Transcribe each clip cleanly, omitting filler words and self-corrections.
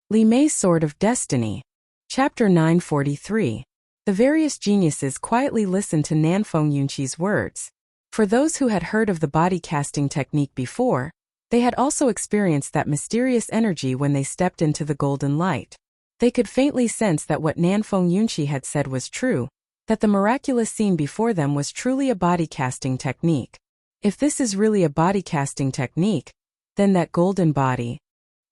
Li Mei's Sword of Destiny. Chapter 943. The various geniuses quietly listened to Nanfeng Yunqi's words. For those who had heard of the body casting technique before, they had also experienced that mysterious energy when they stepped into the golden light. They could faintly sense that what Nanfeng Yunqi had said was true, that the miraculous scene before them was truly a body casting technique. If this is really a body casting technique, then that golden body.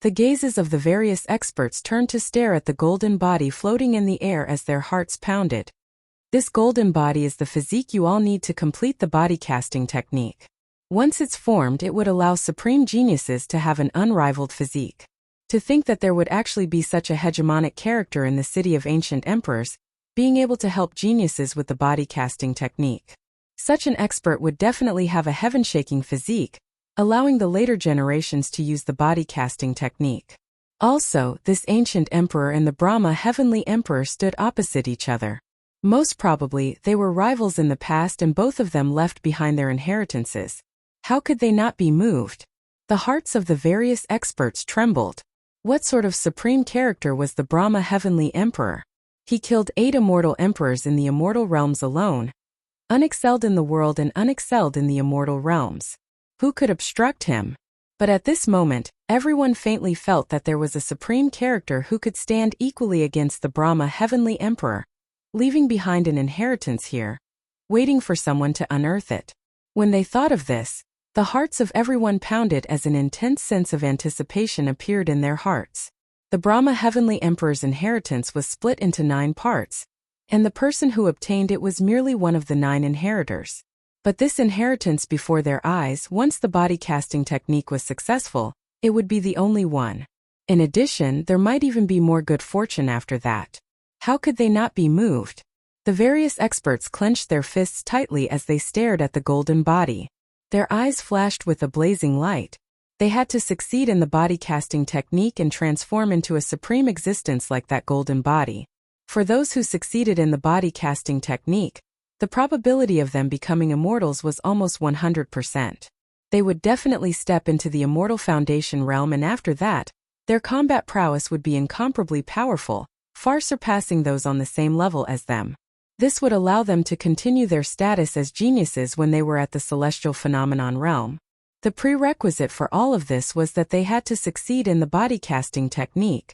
The gazes of the various experts turned to stare at the golden body floating in the air as their hearts pounded. This golden body is the physique you all need to complete the body casting technique. Once it's formed, it would allow supreme geniuses to have an unrivaled physique. To think that there would actually be such a hegemonic character in the city of ancient emperors, being able to help geniuses with the body casting technique. Such an expert would definitely have a heaven-shaking physique, allowing the later generations to use the body casting technique. Also, this ancient emperor and the Brahma heavenly emperor stood opposite each other. Most probably, they were rivals in the past and both of them left behind their inheritances. How could they not be moved? The hearts of the various experts trembled. What sort of supreme character was the Brahma heavenly emperor? He killed 8 immortal emperors in the immortal realms alone, unexcelled in the world and unexcelled in the immortal realms. Who could obstruct him? But at this moment, everyone faintly felt that there was a supreme character who could stand equally against the Brahma heavenly emperor, leaving behind an inheritance here, waiting for someone to unearth it. When they thought of this, the hearts of everyone pounded as an intense sense of anticipation appeared in their hearts. The Brahma heavenly emperor's inheritance was split into 9 parts, and the person who obtained it was merely one of the 9 inheritors. But this inheritance before their eyes, once the body casting technique was successful, it would be the only one. In addition, there might even be more good fortune after that. How could they not be moved? The various experts clenched their fists tightly as they stared at the golden body. Their eyes flashed with a blazing light. They had to succeed in the body casting technique and transform into a supreme existence like that golden body. For those who succeeded in the body casting technique, the probability of them becoming immortals was almost 100%. They would definitely step into the immortal foundation realm, and after that, their combat prowess would be incomparably powerful, far surpassing those on the same level as them. This would allow them to continue their status as geniuses when they were at the celestial phenomenon realm. The prerequisite for all of this was that they had to succeed in the body casting technique.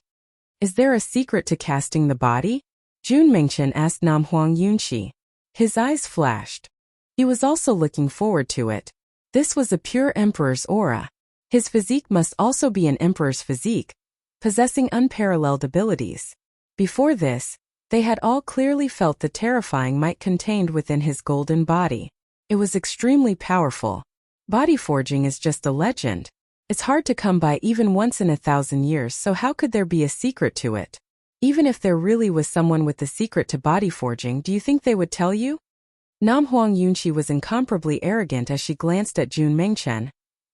Is there a secret to casting the body? Jun Mengchen asked Namhuang Yunqi. His eyes flashed. He was also looking forward to it. This was a pure emperor's aura. His physique must also be an emperor's physique, possessing unparalleled abilities. Before this, they had all clearly felt the terrifying might contained within his golden body. It was extremely powerful. Body forging is just a legend. It's hard to come by even once in 1,000 years, so how could there be a secret to it? Even if there really was someone with the secret to body forging, do you think they would tell you? Namhuang Yunqi was incomparably arrogant as she glanced at Jun Mengchen,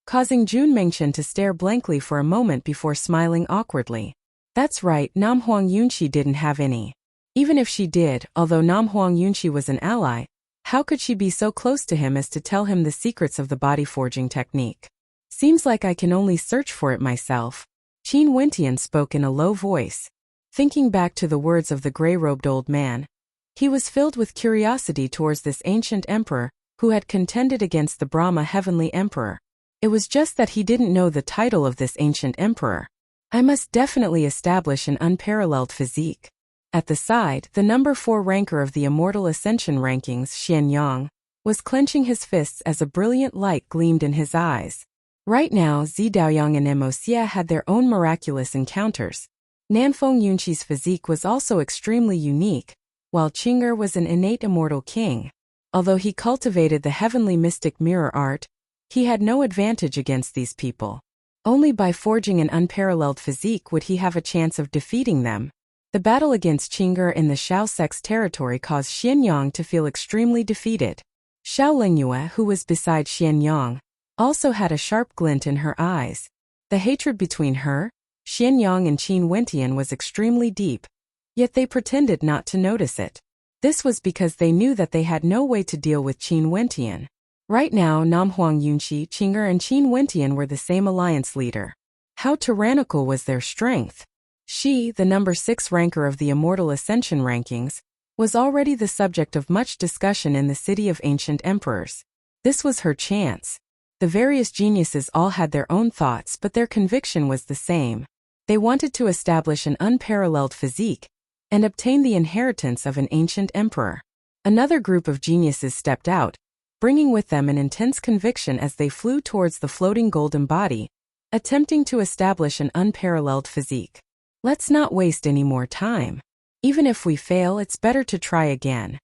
causing Jun Mengchen to stare blankly for a moment before smiling awkwardly. That's right, Namhuang Yunqi didn't have any. Even if she did, although Namhuang Yunqi was an ally, how could she be so close to him as to tell him the secrets of the body forging technique? Seems like I can only search for it myself. Qin Wentian spoke in a low voice. Thinking back to the words of the gray-robed old man, he was filled with curiosity towards this ancient emperor who had contended against the Brahma heavenly emperor. It was just that he didn't know the title of this ancient emperor. I must definitely establish an unparalleled physique. At the side, the number 4 ranker of the Immortal Ascension rankings, Xian Yang, was clenching his fists as a brilliant light gleamed in his eyes. Right now, Zidaoyang and Emosia had their own miraculous encounters. Nanfeng Yunqi's physique was also extremely unique, while Qing'er was an innate immortal king. Although he cultivated the heavenly mystic mirror art, he had no advantage against these people. Only by forging an unparalleled physique would he have a chance of defeating them. The battle against Qing'er in the Xiao sect's territory caused Xian Yang to feel extremely defeated. Xiao Lingyue, who was beside Xian Yang, also had a sharp glint in her eyes. The hatred between her, Xian Yang and Qin Wentian was extremely deep, yet they pretended not to notice it. This was because they knew that they had no way to deal with Qin Wentian. Right now, Namhuang Yunqi, Qing'er and Qin Wentian were the same alliance leader. How tyrannical was their strength! She, the number 6 ranker of the Immortal Ascension rankings, was already the subject of much discussion in the city of ancient emperors. This was her chance. The various geniuses all had their own thoughts, but their conviction was the same. They wanted to establish an unparalleled physique and obtain the inheritance of an ancient emperor. Another group of geniuses stepped out, bringing with them an intense conviction as they flew towards the floating golden body, attempting to establish an unparalleled physique. Let's not waste any more time. Even if we fail, it's better to try again.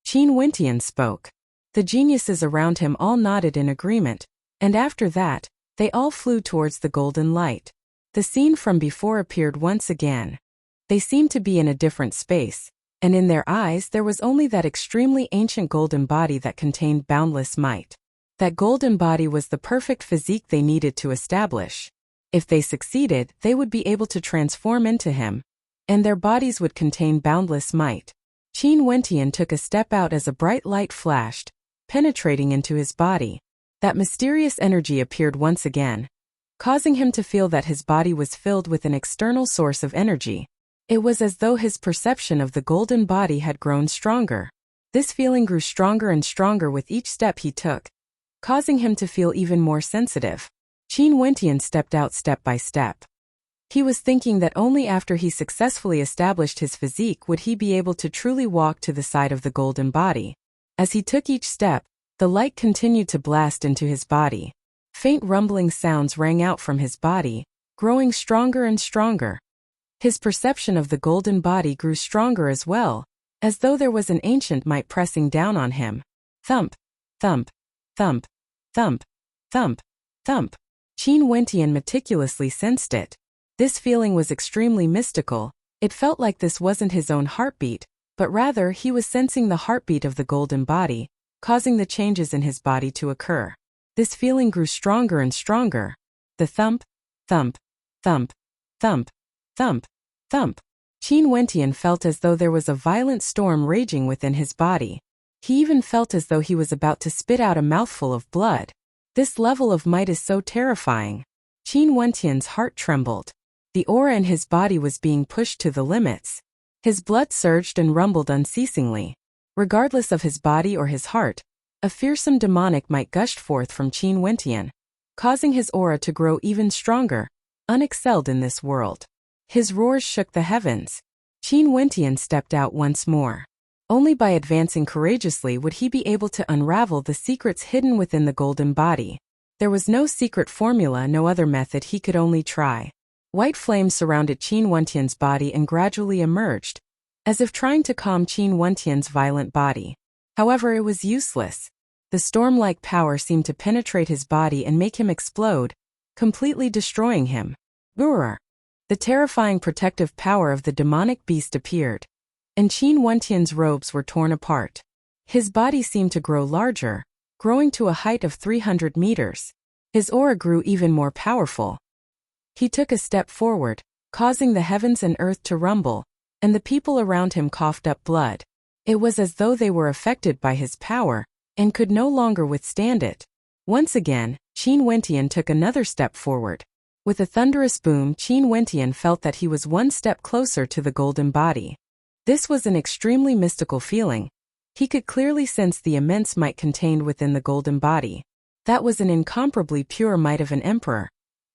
Qin Wentian spoke. The geniuses around him all nodded in agreement, and after that, they all flew towards the golden light. The scene from before appeared once again. They seemed to be in a different space, and in their eyes there was only that extremely ancient golden body that contained boundless might. That golden body was the perfect physique they needed to establish. If they succeeded, they would be able to transform into him, and their bodies would contain boundless might. Qin Wentian took a step out as a bright light flashed, penetrating into his body. That mysterious energy appeared once again, causing him to feel that his body was filled with an external source of energy. It was as though his perception of the golden body had grown stronger. This feeling grew stronger and stronger with each step he took, causing him to feel even more sensitive. Qin Wentian stepped out step by step. He was thinking that only after he successfully established his physique would he be able to truly walk to the side of the golden body. As he took each step, the light continued to blast into his body. Faint rumbling sounds rang out from his body, growing stronger and stronger. His perception of the golden body grew stronger as well, as though there was an ancient might pressing down on him. Thump, thump, thump, thump, thump, thump. Qin Wentian meticulously sensed it. This feeling was extremely mystical. It felt like this wasn't his own heartbeat, but rather he was sensing the heartbeat of the golden body, causing the changes in his body to occur. This feeling grew stronger and stronger. The thump, thump, thump, thump, thump, thump. Qin Wentian felt as though there was a violent storm raging within his body. He even felt as though he was about to spit out a mouthful of blood. This level of might is so terrifying. Qin Wentian's heart trembled. The aura in his body was being pushed to the limits. His blood surged and rumbled unceasingly. Regardless of his body or his heart, a fearsome demonic might gushed forth from Qin Wentian, causing his aura to grow even stronger, unexcelled in this world. His roars shook the heavens. Qin Wentian stepped out once more. Only by advancing courageously would he be able to unravel the secrets hidden within the golden body. There was no secret formula, no other method, he could only try. White flames surrounded Qin Wentian's body and gradually emerged, as if trying to calm Qin Wentian's violent body. However, it was useless. The storm-like power seemed to penetrate his body and make him explode, completely destroying him. Brrr! The terrifying protective power of the demonic beast appeared, and Qin Wentian's robes were torn apart. His body seemed to grow larger, growing to a height of 300 meters. His aura grew even more powerful. He took a step forward, causing the heavens and earth to rumble, and the people around him coughed up blood. It was as though they were affected by his power, and could no longer withstand it. Once again, Qin Wentian took another step forward. With a thunderous boom, Qin Wentian felt that he was one step closer to the golden body. This was an extremely mystical feeling. He could clearly sense the immense might contained within the golden body. That was an incomparably pure might of an emperor.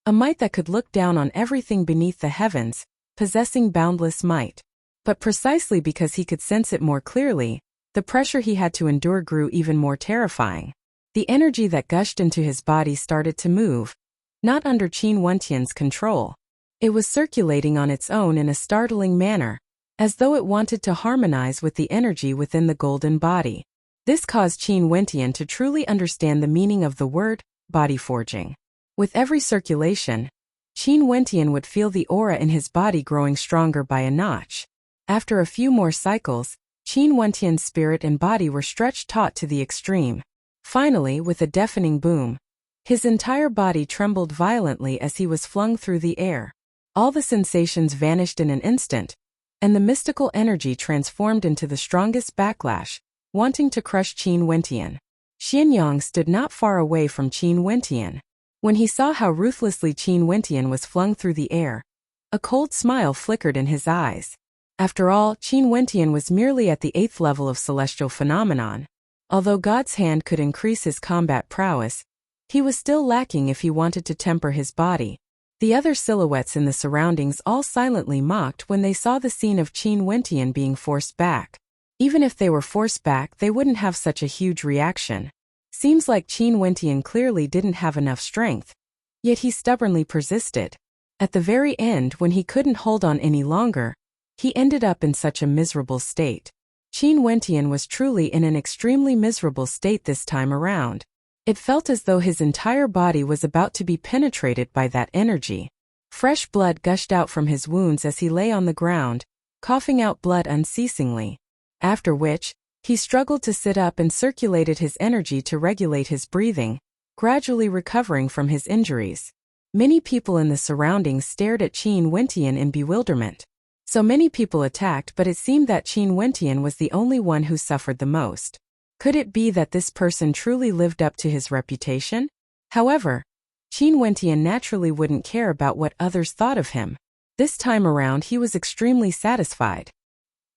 A might that could look down on everything beneath the heavens, possessing boundless might. But precisely because he could sense it more clearly, the pressure he had to endure grew even more terrifying. The energy that gushed into his body started to move, not under Qin Wentian's control. It was circulating on its own in a startling manner, as though it wanted to harmonize with the energy within the golden body. This caused Qin Wentian to truly understand the meaning of the word, body forging. With every circulation, Qin Wentian would feel the aura in his body growing stronger by a notch. After a few more cycles, Qin Wentian's spirit and body were stretched taut to the extreme. Finally, with a deafening boom, his entire body trembled violently as he was flung through the air. All the sensations vanished in an instant, and the mystical energy transformed into the strongest backlash, wanting to crush Qin Wentian. Xianyang stood not far away from Qin Wentian. When he saw how ruthlessly Qin Wentian was flung through the air, A cold smile flickered in his eyes. After all, Qin Wentian was merely at the 8th level of celestial phenomenon. Although God's hand could increase his combat prowess, he was still lacking if he wanted to temper his body. The other silhouettes in the surroundings all silently mocked when they saw the scene of Qin Wentian being forced back. Even if they were forced back, they wouldn't have such a huge reaction. Seems like Qin Wentian clearly didn't have enough strength. Yet he stubbornly persisted. At the very end, when he couldn't hold on any longer, he ended up in such a miserable state. Qin Wentian was truly in an extremely miserable state this time around. It felt as though his entire body was about to be penetrated by that energy. Fresh blood gushed out from his wounds as he lay on the ground, coughing out blood unceasingly. After which, he struggled to sit up and circulated his energy to regulate his breathing, gradually recovering from his injuries. Many people in the surroundings stared at Qin Wentian in bewilderment. So many people attacked, but it seemed that Qin Wentian was the only one who suffered the most. Could it be that this person truly lived up to his reputation? However, Qin Wentian naturally wouldn't care about what others thought of him. This time around he was extremely satisfied.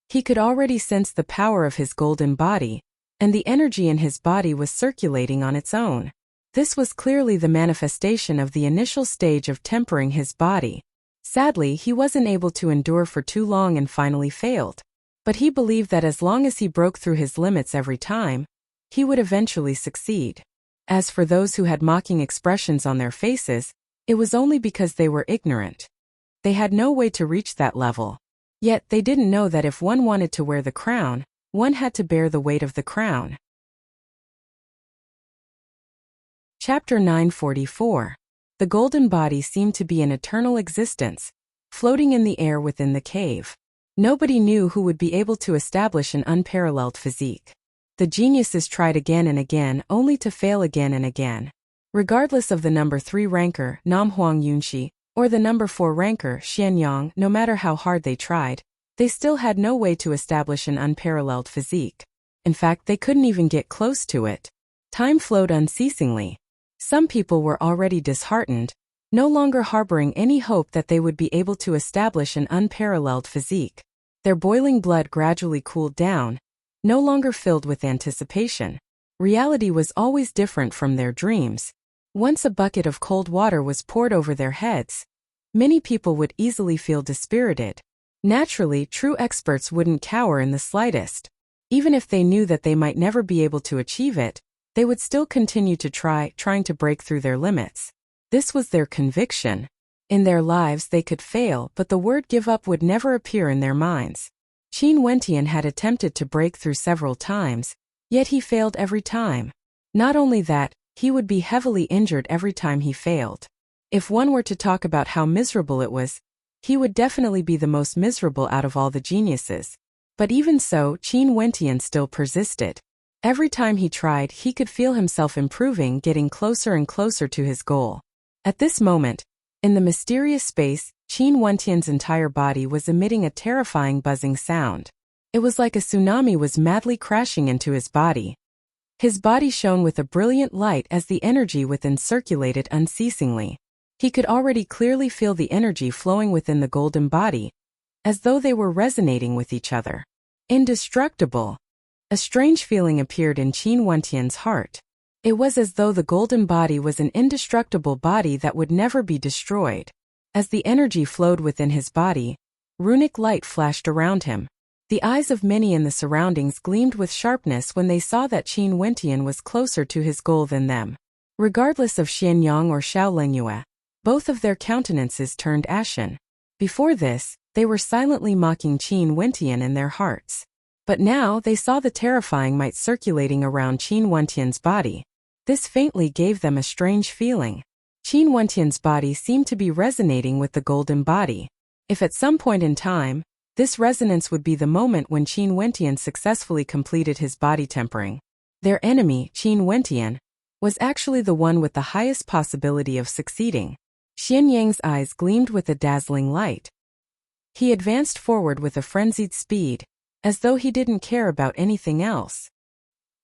He could already sense the power of his golden body, and the energy in his body was circulating on its own. This was clearly the manifestation of the initial stage of tempering his body. Sadly, he wasn't able to endure for too long and finally failed. But he believed that as long as he broke through his limits every time, he would eventually succeed. As for those who had mocking expressions on their faces, it was only because they were ignorant. They had no way to reach that level. Yet they didn't know that if one wanted to wear the crown, one had to bear the weight of the crown. Chapter 944. The golden body seemed to be an eternal existence, floating in the air within the cave. Nobody knew who would be able to establish an unparalleled physique. The geniuses tried again and again, only to fail again and again. Regardless of the number 3 ranker, Nam Huang Yunxi, or the number 4 ranker, Xianyang, no matter how hard they tried, they still had no way to establish an unparalleled physique. In fact, they couldn't even get close to it. Time flowed unceasingly. Some people were already disheartened, no longer harboring any hope that they would be able to establish an unparalleled physique. Their boiling blood gradually cooled down, no longer filled with anticipation. Reality was always different from their dreams. Once a bucket of cold water was poured over their heads, many people would easily feel dispirited. Naturally, true experts wouldn't cower in the slightest. Even if they knew that they might never be able to achieve it, they would still continue to trying to break through their limits. This was their conviction. In their lives they could fail, but the word give up would never appear in their minds. Qin Wentian had attempted to break through several times, yet he failed every time. Not only that, he would be heavily injured every time he failed. If one were to talk about how miserable it was, he would definitely be the most miserable out of all the geniuses. But even so, Qin Wentian still persisted. Every time he tried, he could feel himself improving, getting closer and closer to his goal. At this moment, in the mysterious space, Qin Wentian's entire body was emitting a terrifying buzzing sound. It was like a tsunami was madly crashing into his body. His body shone with a brilliant light as the energy within circulated unceasingly. He could already clearly feel the energy flowing within the golden body, as though they were resonating with each other. Indestructible. A strange feeling appeared in Qin Wentian's heart. It was as though the golden body was an indestructible body that would never be destroyed. As the energy flowed within his body, runic light flashed around him. The eyes of many in the surroundings gleamed with sharpness when they saw that Qin Wentian was closer to his goal than them. Regardless of Xianyang or Xiaolengyue, both of their countenances turned ashen. Before this, they were silently mocking Qin Wentian in their hearts. But now they saw the terrifying might circulating around Qin Wentian's body. This faintly gave them a strange feeling. Qin Wentian's body seemed to be resonating with the golden body. If at some point in time, this resonance would be the moment when Qin Wentian successfully completed his body tempering. Their enemy, Qin Wentian, was actually the one with the highest possibility of succeeding. Xianyang's eyes gleamed with a dazzling light. He advanced forward with a frenzied speed, as though he didn't care about anything else.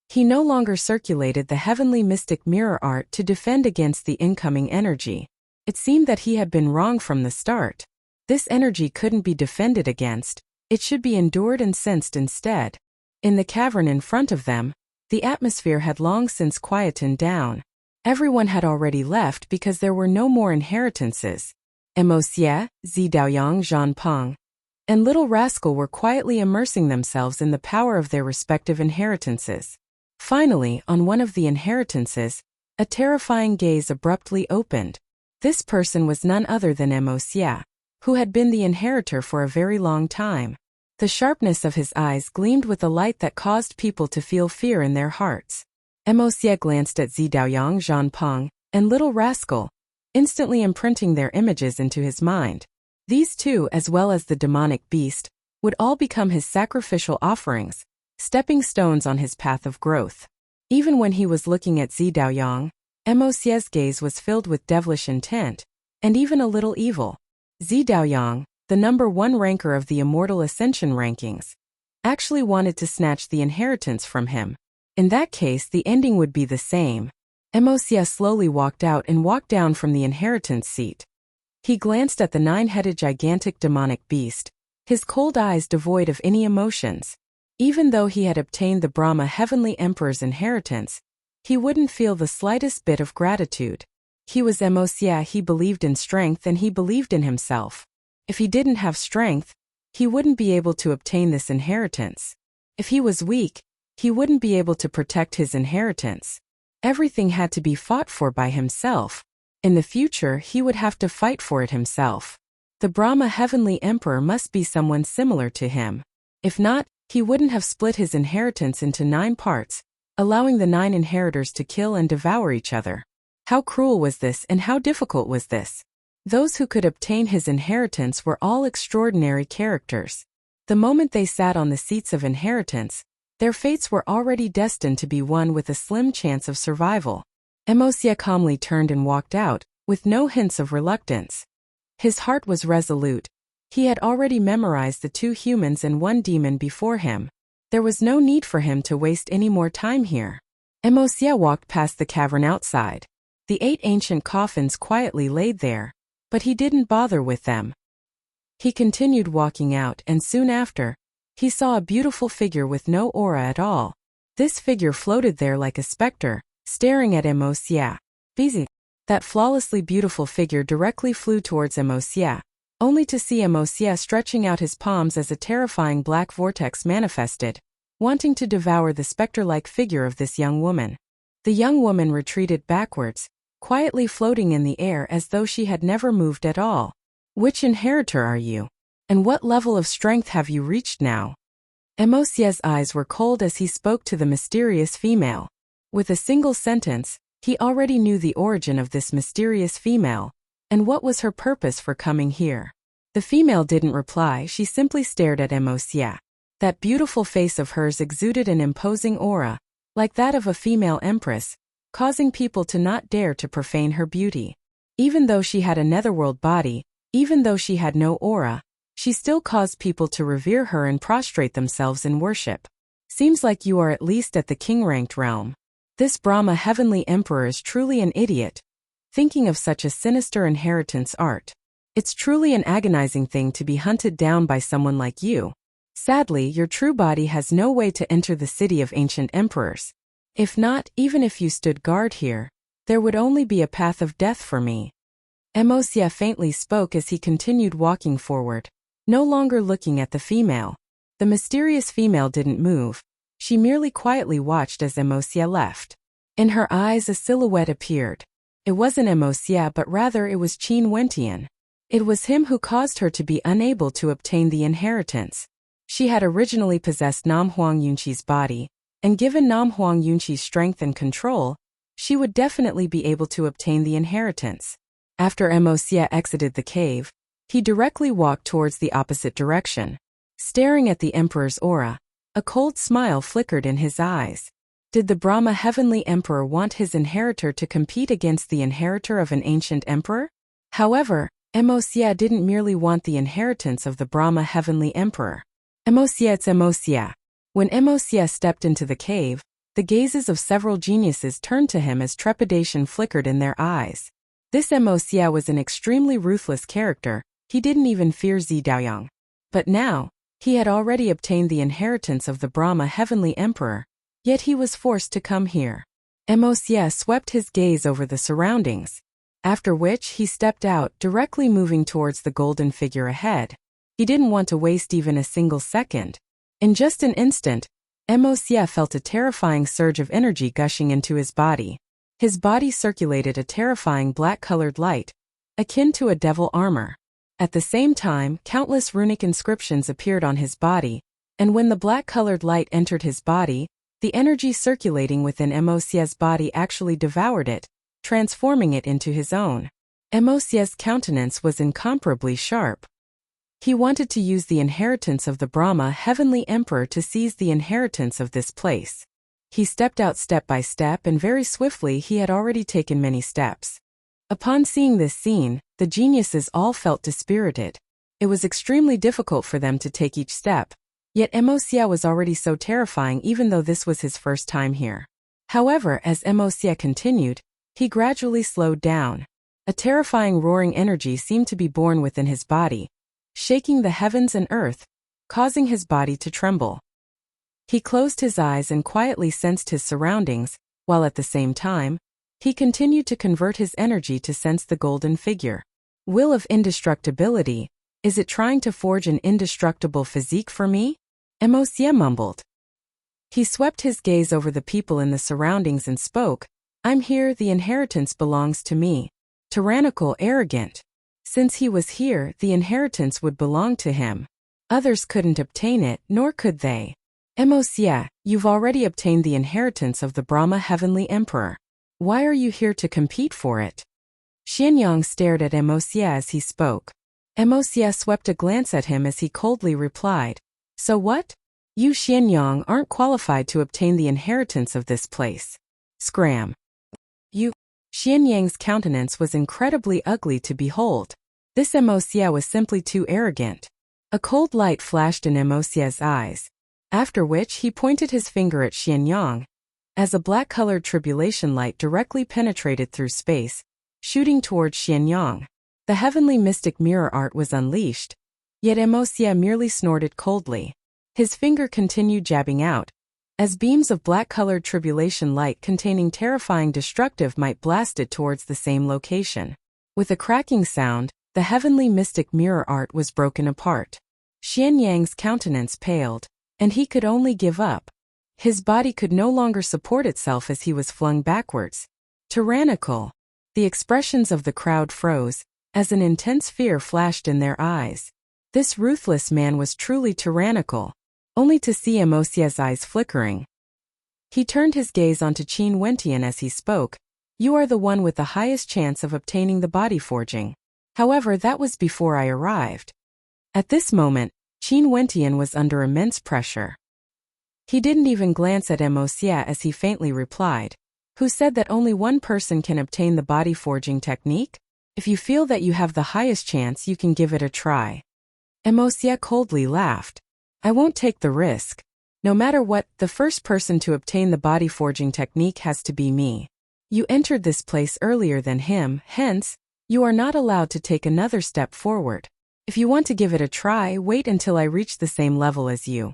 He no longer circulated the heavenly mystic mirror art to defend against the incoming energy. It seemed that he had been wrong from the start. This energy couldn't be defended against, it should be endured and sensed instead. In the cavern in front of them, the atmosphere had long since quietened down. Everyone had already left because there were no more inheritances. Emosia, Zidaoyang Zhanpeng, and Little Rascal were quietly immersing themselves in the power of their respective inheritances. Finally, on one of the inheritances, a terrifying gaze abruptly opened. This person was none other than Emosia, who had been the inheritor for a very long time. The sharpness of his eyes gleamed with a light that caused people to feel fear in their hearts. Emosia glanced at Zidaoyang Zhanpeng and Little Rascal, instantly imprinting their images into his mind. These two, as well as the demonic beast, would all become his sacrificial offerings, stepping stones on his path of growth. Even when he was looking at Zidaoyang, Emosia's gaze was filled with devilish intent, and even a little evil. Zidaoyang, the number 1 ranker of the Immortal Ascension rankings, actually wanted to snatch the inheritance from him. In that case, the ending would be the same. Emosia slowly walked out and walked down from the inheritance seat. He glanced at the 9-headed gigantic demonic beast, his cold eyes devoid of any emotions. Even though he had obtained the Brahma Heavenly Emperor's inheritance, he wouldn't feel the slightest bit of gratitude. He was Emosia, he believed in strength and he believed in himself. If he didn't have strength, he wouldn't be able to obtain this inheritance. If he was weak, he wouldn't be able to protect his inheritance. Everything had to be fought for by himself. In the future, he would have to fight for it himself. The Brahma Heavenly Emperor must be someone similar to him. If not, he wouldn't have split his inheritance into 9 parts, allowing the 9 inheritors to kill and devour each other. How cruel was this and how difficult was this? Those who could obtain his inheritance were all extraordinary characters. The moment they sat on the seats of inheritance, their fates were already destined to be one with a slim chance of survival. Emosia calmly turned and walked out, with no hints of reluctance. His heart was resolute. He had already memorized the 2 humans and 1 demon before him. There was no need for him to waste any more time here. Emosia walked past the cavern outside. The 8 ancient coffins quietly laid there, but he didn't bother with them. He continued walking out, and soon after, he saw a beautiful figure with no aura at all. This figure floated there like a specter, staring at Emosia. Busy. That flawlessly beautiful figure directly flew towards Emosia, only to see Emosia stretching out his palms as a terrifying black vortex manifested, wanting to devour the specter-like figure of this young woman. The young woman retreated backwards, quietly floating in the air as though she had never moved at all. Which inheritor are you? And what level of strength have you reached now? Emosia's eyes were cold as he spoke to the mysterious female. With a single sentence, he already knew the origin of this mysterious female, and what was her purpose for coming here. The female didn't reply, she simply stared at Emosia. That beautiful face of hers exuded an imposing aura, like that of a female empress, causing people to not dare to profane her beauty. Even though she had a netherworld body, even though she had no aura, she still caused people to revere her and prostrate themselves in worship. Seems like you are at least at the king-ranked realm. This Brahma Heavenly Emperor is truly an idiot, thinking of such a sinister inheritance art. It's truly an agonizing thing to be hunted down by someone like you. Sadly, your true body has no way to enter the city of ancient emperors. If not, even if you stood guard here, there would only be a path of death for me. Emosia faintly spoke as he continued walking forward, no longer looking at the female. The mysterious female didn't move. She merely quietly watched as Emosia left. In her eyes a silhouette appeared. It wasn't Emosia, but rather it was Qin Wentian. It was him who caused her to be unable to obtain the inheritance. She had originally possessed Nam Huang Yunqi's body, and given Nam Huang Yunqi's strength and control, she would definitely be able to obtain the inheritance. After Emosia exited the cave, he directly walked towards the opposite direction. Staring at the Emperor's aura, a cold smile flickered in his eyes. Did the Brahma Heavenly Emperor want his inheritor to compete against the inheritor of an ancient emperor? However, Emosia didn't merely want the inheritance of the Brahma Heavenly Emperor. Emosia, it's Emosia. When Emosia stepped into the cave, the gazes of several geniuses turned to him as trepidation flickered in their eyes. This Emosia was an extremely ruthless character, He didn't even fear Zi Daoyang. But now, he had already obtained the inheritance of the Brahma Heavenly Emperor, yet he was forced to come here. Mo Xie swept his gaze over the surroundings, after which he stepped out, directly moving towards the golden figure ahead. He didn't want to waste even a single second. In just an instant, Mo Xie felt a terrifying surge of energy gushing into his body. His body circulated a terrifying black-colored light, akin to a devil armor. At the same time, countless runic inscriptions appeared on his body, and when the black-colored light entered his body, the energy circulating within Mo Xie's body actually devoured it, transforming it into his own. Mo Xie's countenance was incomparably sharp. He wanted to use the inheritance of the Brahma Heavenly Emperor to seize the inheritance of this place. He stepped out step by step, and very swiftly he had already taken many steps. Upon seeing this scene, the geniuses all felt dispirited. It was extremely difficult for them to take each step, yet Mo Xie was already so terrifying even though this was his first time here. However, as Mo Xie continued, he gradually slowed down. A terrifying roaring energy seemed to be born within his body, shaking the heavens and earth, causing his body to tremble. He closed his eyes and quietly sensed his surroundings, while at the same time, he continued to convert his energy to sense the golden figure. Will of indestructibility, is it trying to forge an indestructible physique for me? Mo Xie mumbled. He swept his gaze over the people in the surroundings and spoke, I'm here, the inheritance belongs to me. Tyrannical, arrogant. Since he was here, the inheritance would belong to him. Others couldn't obtain it, nor could they. Mo Xie, you've already obtained the inheritance of the Brahma Heavenly Emperor. Why are you here to compete for it? Xianyang stared at Mo Xie as he spoke. Mo Xie swept a glance at him as he coldly replied, So what? You Xianyang aren't qualified to obtain the inheritance of this place. Scram. You. Xianyang's countenance was incredibly ugly to behold. This Mo Xie was simply too arrogant. A cold light flashed in Mo Xie's eyes, after which he pointed his finger at Xianyang, as a black-colored tribulation light directly penetrated through space, shooting towards Xianyang. The heavenly mystic mirror art was unleashed, yet Mo Xie merely snorted coldly. His finger continued jabbing out, as beams of black-colored tribulation light containing terrifying destructive might blasted towards the same location. With a cracking sound, the heavenly mystic mirror art was broken apart. Xianyang's countenance paled, and he could only give up. His body could no longer support itself as he was flung backwards. Tyrannical. The expressions of the crowd froze, as an intense fear flashed in their eyes. This ruthless man was truly tyrannical, only to see Mo Xie's eyes flickering. He turned his gaze onto Qin Wentian as he spoke, You are the one with the highest chance of obtaining the body forging. However, that was before I arrived. At this moment, Qin Wentian was under immense pressure. He didn't even glance at Mo Xie as he faintly replied, Who said that only one person can obtain the body forging technique? If you feel that you have the highest chance, you can give it a try. Mo Xie coldly laughed. I won't take the risk. No matter what, the first person to obtain the body forging technique has to be me. You entered this place earlier than him, hence, you are not allowed to take another step forward. If you want to give it a try, wait until I reach the same level as you.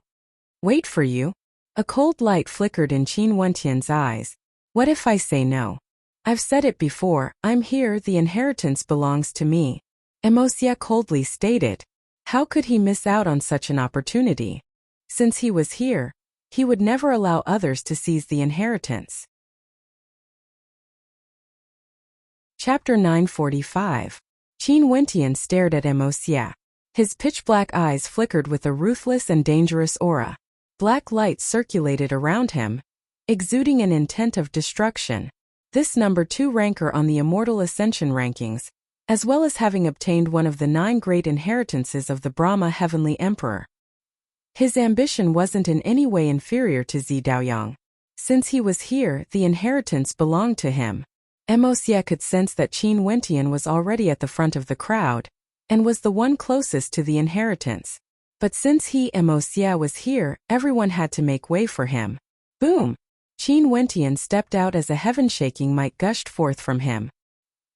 Wait for you? A cold light flickered in Qin Wentian's eyes. What if I say no? I've said it before, I'm here, the inheritance belongs to me. Mo Xie coldly stated. How could he miss out on such an opportunity? Since he was here, he would never allow others to seize the inheritance. Chapter 945. Qin Wentian stared at Mo Xie. His pitch-black eyes flickered with a ruthless and dangerous aura. Black light circulated around him, exuding an intent of destruction. This number 2 ranker on the Immortal Ascension rankings, as well as having obtained one of the 9 great inheritances of the Brahma Heavenly Emperor. His ambition wasn't in any way inferior to Zi Daoyang. Since he was here, the inheritance belonged to him. Mo Xie could sense that Qin Wentian was already at the front of the crowd, and was the one closest to the inheritance. But since Mo Xie was here, everyone had to make way for him. Boom! Qin Wentian stepped out as a heaven-shaking might gushed forth from him.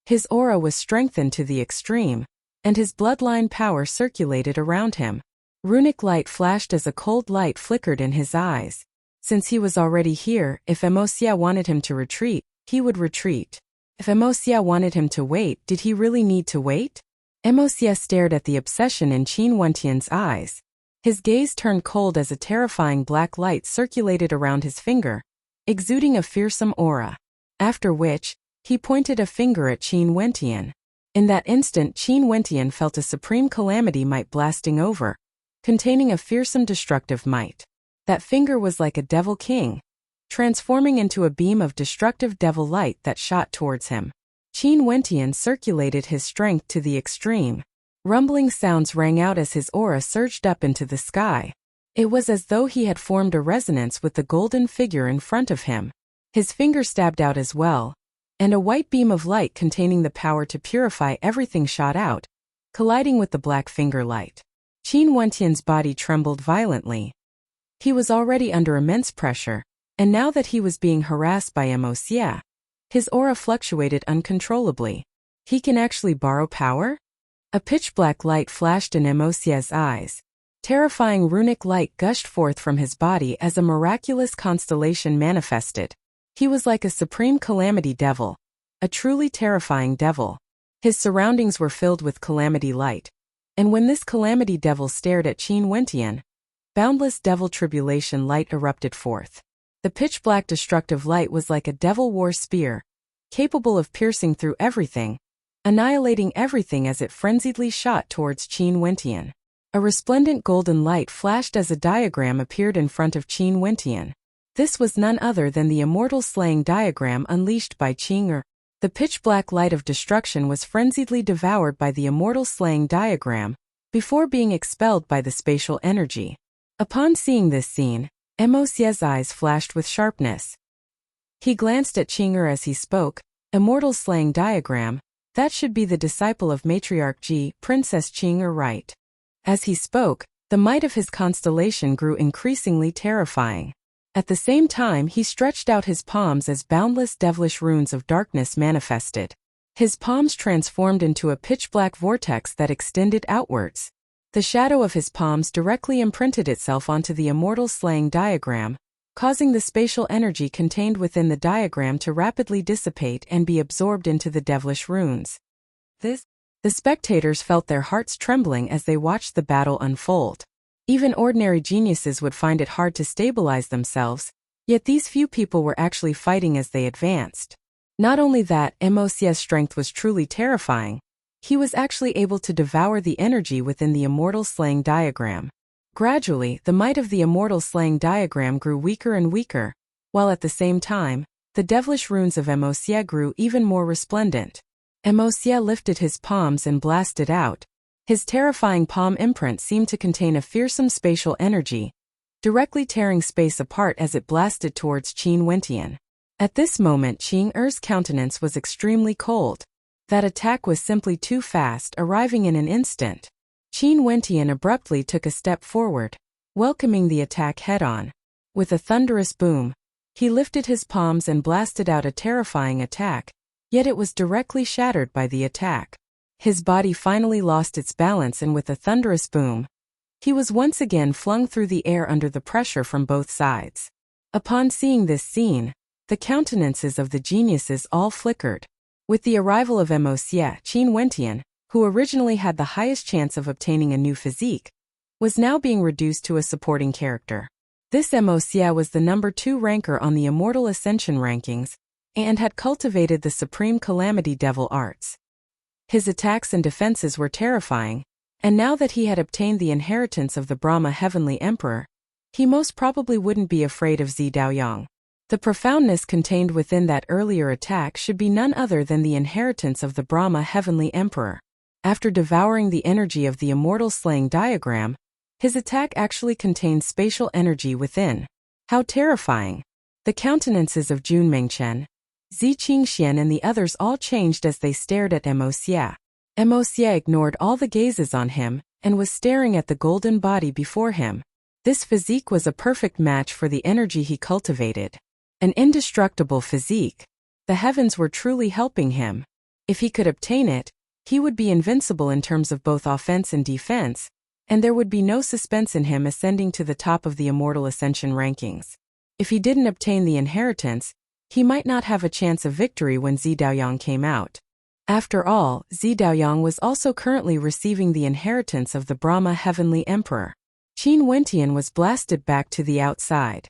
His aura was strengthened to the extreme, and his bloodline power circulated around him. Runic light flashed as a cold light flickered in his eyes. Since he was already here, if Emosia wanted him to retreat, he would retreat. If Emosia wanted him to wait, did he really need to wait? Emosia stared at the obsession in Qin Wentian's eyes. His gaze turned cold as a terrifying black light circulated around his finger, exuding a fearsome aura. After which, he pointed a finger at Qin Wentian. In that instant, Qin Wentian felt a supreme calamity might blasting over, containing a fearsome destructive might. That finger was like a devil king, transforming into a beam of destructive devil light that shot towards him. Qin Wentian circulated his strength to the extreme. Rumbling sounds rang out as his aura surged up into the sky. It was as though he had formed a resonance with the golden figure in front of him. His finger stabbed out as well, and a white beam of light containing the power to purify everything shot out, colliding with the black finger light. Qin Wentian's body trembled violently. He was already under immense pressure, and now that he was being harassed by Emosia, his aura fluctuated uncontrollably. He can actually borrow power? A pitch-black light flashed in Emosia's eyes. Terrifying runic light gushed forth from his body as a miraculous constellation manifested. He was like a supreme calamity devil, a truly terrifying devil. His surroundings were filled with calamity light, and when this calamity devil stared at Qin Wentian, boundless devil tribulation light erupted forth. The pitch-black destructive light was like a devil war spear, capable of piercing through everything, annihilating everything as it frenziedly shot towards Qin Wentian. A resplendent golden light flashed as a diagram appeared in front of Qin Wentian. This was none other than the immortal slaying diagram unleashed by Qing'er. The pitch-black light of destruction was frenziedly devoured by the immortal slaying diagram, before being expelled by the spatial energy. Upon seeing this scene, Emosia's eyes flashed with sharpness. He glanced at Qing'er as he spoke. Immortal slaying diagram, that should be the disciple of Matriarch Ji, Princess Qing'er, right? As he spoke, the might of his constellation grew increasingly terrifying. At the same time, he stretched out his palms as boundless devilish runes of darkness manifested. His palms transformed into a pitch-black vortex that extended outwards. The shadow of his palms directly imprinted itself onto the immortal slaying diagram, causing the spatial energy contained within the diagram to rapidly dissipate and be absorbed into the devilish runes. The spectators felt their hearts trembling as they watched the battle unfold. Even ordinary geniuses would find it hard to stabilize themselves, yet these few people were actually fighting as they advanced. Not only that, Emosia's strength was truly terrifying. He was actually able to devour the energy within the immortal slaying diagram. Gradually, the might of the immortal slaying diagram grew weaker and weaker, while at the same time, the devilish runes of Emosia grew even more resplendent. Emosia lifted his palms and blasted out. His terrifying palm imprint seemed to contain a fearsome spatial energy, directly tearing space apart as it blasted towards Qin Wentian. At this moment, Qing'er's countenance was extremely cold. That attack was simply too fast, arriving in an instant. Qin Wentian abruptly took a step forward, welcoming the attack head-on. With a thunderous boom, he lifted his palms and blasted out a terrifying attack, yet it was directly shattered by the attack. His body finally lost its balance, and with a thunderous boom, he was once again flung through the air under the pressure from both sides. Upon seeing this scene, the countenances of the geniuses all flickered. With the arrival of Emosia, Qin Wentian, who originally had the highest chance of obtaining a new physique, was now being reduced to a supporting character. This Emosia was the number 2 ranker on the Immortal Ascension rankings, and had cultivated the supreme calamity devil arts. His attacks and defenses were terrifying, and now that he had obtained the inheritance of the Brahma Heavenly Emperor, he most probably wouldn't be afraid of Zi Daoyang. The profoundness contained within that earlier attack should be none other than the inheritance of the Brahma Heavenly Emperor. After devouring the energy of the immortal slaying diagram, his attack actually contained spatial energy within. How terrifying! The countenances of Jun Mengchen, Zi Qingxian and the others all changed as they stared at Emosia. Emosia ignored all the gazes on him, and was staring at the golden body before him. This physique was a perfect match for the energy he cultivated. An indestructible physique. The heavens were truly helping him. If he could obtain it, He would be invincible in terms of both offense and defense, and there would be no suspense in him ascending to the top of the Immortal Ascension rankings. If he didn't obtain the inheritance, he might not have a chance of victory when Zi Daoyang came out. After all, Zi Daoyang was also currently receiving the inheritance of the Brahma Heavenly Emperor. Qin Wentian was blasted back to the outside.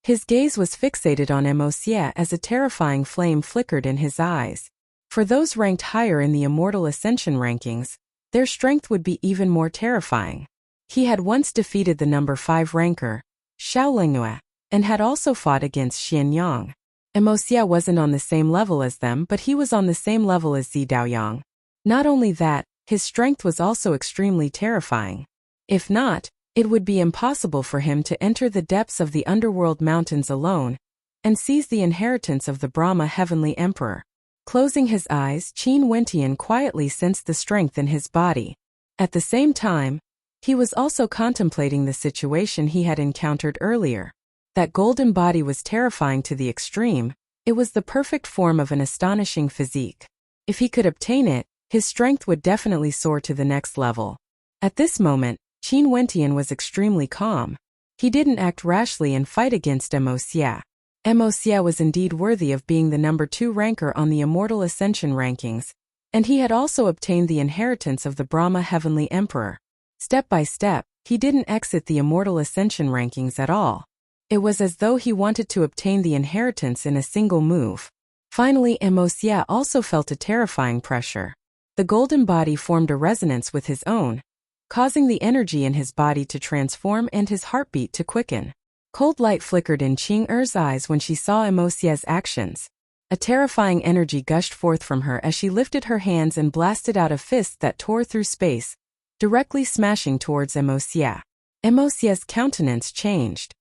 His gaze was fixated on Mo Xie as a terrifying flame flickered in his eyes. For those ranked higher in the Immortal Ascension rankings, their strength would be even more terrifying. He had once defeated the number 5 ranker, Xiao Lingyue, and had also fought against Xian Yang. Mo Xie wasn't on the same level as them, but he was on the same level as Zi Daoyang. Not only that, his strength was also extremely terrifying. If not, it would be impossible for him to enter the depths of the underworld mountains alone and seize the inheritance of the Brahma Heavenly Emperor. Closing his eyes, Qin Wentian quietly sensed the strength in his body. At the same time, he was also contemplating the situation he had encountered earlier. That golden body was terrifying to the extreme. It was the perfect form of an astonishing physique. If he could obtain it, his strength would definitely soar to the next level. At this moment, Qin Wentian was extremely calm. He didn't act rashly and fight against Mo Xie. Mo Xie was indeed worthy of being the number 2 ranker on the Immortal Ascension rankings, and he had also obtained the inheritance of the Brahma Heavenly Emperor. Step by step, he didn't exit the Immortal Ascension rankings at all. It was as though he wanted to obtain the inheritance in a single move. Finally, Mo Xie also felt a terrifying pressure. The golden body formed a resonance with his own, causing the energy in his body to transform and his heartbeat to quicken. Cold light flickered in Qing Er's eyes when she saw Mo Xie's actions. A terrifying energy gushed forth from her as she lifted her hands and blasted out a fist that tore through space, directly smashing towards Mo Xie. Mo Xie's countenance changed.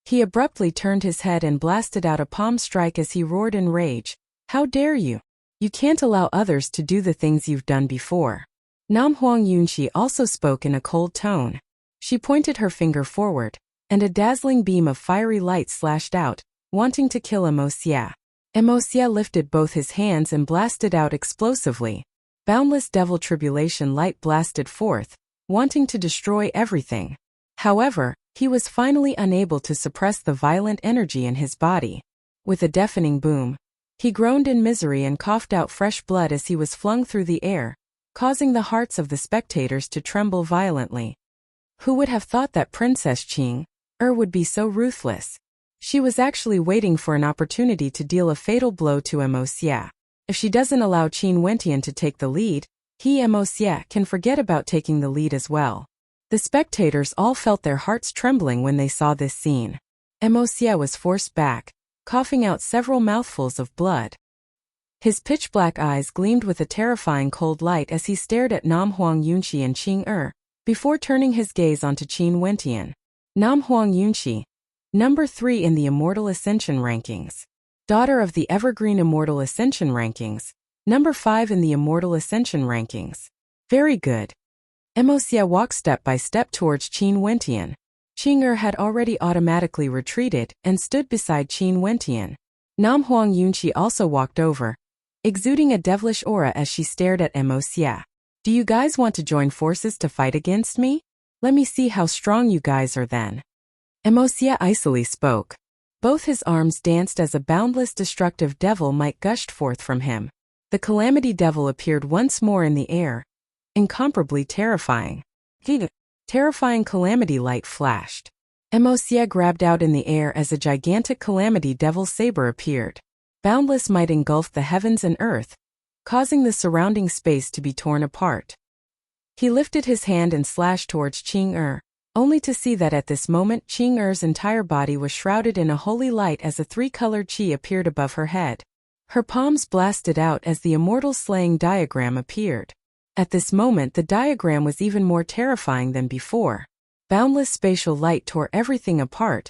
He abruptly turned his head and blasted out a palm strike as he roared in rage. "How dare you! You can't allow others to do the things you've done before." Nam Huang Yunqi also spoke in a cold tone. She pointed her finger forward, and a dazzling beam of fiery light slashed out, wanting to kill Mo Xie. Mo Xie lifted both his hands and blasted out explosively. Boundless devil tribulation light blasted forth, wanting to destroy everything. However, he was finally unable to suppress the violent energy in his body. With a deafening boom, he groaned in misery and coughed out fresh blood as he was flung through the air, causing the hearts of the spectators to tremble violently. Who would have thought that Princess Qing would be so ruthless? She was actually waiting for an opportunity to deal a fatal blow to Mo Xie. If she doesn't allow Qin Wentian to take the lead, Mo Xie can forget about taking the lead as well. The spectators all felt their hearts trembling when they saw this scene. Mo Xie was forced back, coughing out several mouthfuls of blood. His pitch-black eyes gleamed with a terrifying cold light as he stared at Nam Huang Yunqi and Qing before turning his gaze onto Qin Wentian. Nam Huang Yunqi, number 3 in the Immortal Ascension rankings. Daughter of the Evergreen Immortal Ascension rankings, number 5 in the Immortal Ascension rankings. Very good. Mo Xie walked step by step towards Qin Wentian. Qing had already automatically retreated and stood beside Qin Wentian. Nam Huang Yunqi also walked over, exuding a devilish aura as she stared at Mo Xie. "Do you guys want to join forces to fight against me? Let me see how strong you guys are then." Mo Xie icily spoke. Both his arms danced as a boundless destructive devil might gushed forth from him. The Calamity Devil appeared once more in the air, incomparably terrifying. Terrifying calamity light flashed. Mo Xie grabbed out in the air as a gigantic Calamity Devil saber appeared. Boundless might engulfed the heavens and earth, causing the surrounding space to be torn apart. He lifted his hand and slashed towards Qing only to see that at this moment Qing entire body was shrouded in a holy light as a 3-colored chi appeared above her head. Her palms blasted out as the immortal slaying diagram appeared. At this moment the diagram was even more terrifying than before. Boundless spatial light tore everything apart,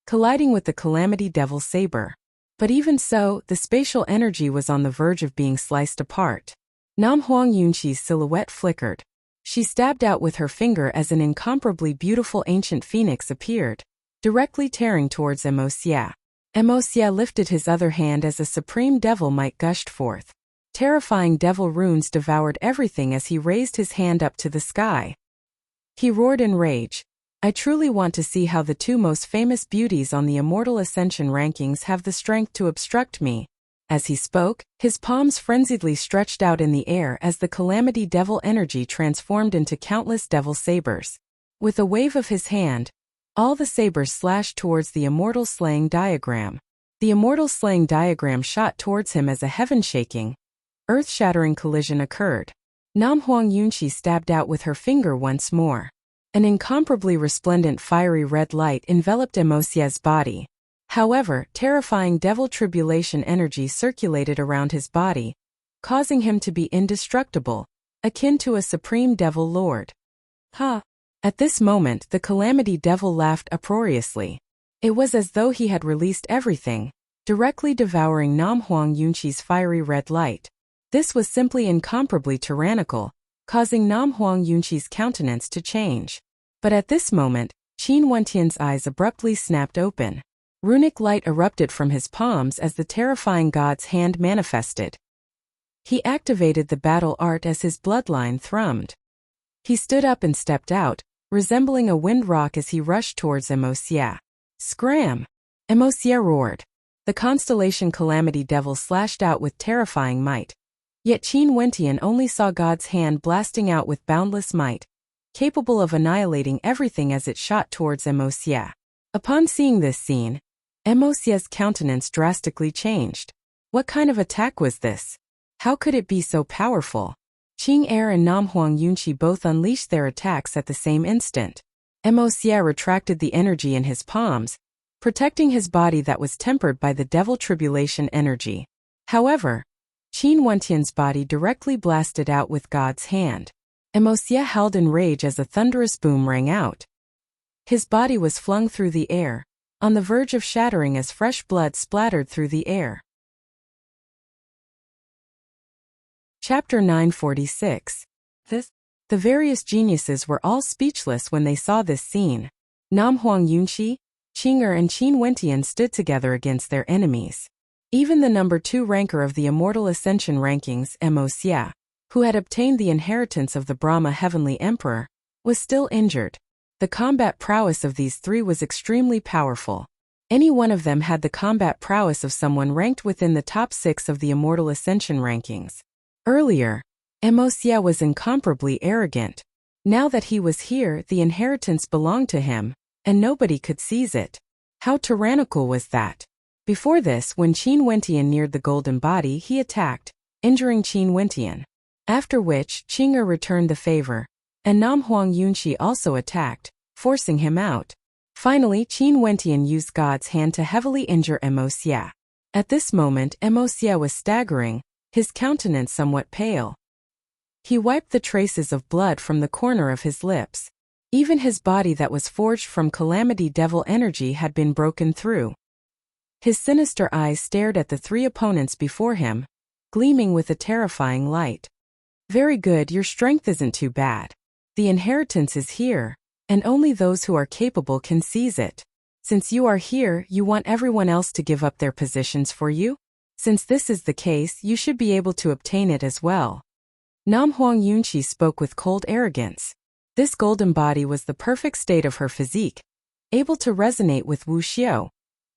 colliding with the Calamity Devil saber. But even so, the spatial energy was on the verge of being sliced apart. Nam Huang Yunqi's silhouette flickered. She stabbed out with her finger as an incomparably beautiful ancient phoenix appeared, directly tearing towards Mo Xie. Mo Xie lifted his other hand as a supreme devil might gushed forth. Terrifying devil runes devoured everything as he raised his hand up to the sky. He roared in rage. I truly want to see how the two most famous beauties on the Immortal Ascension rankings have the strength to obstruct me. As he spoke, his palms frenziedly stretched out in the air as the Calamity Devil energy transformed into countless devil sabers. With a wave of his hand, all the sabers slashed towards the Immortal Slaying Diagram. The Immortal Slaying Diagram shot towards him as a heaven-shaking, earth-shattering collision occurred. Nam Huang Yunqi stabbed out with her finger once more. An incomparably resplendent fiery red light enveloped Emosie's body. However, terrifying devil tribulation energy circulated around his body, causing him to be indestructible, akin to a supreme devil lord. Ha! At this moment, the Calamity Devil laughed uproariously. It was as though he had released everything, directly devouring Nam Huang Yunqi's fiery red light. This was simply incomparably tyrannical, causing Nam Huang Yunqi's countenance to change. But at this moment, Qin Wentian's eyes abruptly snapped open. Runic light erupted from his palms as the terrifying god's hand manifested. He activated the battle art as his bloodline thrummed. He stood up and stepped out, resembling a wind rock as he rushed towards Emosia. Scram! Emosia roared. The constellation Calamity Devil slashed out with terrifying might. Yet Qin Wentian only saw God's hand blasting out with boundless might, capable of annihilating everything as it shot towards Emosia. Upon seeing this scene, Emosia's countenance drastically changed. What kind of attack was this? How could it be so powerful? Qing Er and Nam Huang Yunqi both unleashed their attacks at the same instant. Emosia retracted the energy in his palms, protecting his body that was tempered by the devil tribulation energy. However, Qin Wentian's body directly blasted out with God's hand. Emosia howled in rage as a thunderous boom rang out. His body was flung through the air, on the verge of shattering as fresh blood splattered through the air. Chapter 946. The various geniuses were all speechless when they saw this scene. Nam Huang Yunqi, Qing Er and Qin Wentian stood together against their enemies. Even the number 2 ranker of the Immortal Ascension rankings, Emosia, who had obtained the inheritance of the Brahma Heavenly Emperor, was still injured. The combat prowess of these 3 was extremely powerful. Any one of them had the combat prowess of someone ranked within the top 6 of the Immortal Ascension rankings. Earlier, Emosia was incomparably arrogant. Now that he was here, the inheritance belonged to him, and nobody could seize it. How tyrannical was that? Before this, when Qin Wentian neared the golden body, he attacked, injuring Qin Wentian. After which, Qing Er returned the favor, and Nam Huang Yunqi also attacked, forcing him out. Finally, Qin Wentian used God's hand to heavily injure Emosia. At this moment, Emosia was staggering, his countenance somewhat pale. He wiped the traces of blood from the corner of his lips. Even his body that was forged from Calamity Devil energy had been broken through. His sinister eyes stared at the 3 opponents before him, gleaming with a terrifying light. Very good, your strength isn't too bad. The inheritance is here, and only those who are capable can seize it. Since you are here, you want everyone else to give up their positions for you? Since this is the case, you should be able to obtain it as well. Nam Huang Yunqi spoke with cold arrogance. This golden body was the perfect state of her physique, able to resonate with Wu Xiao,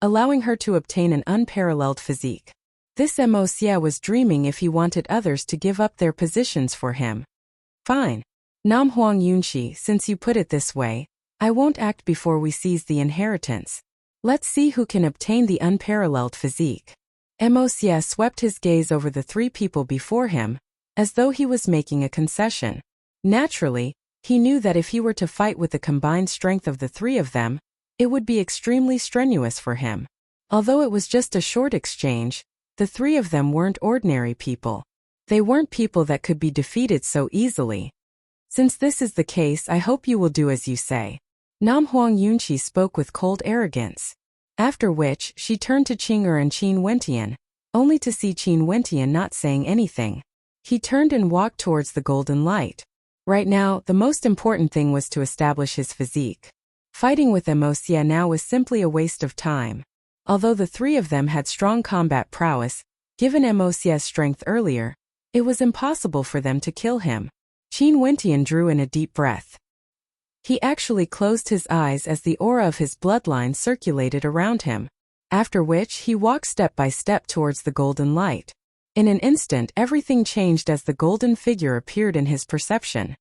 allowing her to obtain an unparalleled physique. This Emosia was dreaming if he wanted others to give up their positions for him. Fine. Nam Huang Yunqi, since you put it this way, I won't act before we seize the inheritance. Let's see who can obtain the unparalleled physique. Emosia swept his gaze over the 3 people before him, as though he was making a concession. Naturally, he knew that if he were to fight with the combined strength of the 3 of them, it would be extremely strenuous for him. Although it was just a short exchange, the 3 of them weren't ordinary people. They weren't people that could be defeated so easily. Since this is the case, I hope you will do as you say. Nam Huang Yunqi spoke with cold arrogance. After which, she turned to Qing Er and Qin Wentian, only to see Qin Wentian not saying anything. He turned and walked towards the golden light. Right now, the most important thing was to establish his physique. Fighting with Emosia now was simply a waste of time. Although the 3 of them had strong combat prowess, given Emosia's strength earlier, It was impossible for them to kill him. Qin Wentian drew in a deep breath. He actually closed his eyes as the aura of his bloodline circulated around him, after which he walked step by step towards the golden light. In an instant, everything changed as the golden figure appeared in his perception.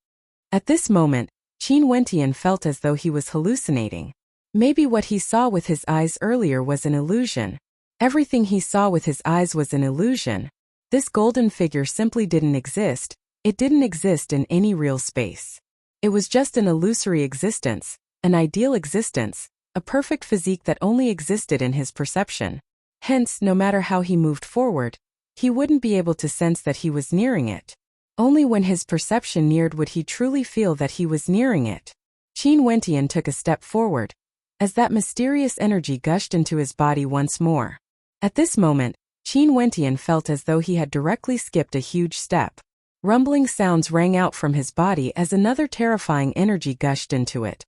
At this moment, Qin Wentian felt as though he was hallucinating. Maybe what he saw with his eyes earlier was an illusion. Everything he saw with his eyes was an illusion. This golden figure simply didn't exist. It didn't exist in any real space. It was just an illusory existence, an ideal existence, a perfect physique that only existed in his perception. Hence, no matter how he moved forward, he wouldn't be able to sense that he was nearing it. Only when his perception neared would he truly feel that he was nearing it. Qin Wentian took a step forward, as that mysterious energy gushed into his body once more. At this moment, Qin Wentian felt as though he had directly skipped a huge step. Rumbling sounds rang out from his body as another terrifying energy gushed into it.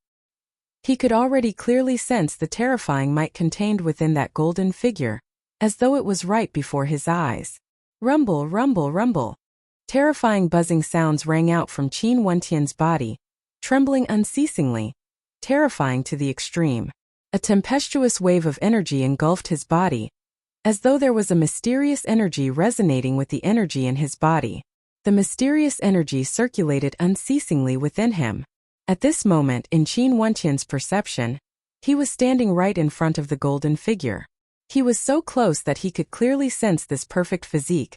He could already clearly sense the terrifying might contained within that golden figure, as though it was right before his eyes. Rumble, rumble, rumble. Terrifying buzzing sounds rang out from Qin Wentian's body, trembling unceasingly, terrifying to the extreme. A tempestuous wave of energy engulfed his body, as though there was a mysterious energy resonating with the energy in his body. The mysterious energy circulated unceasingly within him. At this moment in Qin Wentian's perception, he was standing right in front of the golden figure. He was so close that he could clearly sense this perfect physique,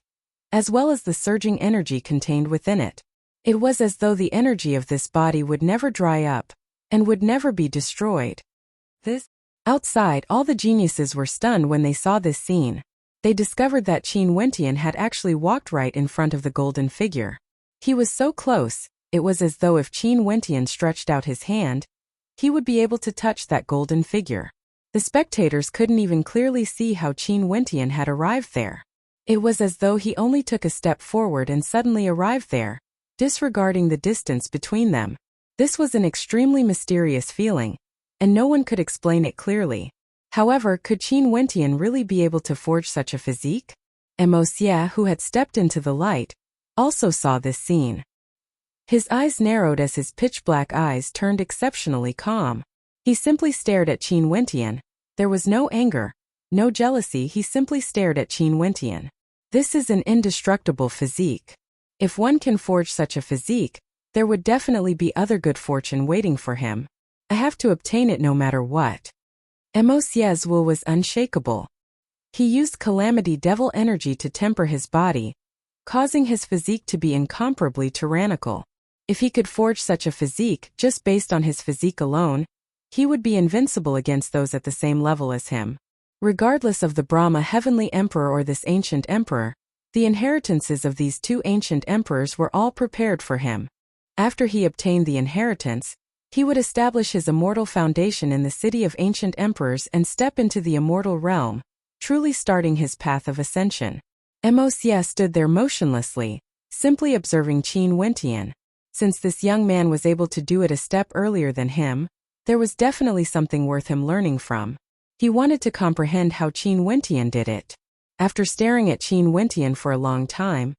as well as the surging energy contained within it. It was as though the energy of this body would never dry up, and would never be destroyed. Outside, all the geniuses were stunned when they saw this scene. They discovered that Qin Wentian had actually walked right in front of the golden figure. He was so close, it was as though if Qin Wentian stretched out his hand, he would be able to touch that golden figure. The spectators couldn't even clearly see how Qin Wentian had arrived there. It was as though he only took a step forward and suddenly arrived there, disregarding the distance between them. This was an extremely mysterious feeling, and no one could explain it clearly. However, could Qin Wentian really be able to forge such a physique? Xie, who had stepped into the light, also saw this scene. His eyes narrowed as his pitch-black eyes turned exceptionally calm. He simply stared at Qin Wentian. There was no anger, no jealousy, he simply stared at Qin Wentian. This is an indestructible physique. If one can forge such a physique, there would definitely be other good fortune waiting for him. I have to obtain it no matter what. Xie's will was unshakable. He used calamity devil energy to temper his body, causing his physique to be incomparably tyrannical. If he could forge such a physique just based on his physique alone, he would be invincible against those at the same level as him. Regardless of the Brahma heavenly emperor or this ancient emperor, the inheritances of these two ancient emperors were all prepared for him. After he obtained the inheritance, he would establish his immortal foundation in the city of ancient emperors and step into the immortal realm, truly starting his path of ascension. Xie stood there motionlessly, simply observing Qin Wentian. Since this young man was able to do it a step earlier than him, there was definitely something worth him learning from. He wanted to comprehend how Qin Wentian did it. After staring at Qin Wentian for a long time,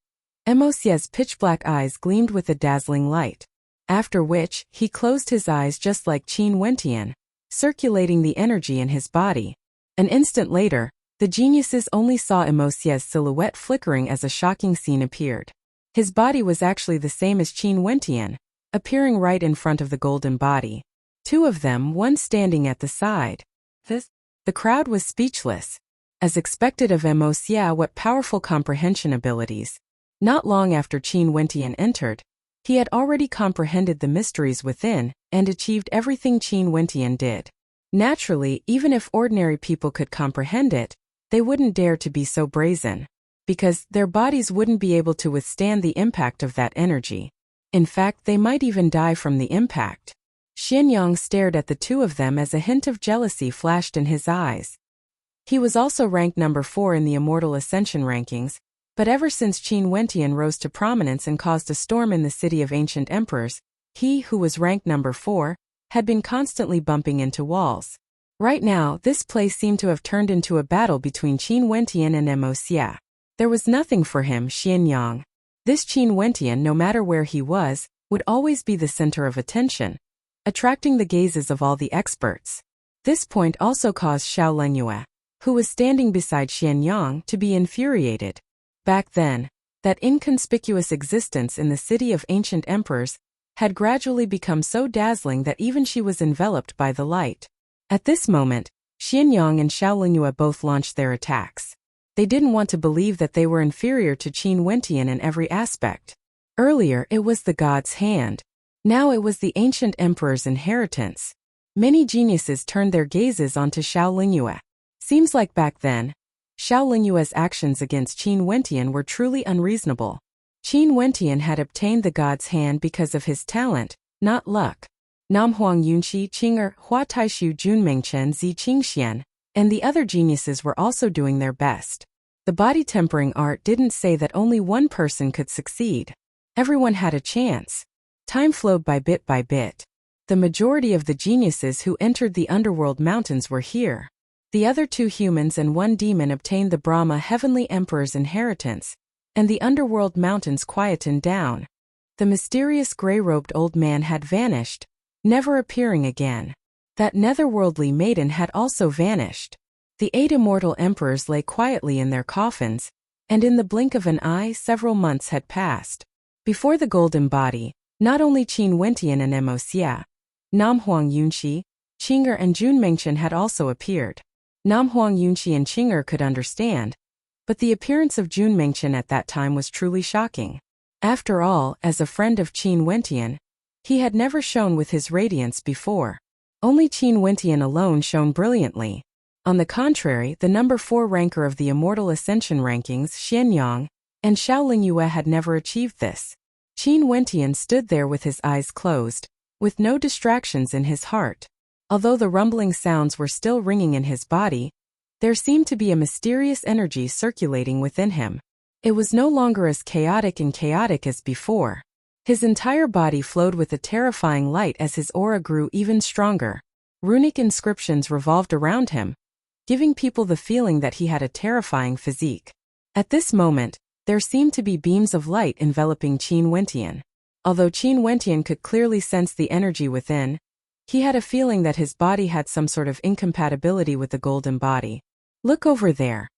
Xie's pitch-black eyes gleamed with a dazzling light. After which, he closed his eyes just like Qin Wentian, circulating the energy in his body. An instant later, the geniuses only saw Xie's silhouette flickering as a shocking scene appeared. His body was actually the same as Qin Wentian, appearing right in front of the golden body. Two of them, one standing at the side. The crowd was speechless. As expected of Xie, what powerful comprehension abilities. Not long after Qin Wentian entered, he had already comprehended the mysteries within, and achieved everything Qin Wentian did. Naturally, even if ordinary people could comprehend it, they wouldn't dare to be so brazen, because their bodies wouldn't be able to withstand the impact of that energy. In fact, they might even die from the impact. Xianyang stared at the two of them as a hint of jealousy flashed in his eyes. He was also ranked number 4 in the Immortal Ascension rankings, but ever since Qin Wentian rose to prominence and caused a storm in the city of ancient emperors, he, who was ranked number 4, had been constantly bumping into walls. Right now, this place seemed to have turned into a battle between Qin Wentian and Xie. There was nothing for him, Xianyang. This Qin Wentian, no matter where he was, would always be the center of attention, attracting the gazes of all the experts. This point also caused Xiao Lengyue, who was standing beside Xian Yang, to be infuriated. Back then, that inconspicuous existence in the city of ancient emperors had gradually become so dazzling that even she was enveloped by the light. At this moment, Xian Yang and Xiao Lengyue both launched their attacks. They didn't want to believe that they were inferior to Qin Wentian in every aspect. Earlier it was the god's hand. Now it was the ancient emperor's inheritance. Many geniuses turned their gazes onto Xiao Lengyue. Seems like back then, Xiao Lingyue's actions against Qin Wentian were truly unreasonable. Qin Wentian had obtained the god's hand because of his talent, not luck. Nam Huang Yunqi, Qing'er, Hua Taishu, Junmengchen, Zi Qingxian, and the other geniuses were also doing their best. The body tempering art didn't say that only one person could succeed. Everyone had a chance. Time flowed by bit by bit. The majority of the geniuses who entered the underworld mountains were here. The other 2 humans and 1 demon obtained the Brahma Heavenly Emperor's inheritance, and the underworld mountains quietened down. The mysterious gray-robed old man had vanished, never appearing again. That netherworldly maiden had also vanished. The 8 immortal emperors lay quietly in their coffins, and in the blink of an eye several months had passed. Before the golden body, not only Qin Wentian and Mo Xia, Nam Huang Yunqi, Qing'er and Junmengchen had also appeared. Nam Huang Yunqi and Qing'er could understand, but the appearance of Junmengchen at that time was truly shocking. After all, as a friend of Qin Wentian, he had never shone with his radiance before. Only Qin Wentian alone shone brilliantly. On the contrary, the number 4 ranker of the Immortal Ascension rankings, Xian Yang, and Xiao Lingyue had never achieved this. Qin Wentian stood there with his eyes closed, with no distractions in his heart. Although the rumbling sounds were still ringing in his body, there seemed to be a mysterious energy circulating within him. It was no longer as chaotic as before. His entire body flowed with a terrifying light as his aura grew even stronger. Runic inscriptions revolved around him, giving people the feeling that he had a terrifying physique. At this moment, there seemed to be beams of light enveloping Qin Wentian. Although Qin Wentian could clearly sense the energy within, he had a feeling that his body had some sort of incompatibility with the golden body. Look over there.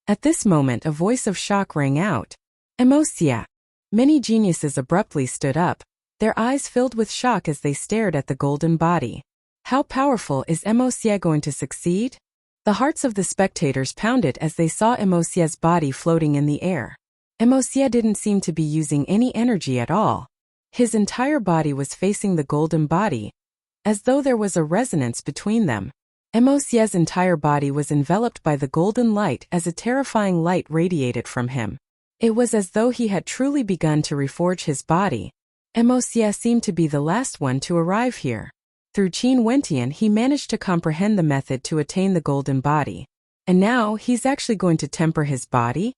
At this moment a voice of shock rang out. Mo Xia. Many geniuses abruptly stood up, their eyes filled with shock as they stared at the golden body. How powerful is Mo Xia going to succeed? The hearts of the spectators pounded as they saw Mo Xia's body floating in the air. Mo Xia didn't seem to be using any energy at all. His entire body was facing the golden body, as though there was a resonance between them. Mo Xia's entire body was enveloped by the golden light as a terrifying light radiated from him. It was as though he had truly begun to reforge his body. Mo Xia seemed to be the last one to arrive here. Through Qin Wentian he managed to comprehend the method to attain the golden body. And now he's actually going to temper his body?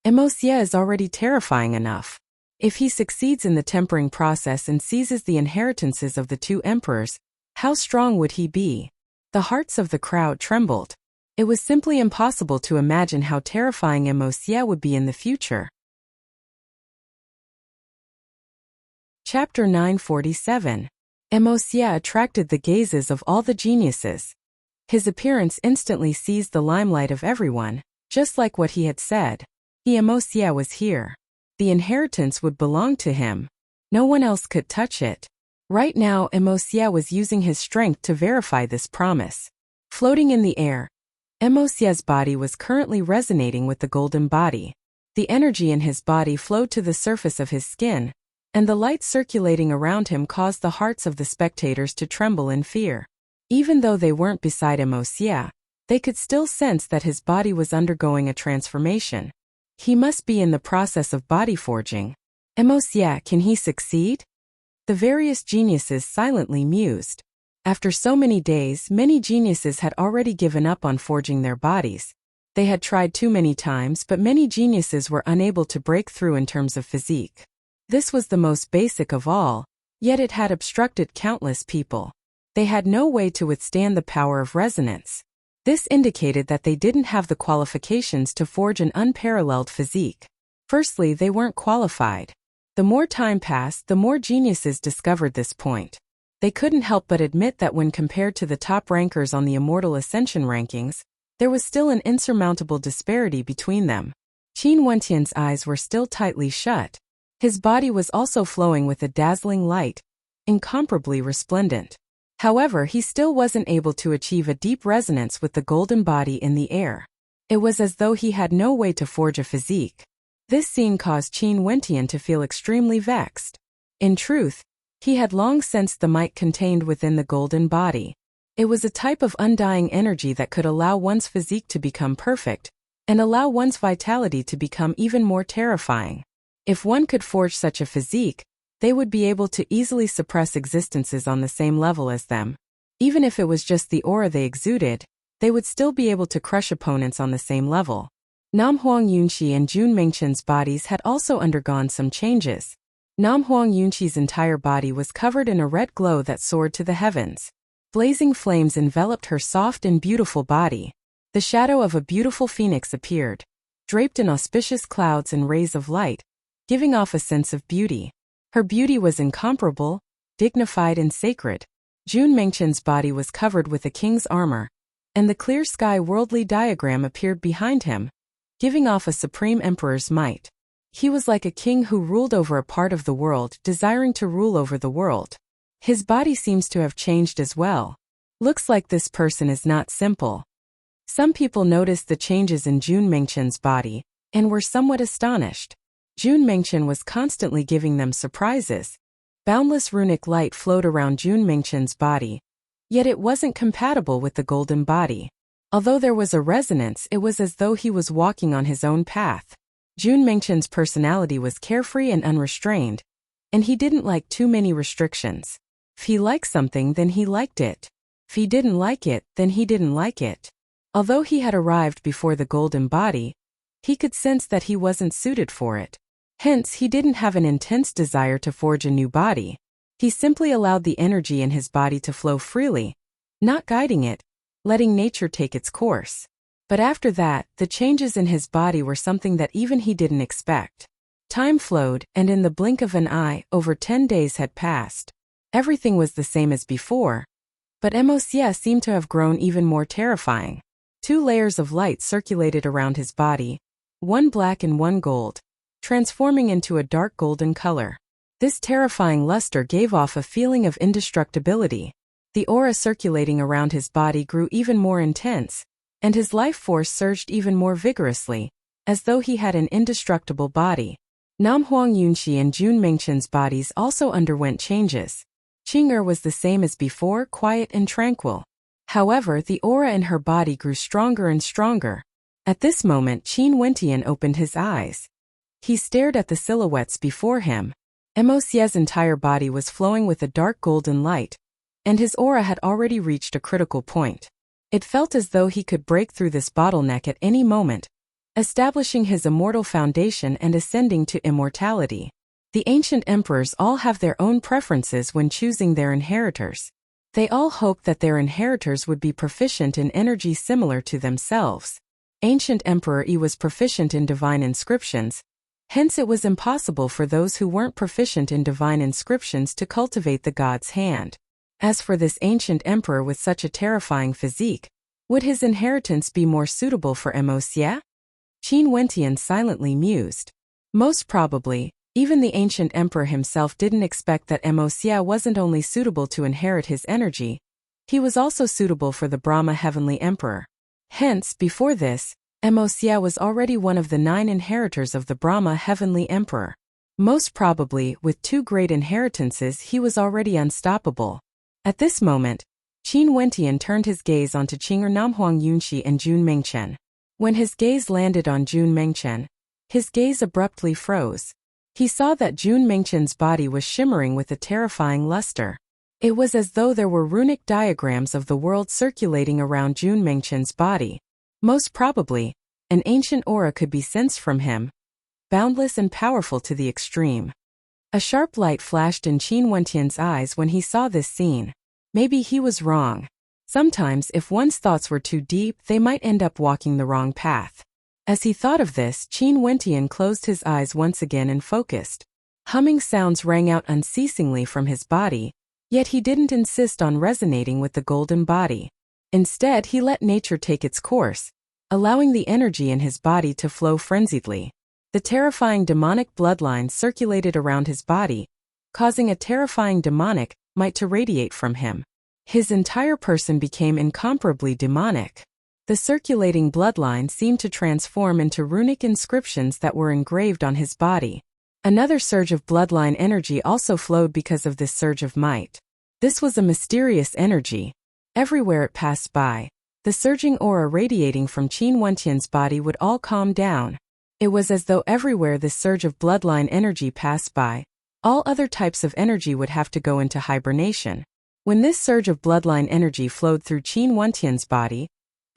Mo Xia is already terrifying enough. If he succeeds in the tempering process and seizes the inheritances of the 2 emperors, how strong would he be? The hearts of the crowd trembled. It was simply impossible to imagine how terrifying Mo Xia would be in the future. Chapter 947. Mo Xia attracted the gazes of all the geniuses. His appearance instantly seized the limelight of everyone, just like what he had said. Mo Xia was here. The inheritance would belong to him. No one else could touch it. Right now Mo Xia was using his strength to verify this promise. Floating in the air, Mo Xia's body was currently resonating with the golden body. The energy in his body flowed to the surface of his skin, and the light circulating around him caused the hearts of the spectators to tremble in fear. Even though they weren't beside Mo Xia, they could still sense that his body was undergoing a transformation. He must be in the process of body forging. Mo Xia, can he succeed? The various geniuses silently mused. After so many days, many geniuses had already given up on forging their bodies. They had tried too many times, but many geniuses were unable to break through in terms of physique. This was the most basic of all, yet it had obstructed countless people. They had no way to withstand the power of resonance. This indicated that they didn't have the qualifications to forge an unparalleled physique. Firstly, they weren't qualified. The more time passed, the more geniuses discovered this point. They couldn't help but admit that when compared to the top rankers on the Immortal Ascension rankings, there was still an insurmountable disparity between them. Qin Wentian's eyes were still tightly shut. His body was also flowing with a dazzling light, incomparably resplendent. However, he still wasn't able to achieve a deep resonance with the golden body in the air. It was as though he had no way to forge a physique. This scene caused Qin Wentian to feel extremely vexed. In truth, he had long sensed the might contained within the golden body. It was a type of undying energy that could allow one's physique to become perfect, and allow one's vitality to become even more terrifying. If one could forge such a physique, they would be able to easily suppress existences on the same level as them. Even if it was just the aura they exuded, they would still be able to crush opponents on the same level. Nam Huang Yunqi and Jun Mingchen's bodies had also undergone some changes. Nam Huang Yunqi's entire body was covered in a red glow that soared to the heavens. Blazing flames enveloped her soft and beautiful body. The shadow of a beautiful phoenix appeared, draped in auspicious clouds and rays of light, giving off a sense of beauty. Her beauty was incomparable, dignified and sacred. Jun Mingchen's body was covered with a king's armor, and the clear sky worldly diagram appeared behind him, giving off a supreme emperor's might. He was like a king who ruled over a part of the world, desiring to rule over the world. His body seems to have changed as well. Looks like this person is not simple. Some people noticed the changes in Jun Mingchen's body, and were somewhat astonished. Jun Mingchen was constantly giving them surprises. Boundless runic light flowed around Jun Mingchen's body, yet it wasn't compatible with the golden body. Although there was a resonance, it was as though he was walking on his own path. Jun Mingchen's personality was carefree and unrestrained, and he didn't like too many restrictions. If he liked something, then he liked it. If he didn't like it, then he didn't like it. Although he had arrived before the golden body, he could sense that he wasn't suited for it. Hence, he didn't have an intense desire to forge a new body. He simply allowed the energy in his body to flow freely, not guiding it, letting nature take its course. But after that, the changes in his body were something that even he didn't expect. Time flowed, and in the blink of an eye, over 10 days had passed. Everything was the same as before, but Emosia seemed to have grown even more terrifying. 2 layers of light circulated around his body, one black and one gold, transforming into a dark golden color. This terrifying luster gave off a feeling of indestructibility. The aura circulating around his body grew even more intense, and his life force surged even more vigorously, as though he had an indestructible body. Nam Huang Yunqi and Jun Mingchen's bodies also underwent changes. Qing'er was the same as before, quiet and tranquil. However, the aura in her body grew stronger and stronger. At this moment, Qin Wentian opened his eyes. He stared at the silhouettes before him. Emosia's entire body was flowing with a dark golden light, and his aura had already reached a critical point. It felt as though he could break through this bottleneck at any moment, establishing his immortal foundation and ascending to immortality. The ancient emperors all have their own preferences when choosing their inheritors. They all hoped that their inheritors would be proficient in energy similar to themselves. Ancient Emperor Yi was proficient in divine inscriptions, hence it was impossible for those who weren't proficient in divine inscriptions to cultivate the god's hand. As for this ancient emperor with such a terrifying physique, would his inheritance be more suitable for Emosia? Qin Wentian silently mused. Most probably, even the ancient emperor himself didn't expect that Emosia wasn't only suitable to inherit his energy, he was also suitable for the Brahma heavenly emperor. Hence, before this, Emosia was already one of the 9 inheritors of the Brahma heavenly emperor. Most probably, with 2 great inheritances, he was already unstoppable. At this moment, Qin Wentian turned his gaze onto Qing'er, Nam Huang Yunqi and Jun Mingchen. When his gaze landed on Jun Mingchen, his gaze abruptly froze. He saw that Jun Mingchen's body was shimmering with a terrifying luster. It was as though there were runic diagrams of the world circulating around Jun Mingchen's body. Most probably, an ancient aura could be sensed from him, boundless and powerful to the extreme. A sharp light flashed in Qin Wentian's eyes when he saw this scene. Maybe he was wrong. Sometimes, if one's thoughts were too deep, they might end up walking the wrong path. As he thought of this, Qin Wentian closed his eyes once again and focused. Humming sounds rang out unceasingly from his body, yet he didn't insist on resonating with the golden body. Instead, he let nature take its course, allowing the energy in his body to flow frenziedly. The terrifying demonic bloodline circulated around his body, causing a terrifying demonic might to radiate from him. His entire person became incomparably demonic. The circulating bloodline seemed to transform into runic inscriptions that were engraved on his body. Another surge of bloodline energy also flowed because of this surge of might. This was a mysterious energy. Everywhere it passed by, the surging aura radiating from Qin Wentian's body would all calm down. It was as though everywhere this surge of bloodline energy passed by, all other types of energy would have to go into hibernation. When this surge of bloodline energy flowed through Qin Wentian's body,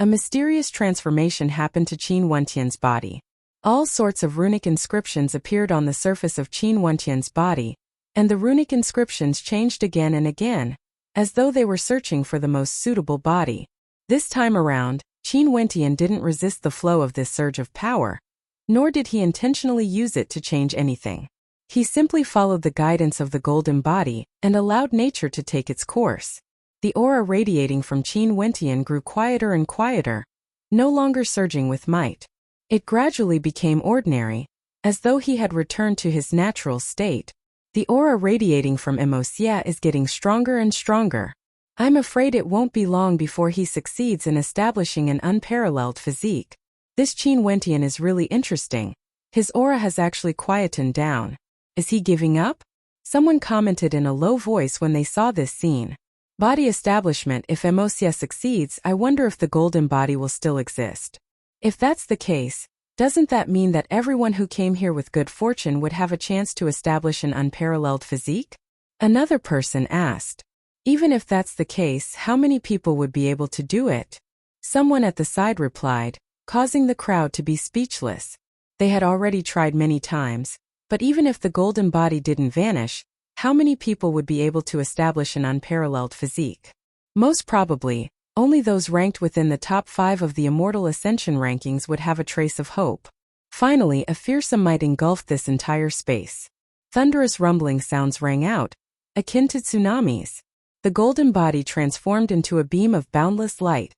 a mysterious transformation happened to Qin Wentian's body. All sorts of runic inscriptions appeared on the surface of Qin Wentian's body, and the runic inscriptions changed again and again, as though they were searching for the most suitable body. This time around, Qin Wentian didn't resist the flow of this surge of power, nor did he intentionally use it to change anything. He simply followed the guidance of the golden body and allowed nature to take its course. The aura radiating from Qin Wentian grew quieter and quieter, no longer surging with might. It gradually became ordinary, as though he had returned to his natural state. The aura radiating from Emosia is getting stronger and stronger. I'm afraid it won't be long before he succeeds in establishing an unparalleled physique. This Qin Wentian is really interesting. His aura has actually quietened down. Is he giving up? Someone commented in a low voice when they saw this scene. Body establishment. If Emosia succeeds, I wonder if the golden body will still exist. If that's the case, doesn't that mean that everyone who came here with good fortune would have a chance to establish an unparalleled physique? Another person asked. Even if that's the case, how many people would be able to do it? Someone at the side replied, causing the crowd to be speechless. They had already tried many times, but even if the golden body didn't vanish, how many people would be able to establish an unparalleled physique? Most probably, only those ranked within the top 5 of the Immortal Ascension rankings would have a trace of hope. Finally, a fearsome might engulfed this entire space. Thunderous rumbling sounds rang out, akin to tsunamis. The golden body transformed into a beam of boundless light,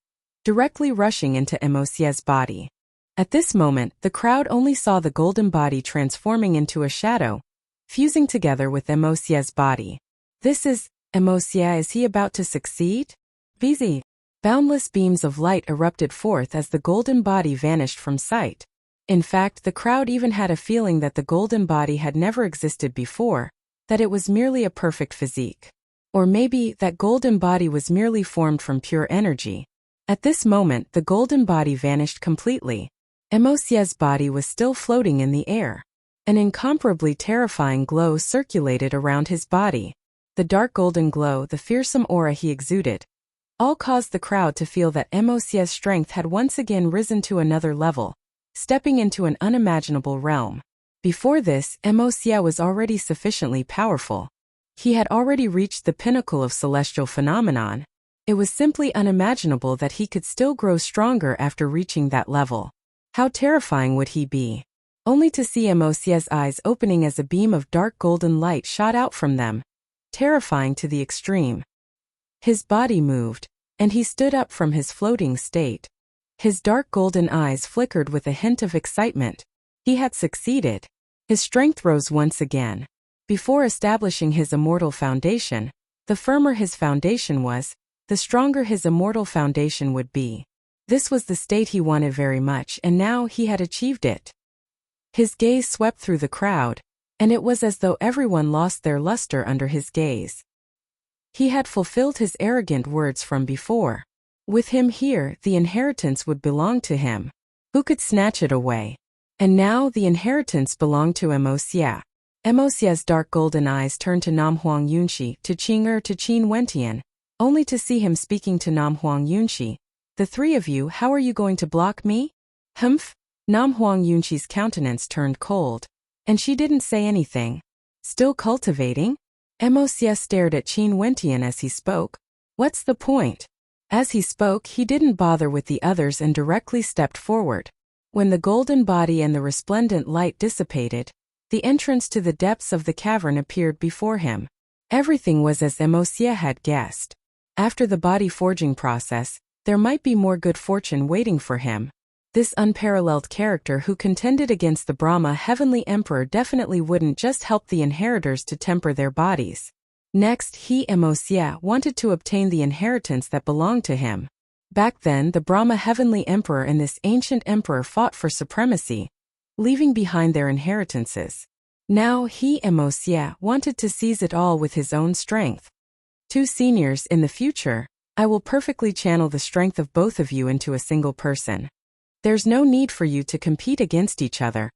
directly rushing into Emosia's body. At this moment, the crowd only saw the golden body transforming into a shadow, fusing together with Emosia's body. This is Emosia. Is he about to succeed? Busy. Boundless beams of light erupted forth as the golden body vanished from sight. In fact, the crowd even had a feeling that the golden body had never existed before, that it was merely a perfect physique. Or maybe that golden body was merely formed from pure energy. At this moment, the golden body vanished completely. Emosia's body was still floating in the air. An incomparably terrifying glow circulated around his body. The dark golden glow, the fearsome aura he exuded, all caused the crowd to feel that Emosia's strength had once again risen to another level, stepping into an unimaginable realm. Before this, Emosia was already sufficiently powerful. He had already reached the pinnacle of celestial phenomenon. It was simply unimaginable that he could still grow stronger after reaching that level. How terrifying would he be? Only to see Emosia's eyes opening as a beam of dark golden light shot out from them. Terrifying to the extreme. His body moved, and he stood up from his floating state. His dark golden eyes flickered with a hint of excitement. He had succeeded. His strength rose once again. Before establishing his immortal foundation, the firmer his foundation was, the stronger his immortal foundation would be. This was the state he wanted very much, and now he had achieved it. His gaze swept through the crowd, and it was as though everyone lost their luster under his gaze. He had fulfilled his arrogant words from before. With him here, the inheritance would belong to him. Who could snatch it away? And now the inheritance belonged to Emosia. Emosia's dark golden eyes turned to Nam Huang Yunxi, to Qing'er, to Qin Wentian, only to see him speaking to Nam Huang Yunxi. The three of you, how are you going to block me? Humph. Nam Huang Yunxi's countenance turned cold, and she didn't say anything. Still cultivating? Emosia stared at Qin Wentian as he spoke. What's the point? As he spoke, he didn't bother with the others and directly stepped forward. When the golden body and the resplendent light dissipated, the entrance to the depths of the cavern appeared before him. Everything was as Emosia had guessed. After the body forging process, there might be more good fortune waiting for him. This unparalleled character who contended against the Brahma Heavenly Emperor definitely wouldn't just help the inheritors to temper their bodies. Next, he, Emosia, wanted to obtain the inheritance that belonged to him. Back then, the Brahma Heavenly Emperor and this ancient emperor fought for supremacy, leaving behind their inheritances. Now he, Emosia, wanted to seize it all with his own strength. Two seniors, in the future, I will perfectly channel the strength of both of you into a single person. There's no need for you to compete against each other,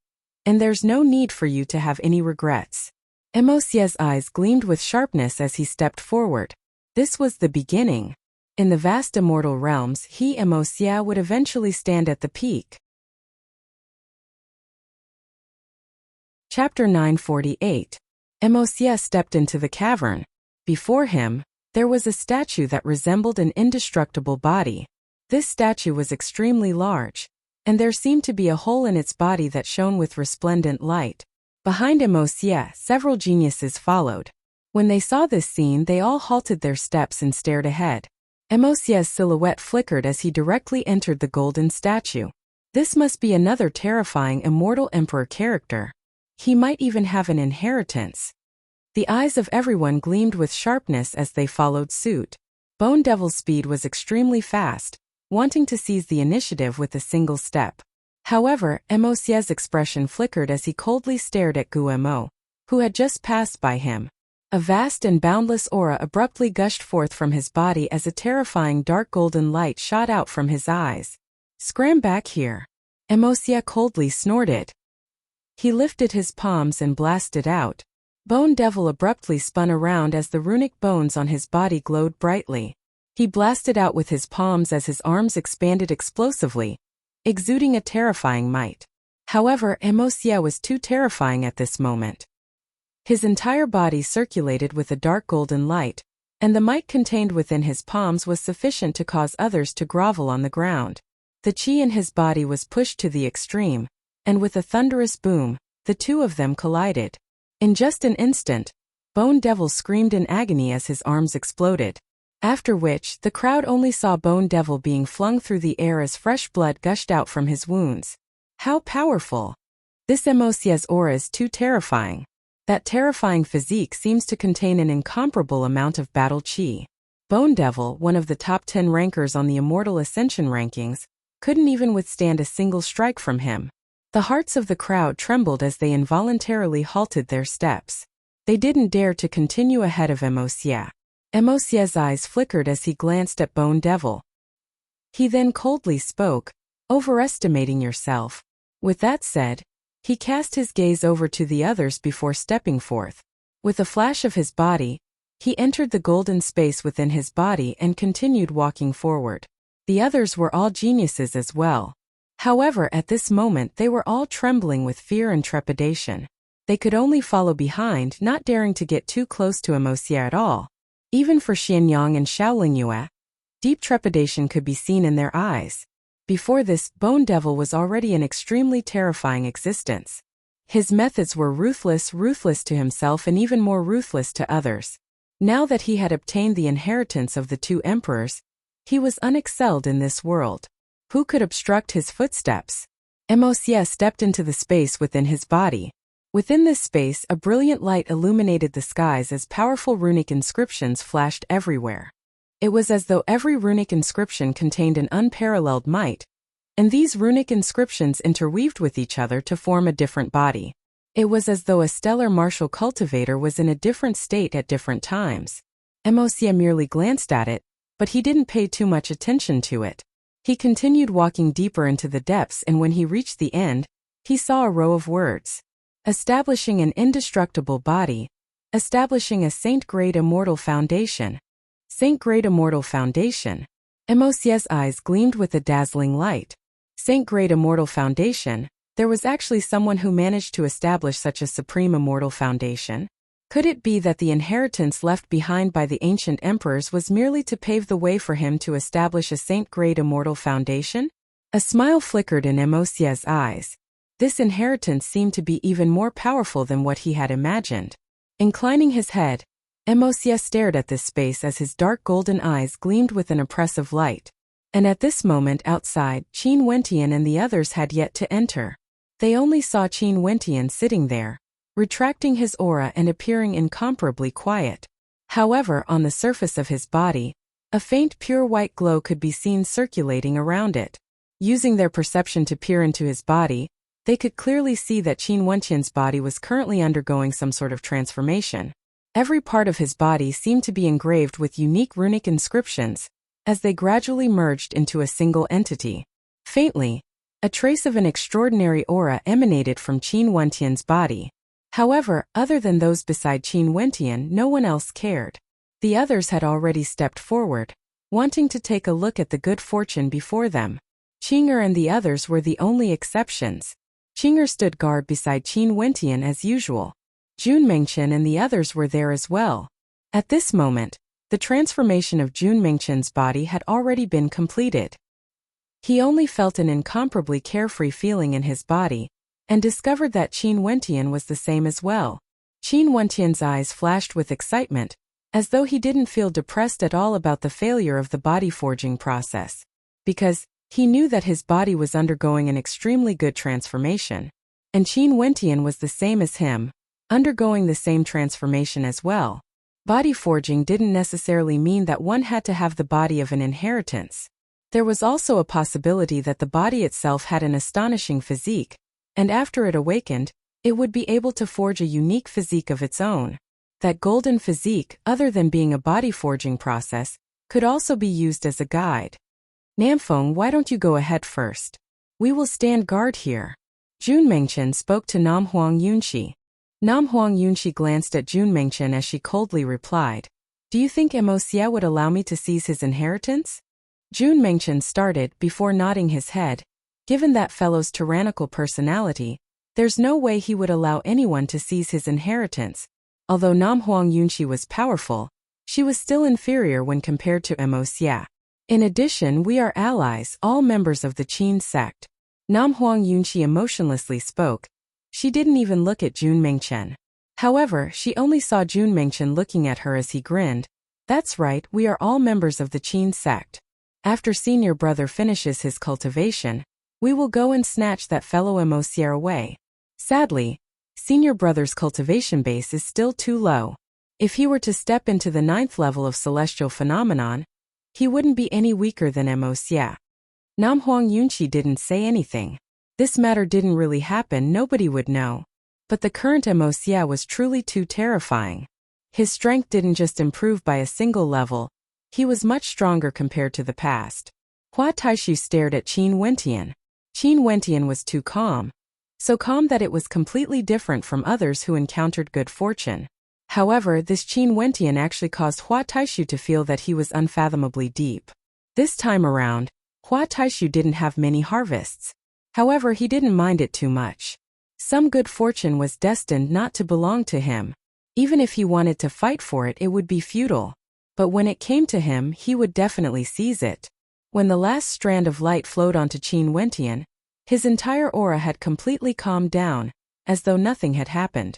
and there's no need for you to have any regrets. Emosia's eyes gleamed with sharpness as he stepped forward. This was the beginning. In the vast immortal realms, he, Emosia, would eventually stand at the peak. Chapter 948. Emosia stepped into the cavern. Before him, there was a statue that resembled an indestructible body. This statue was extremely large, and there seemed to be a hole in its body that shone with resplendent light. Behind Emosia, several geniuses followed. When they saw this scene, they all halted their steps and stared ahead. Emosia's silhouette flickered as he directly entered the golden statue. This must be another terrifying immortal emperor character. He might even have an inheritance. The eyes of everyone gleamed with sharpness as they followed suit. Bone Devil's speed was extremely fast, wanting to seize the initiative with a single step. However, Emosia's expression flickered as he coldly stared at Guemo, who had just passed by him. A vast and boundless aura abruptly gushed forth from his body as a terrifying dark golden light shot out from his eyes. "Scram back here," Emosia coldly snorted. He lifted his palms and blasted out. Bone Devil abruptly spun around as the runic bones on his body glowed brightly. He blasted out with his palms as his arms expanded explosively, exuding a terrifying might. However, Emosia was too terrifying at this moment. His entire body circulated with a dark golden light, and the might contained within his palms was sufficient to cause others to grovel on the ground. The chi in his body was pushed to the extreme, and with a thunderous boom, the two of them collided. In just an instant, Bone Devil screamed in agony as his arms exploded. After which, the crowd only saw Bone Devil being flung through the air as fresh blood gushed out from his wounds. How powerful! This Emosia's aura is too terrifying. That terrifying physique seems to contain an incomparable amount of battle chi. Bone Devil, one of the top 10 rankers on the Immortal Ascension rankings, couldn't even withstand a single strike from him. The hearts of the crowd trembled as they involuntarily halted their steps. They didn't dare to continue ahead of Emosia. Emosia's eyes flickered as he glanced at Bone Devil. He then coldly spoke, "Overestimating yourself." With that said, he cast his gaze over to the others before stepping forth. With a flash of his body, he entered the golden space within his body and continued walking forward. The others were all geniuses as well. However, at this moment they were all trembling with fear and trepidation. They could only follow behind, not daring to get too close to Emosia at all. Even for Xianyang and Xiaolingyue, deep trepidation could be seen in their eyes. Before this, Bone Devil was already an extremely terrifying existence. His methods were ruthless to himself and even more ruthless to others. Now that he had obtained the inheritance of the two emperors, he was unexcelled in this world. Who could obstruct his footsteps? Emosia stepped into the space within his body. Within this space, a brilliant light illuminated the skies as powerful runic inscriptions flashed everywhere. It was as though every runic inscription contained an unparalleled might, and these runic inscriptions interweaved with each other to form a different body. It was as though a stellar martial cultivator was in a different state at different times. Emosia merely glanced at it, but he didn't pay too much attention to it. He continued walking deeper into the depths, and when he reached the end, he saw a row of words. Establishing an indestructible body. Establishing a saint-grade immortal foundation. Saint-grade immortal foundation. Emosia's eyes gleamed with a dazzling light. Saint-grade immortal foundation. There was actually someone who managed to establish such a supreme immortal foundation. Could it be that the inheritance left behind by the ancient emperors was merely to pave the way for him to establish a saint-grade immortal foundation? A smile flickered in Emosie's eyes. This inheritance seemed to be even more powerful than what he had imagined. Inclining his head, Emosie stared at this space as his dark golden eyes gleamed with an oppressive light. And at this moment outside, Qin Wentian and the others had yet to enter. They only saw Qin Wentian sitting there, retracting his aura and appearing incomparably quiet. However, on the surface of his body, a faint pure white glow could be seen circulating around it. Using their perception to peer into his body, they could clearly see that Qin Wentian's body was currently undergoing some sort of transformation. Every part of his body seemed to be engraved with unique runic inscriptions, as they gradually merged into a single entity. Faintly, a trace of an extraordinary aura emanated from Qin Wentian's body. However, other than those beside Qin Wentian, no one else cared. The others had already stepped forward, wanting to take a look at the good fortune before them. Qing'er and the others were the only exceptions. Qing'er stood guard beside Qin Wentian as usual. Jun Mengchen and the others were there as well. At this moment, the transformation of Jun Mengchen's body had already been completed. He only felt an incomparably carefree feeling in his body, and discovered that Qin Wentian was the same as well. Qin Wentian's eyes flashed with excitement, as though he didn't feel depressed at all about the failure of the body forging process. Because he knew that his body was undergoing an extremely good transformation. And Qin Wentian was the same as him, undergoing the same transformation as well. Body forging didn't necessarily mean that one had to have the body of an inheritance. There was also a possibility that the body itself had an astonishing physique, and after it awakened, it would be able to forge a unique physique of its own. That golden physique, other than being a body forging process, could also be used as a guide. Namfeng, why don't you go ahead first? We will stand guard here. Jun Mengchen spoke to Nam Huang Yunxi. Nam Huang Yunxi glanced at Jun Mengchen as she coldly replied, "Do you think Emosie would allow me to seize his inheritance?" Jun Mengchen started before nodding his head. Given that fellow's tyrannical personality, there's no way he would allow anyone to seize his inheritance. Although Nam Huang Yunxi was powerful, she was still inferior when compared to Emosie. In addition, we are allies, all members of the Qin sect. Nam Huang Yunxi emotionlessly spoke. She didn't even look at Jun Mengchen. However, she only saw Jun Mengchen looking at her as he grinned. That's right, we are all members of the Qin sect. After senior brother finishes his cultivation, we will go and snatch that fellow Emosie away. Sadly, senior brother's cultivation base is still too low. If he were to step into the 9th level of celestial phenomenon, he wouldn't be any weaker than Emosie. Nam Huang Yunxi didn't say anything. This matter didn't really happen, nobody would know. But the current Emosie was truly too terrifying. His strength didn't just improve by a single level, he was much stronger compared to the past. Hua Taishu stared at Qin Wentian. Qin Wentian was too calm. So calm that it was completely different from others who encountered good fortune. However, this Qin Wentian actually caused Hua Taishu to feel that he was unfathomably deep. This time around, Hua Taishu didn't have many harvests. However, he didn't mind it too much. Some good fortune was destined not to belong to him. Even if he wanted to fight for it, it would be futile. But when it came to him, he would definitely seize it. When the last strand of light flowed onto Qin Wentian, his entire aura had completely calmed down, as though nothing had happened.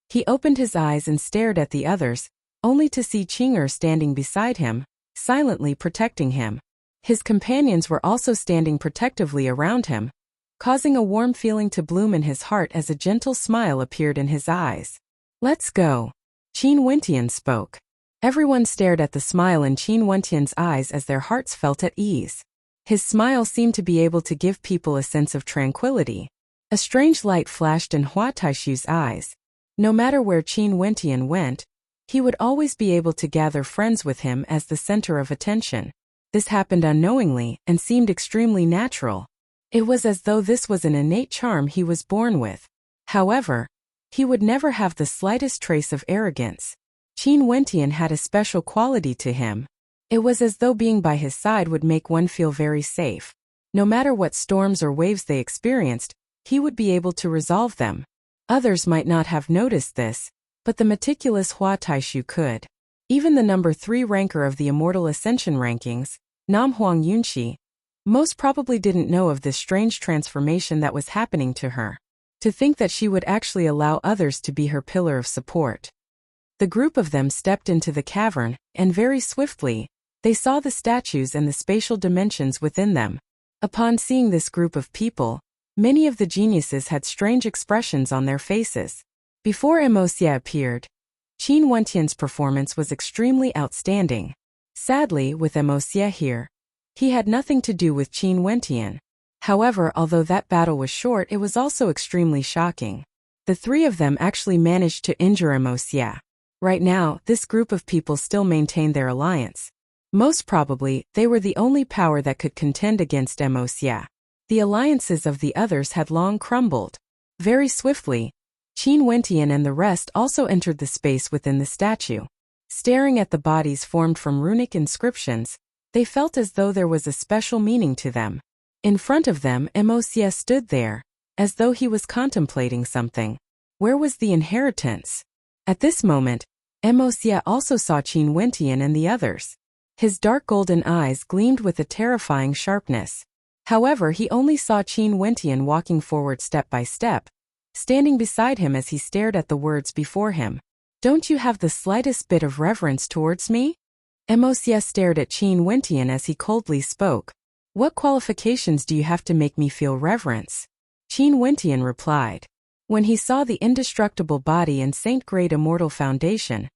He opened his eyes and stared at the others, only to see Qing'er standing beside him, silently protecting him. His companions were also standing protectively around him, causing a warm feeling to bloom in his heart as a gentle smile appeared in his eyes. "Let's go." Qin Wentian spoke. Everyone stared at the smile in Qin Wentian's eyes as their hearts felt at ease. His smile seemed to be able to give people a sense of tranquility. A strange light flashed in Hua Taishu's eyes. No matter where Qin Wentian went, he would always be able to gather friends with him as the center of attention. This happened unknowingly and seemed extremely natural. It was as though this was an innate charm he was born with. However, he would never have the slightest trace of arrogance. Qin Wentian had a special quality to him. It was as though being by his side would make one feel very safe. No matter what storms or waves they experienced, he would be able to resolve them. Others might not have noticed this, but the meticulous Hua Taishu could. Even the number 3 ranker of the Immortal Ascension rankings, Nam Huang Yunxi, most probably didn't know of this strange transformation that was happening to her. To think that she would actually allow others to be her pillar of support. The group of them stepped into the cavern, and very swiftly, they saw the statues and the spatial dimensions within them. Upon seeing this group of people, many of the geniuses had strange expressions on their faces. Before Emosia appeared, Qin Wentian's performance was extremely outstanding. Sadly, with Emosia here, he had nothing to do with Qin Wentian. However, although that battle was short, it was also extremely shocking. The three of them actually managed to injure Emosia. Right now, this group of people still maintained their alliance. Most probably, they were the only power that could contend against Emosia. The alliances of the others had long crumbled. Very swiftly, Qin Wentian and the rest also entered the space within the statue. Staring at the bodies formed from runic inscriptions, they felt as though there was a special meaning to them. In front of them, Emosia stood there, as though he was contemplating something. Where was the inheritance? At this moment, Emosia also saw Qin Wentian and the others. His dark golden eyes gleamed with a terrifying sharpness. However, he only saw Qin Wentian walking forward step by step, standing beside him as he stared at the words before him. Don't you have the slightest bit of reverence towards me? Emosia stared at Qin Wentian as he coldly spoke. What qualifications do you have to make me feel reverence? Qin Wentian replied. When he saw the indestructible body and saint-grade immortal foundation,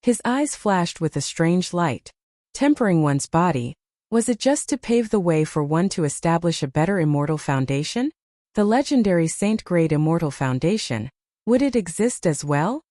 his eyes flashed with a strange light. Tempering one's body, was it just to pave the way for one to establish a better immortal foundation? The legendary saint-grade immortal foundation, would it exist as well?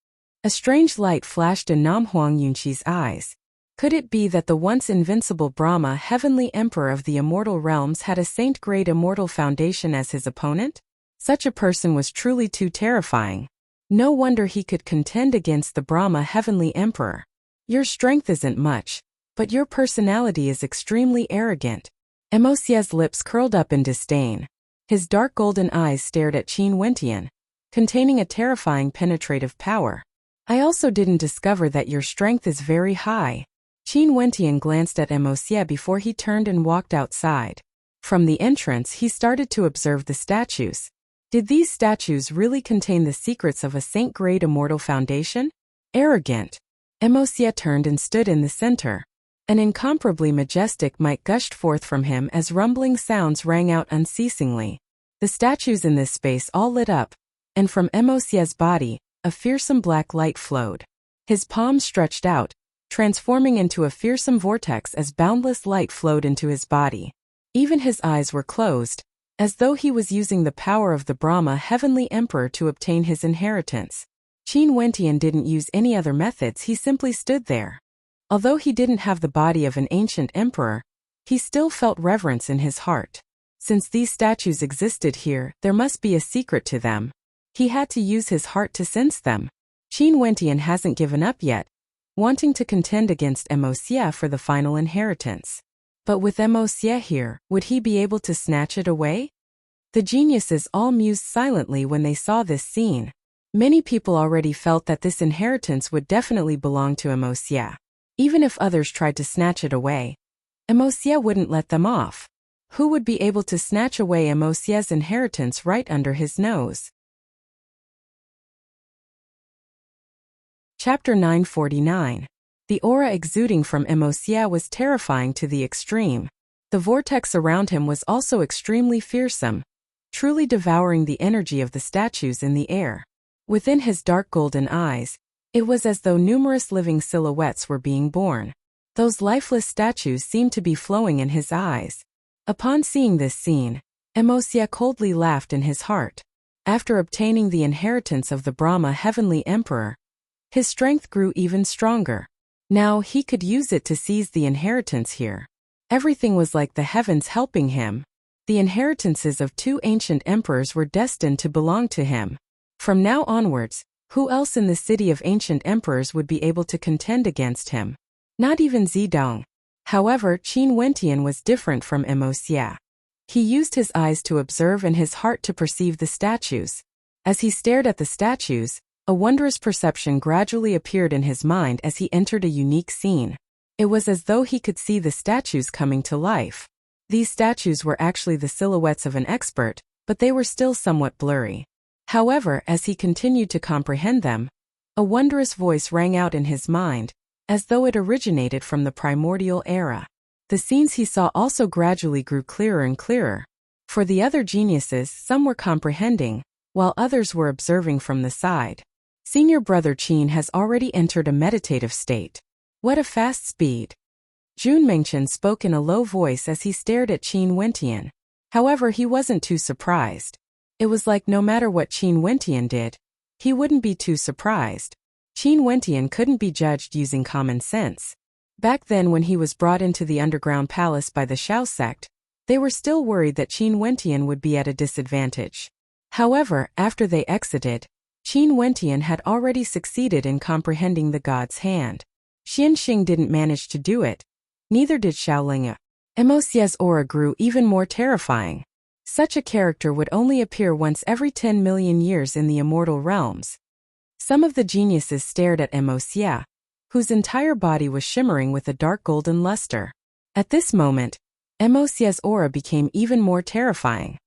A strange light flashed in Nam Huang Yunqi's eyes. Could it be that the once invincible Brahma, heavenly emperor of the immortal realms, had a saint-grade immortal foundation as his opponent? Such a person was truly too terrifying. No wonder he could contend against the Brahma, heavenly emperor. Your strength isn't much, but your personality is extremely arrogant. Emosia's lips curled up in disdain. His dark golden eyes stared at Qin Wentian, containing a terrifying penetrative power. I also didn't discover that your strength is very high. Qin Wentian glanced at Emosia before he turned and walked outside. From the entrance, he started to observe the statues. Did these statues really contain the secrets of a saint-grade immortal foundation? Arrogant. Emosia turned and stood in the center. An incomparably majestic might gushed forth from him as rumbling sounds rang out unceasingly. The statues in this space all lit up, and from Emosia's body, a fearsome black light flowed. His palms stretched out, transforming into a fearsome vortex as boundless light flowed into his body. Even his eyes were closed, as though he was using the power of the Brahma, heavenly emperor, to obtain his inheritance. Qin Wentian didn't use any other methods, he simply stood there. Although he didn't have the body of an ancient emperor, he still felt reverence in his heart. Since these statues existed here, there must be a secret to them. He had to use his heart to sense them. Qin Wentian hasn't given up yet, wanting to contend against Emosia for the final inheritance. But with Emosia here, would he be able to snatch it away? The geniuses all mused silently when they saw this scene. Many people already felt that this inheritance would definitely belong to Emosia. Even if others tried to snatch it away, Emosia wouldn't let them off. Who would be able to snatch away Emosia's inheritance right under his nose? Chapter 949. The aura exuding from Emosia was terrifying to the extreme. The vortex around him was also extremely fearsome, truly devouring the energy of the statues in the air. Within his dark golden eyes, it was as though numerous living silhouettes were being born. Those lifeless statues seemed to be flowing in his eyes. Upon seeing this scene, Emosia coldly laughed in his heart. After obtaining the inheritance of the Brahma, heavenly emperor, his strength grew even stronger. Now he could use it to seize the inheritance here. Everything was like the heavens helping him. The inheritances of two ancient emperors were destined to belong to him. From now onwards, who else in the city of ancient emperors would be able to contend against him? Not even Zidong. However, Qin Wentian was different from Emosia. He used his eyes to observe and his heart to perceive the statues. As he stared at the statues, a wondrous perception gradually appeared in his mind as he entered a unique scene. It was as though he could see the statues coming to life. These statues were actually the silhouettes of an expert, but they were still somewhat blurry. However, as he continued to comprehend them, a wondrous voice rang out in his mind, as though it originated from the primordial era. The scenes he saw also gradually grew clearer and clearer. For the other geniuses, some were comprehending, while others were observing from the side. Senior brother Qin has already entered a meditative state. What a fast speed! Jun Mengchen spoke in a low voice as he stared at Qin Wentian. However, he wasn't too surprised. It was like no matter what Qin Wentian did, he wouldn't be too surprised. Qin Wentian couldn't be judged using common sense. Back then when he was brought into the underground palace by the Xiao sect, they were still worried that Qin Wentian would be at a disadvantage. However, after they exited, Qin Wentian had already succeeded in comprehending the god's hand. Xian Xing didn't manage to do it. Neither did Xiaolinga. Emosia's aura grew even more terrifying. Such a character would only appear once every 10 million years in the immortal realms. Some of the geniuses stared at Emosia, whose entire body was shimmering with a dark golden luster. At this moment, Emosia's aura became even more terrifying.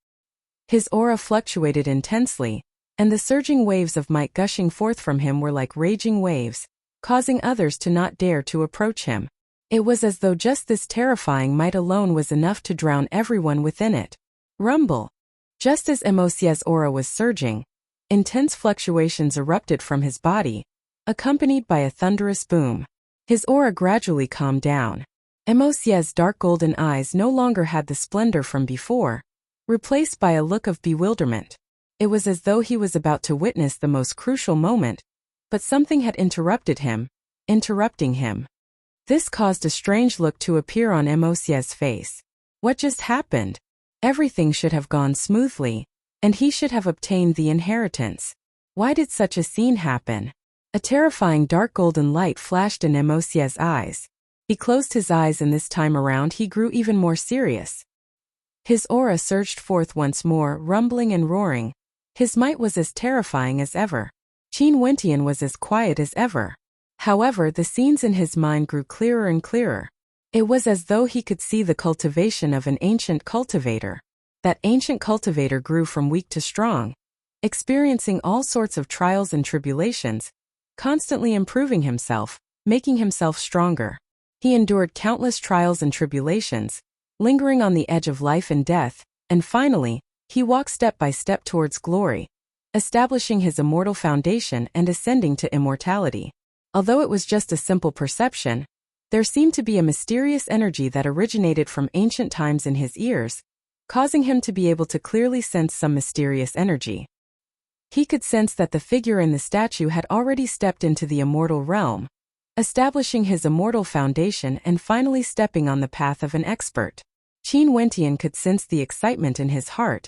His aura fluctuated intensely, and the surging waves of might gushing forth from him were like raging waves, causing others to not dare to approach him. It was as though just this terrifying might alone was enough to drown everyone within it. Rumble. Just as Emosia's aura was surging, intense fluctuations erupted from his body, accompanied by a thunderous boom. His aura gradually calmed down. Emosia's dark golden eyes no longer had the splendor from before, replaced by a look of bewilderment. It was as though he was about to witness the most crucial moment, but something had interrupting him. This caused a strange look to appear on Emosia's face. What just happened? Everything should have gone smoothly, and he should have obtained the inheritance. Why did such a scene happen? A terrifying dark golden light flashed in Emosia's eyes. He closed his eyes and this time around he grew even more serious. His aura surged forth once more, rumbling and roaring. His might was as terrifying as ever. Qin Wentian was as quiet as ever. However, the scenes in his mind grew clearer and clearer. It was as though he could see the cultivation of an ancient cultivator. That ancient cultivator grew from weak to strong, experiencing all sorts of trials and tribulations, constantly improving himself, making himself stronger. He endured countless trials and tribulations, lingering on the edge of life and death, and finally, he walked step by step towards glory, establishing his immortal foundation and ascending to immortality. Although it was just a simple perception, there seemed to be a mysterious energy that originated from ancient times in his ears, causing him to be able to clearly sense some mysterious energy. He could sense that the figure in the statue had already stepped into the immortal realm, establishing his immortal foundation and finally stepping on the path of an expert. Qin Wentian could sense the excitement in his heart,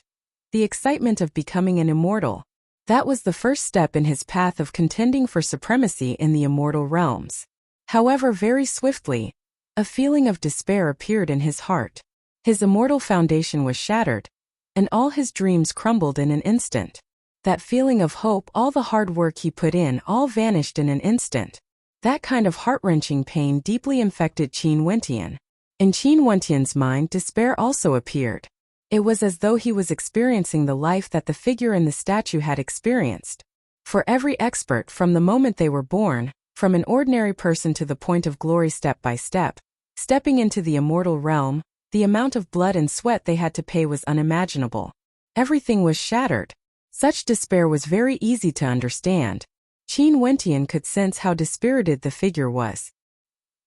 the excitement of becoming an immortal. That was the first step in his path of contending for supremacy in the immortal realms. However, very swiftly, a feeling of despair appeared in his heart. His immortal foundation was shattered, and all his dreams crumbled in an instant. That feeling of hope, all the hard work he put in, all vanished in an instant. That kind of heart-wrenching pain deeply infected Qin Wentian. In Qin Wentian's mind, despair also appeared. It was as though he was experiencing the life that the figure in the statue had experienced. For every expert, from the moment they were born, from an ordinary person to the point of glory step by step, stepping into the immortal realm, the amount of blood and sweat they had to pay was unimaginable. Everything was shattered. Such despair was very easy to understand. Qin Wentian could sense how dispirited the figure was.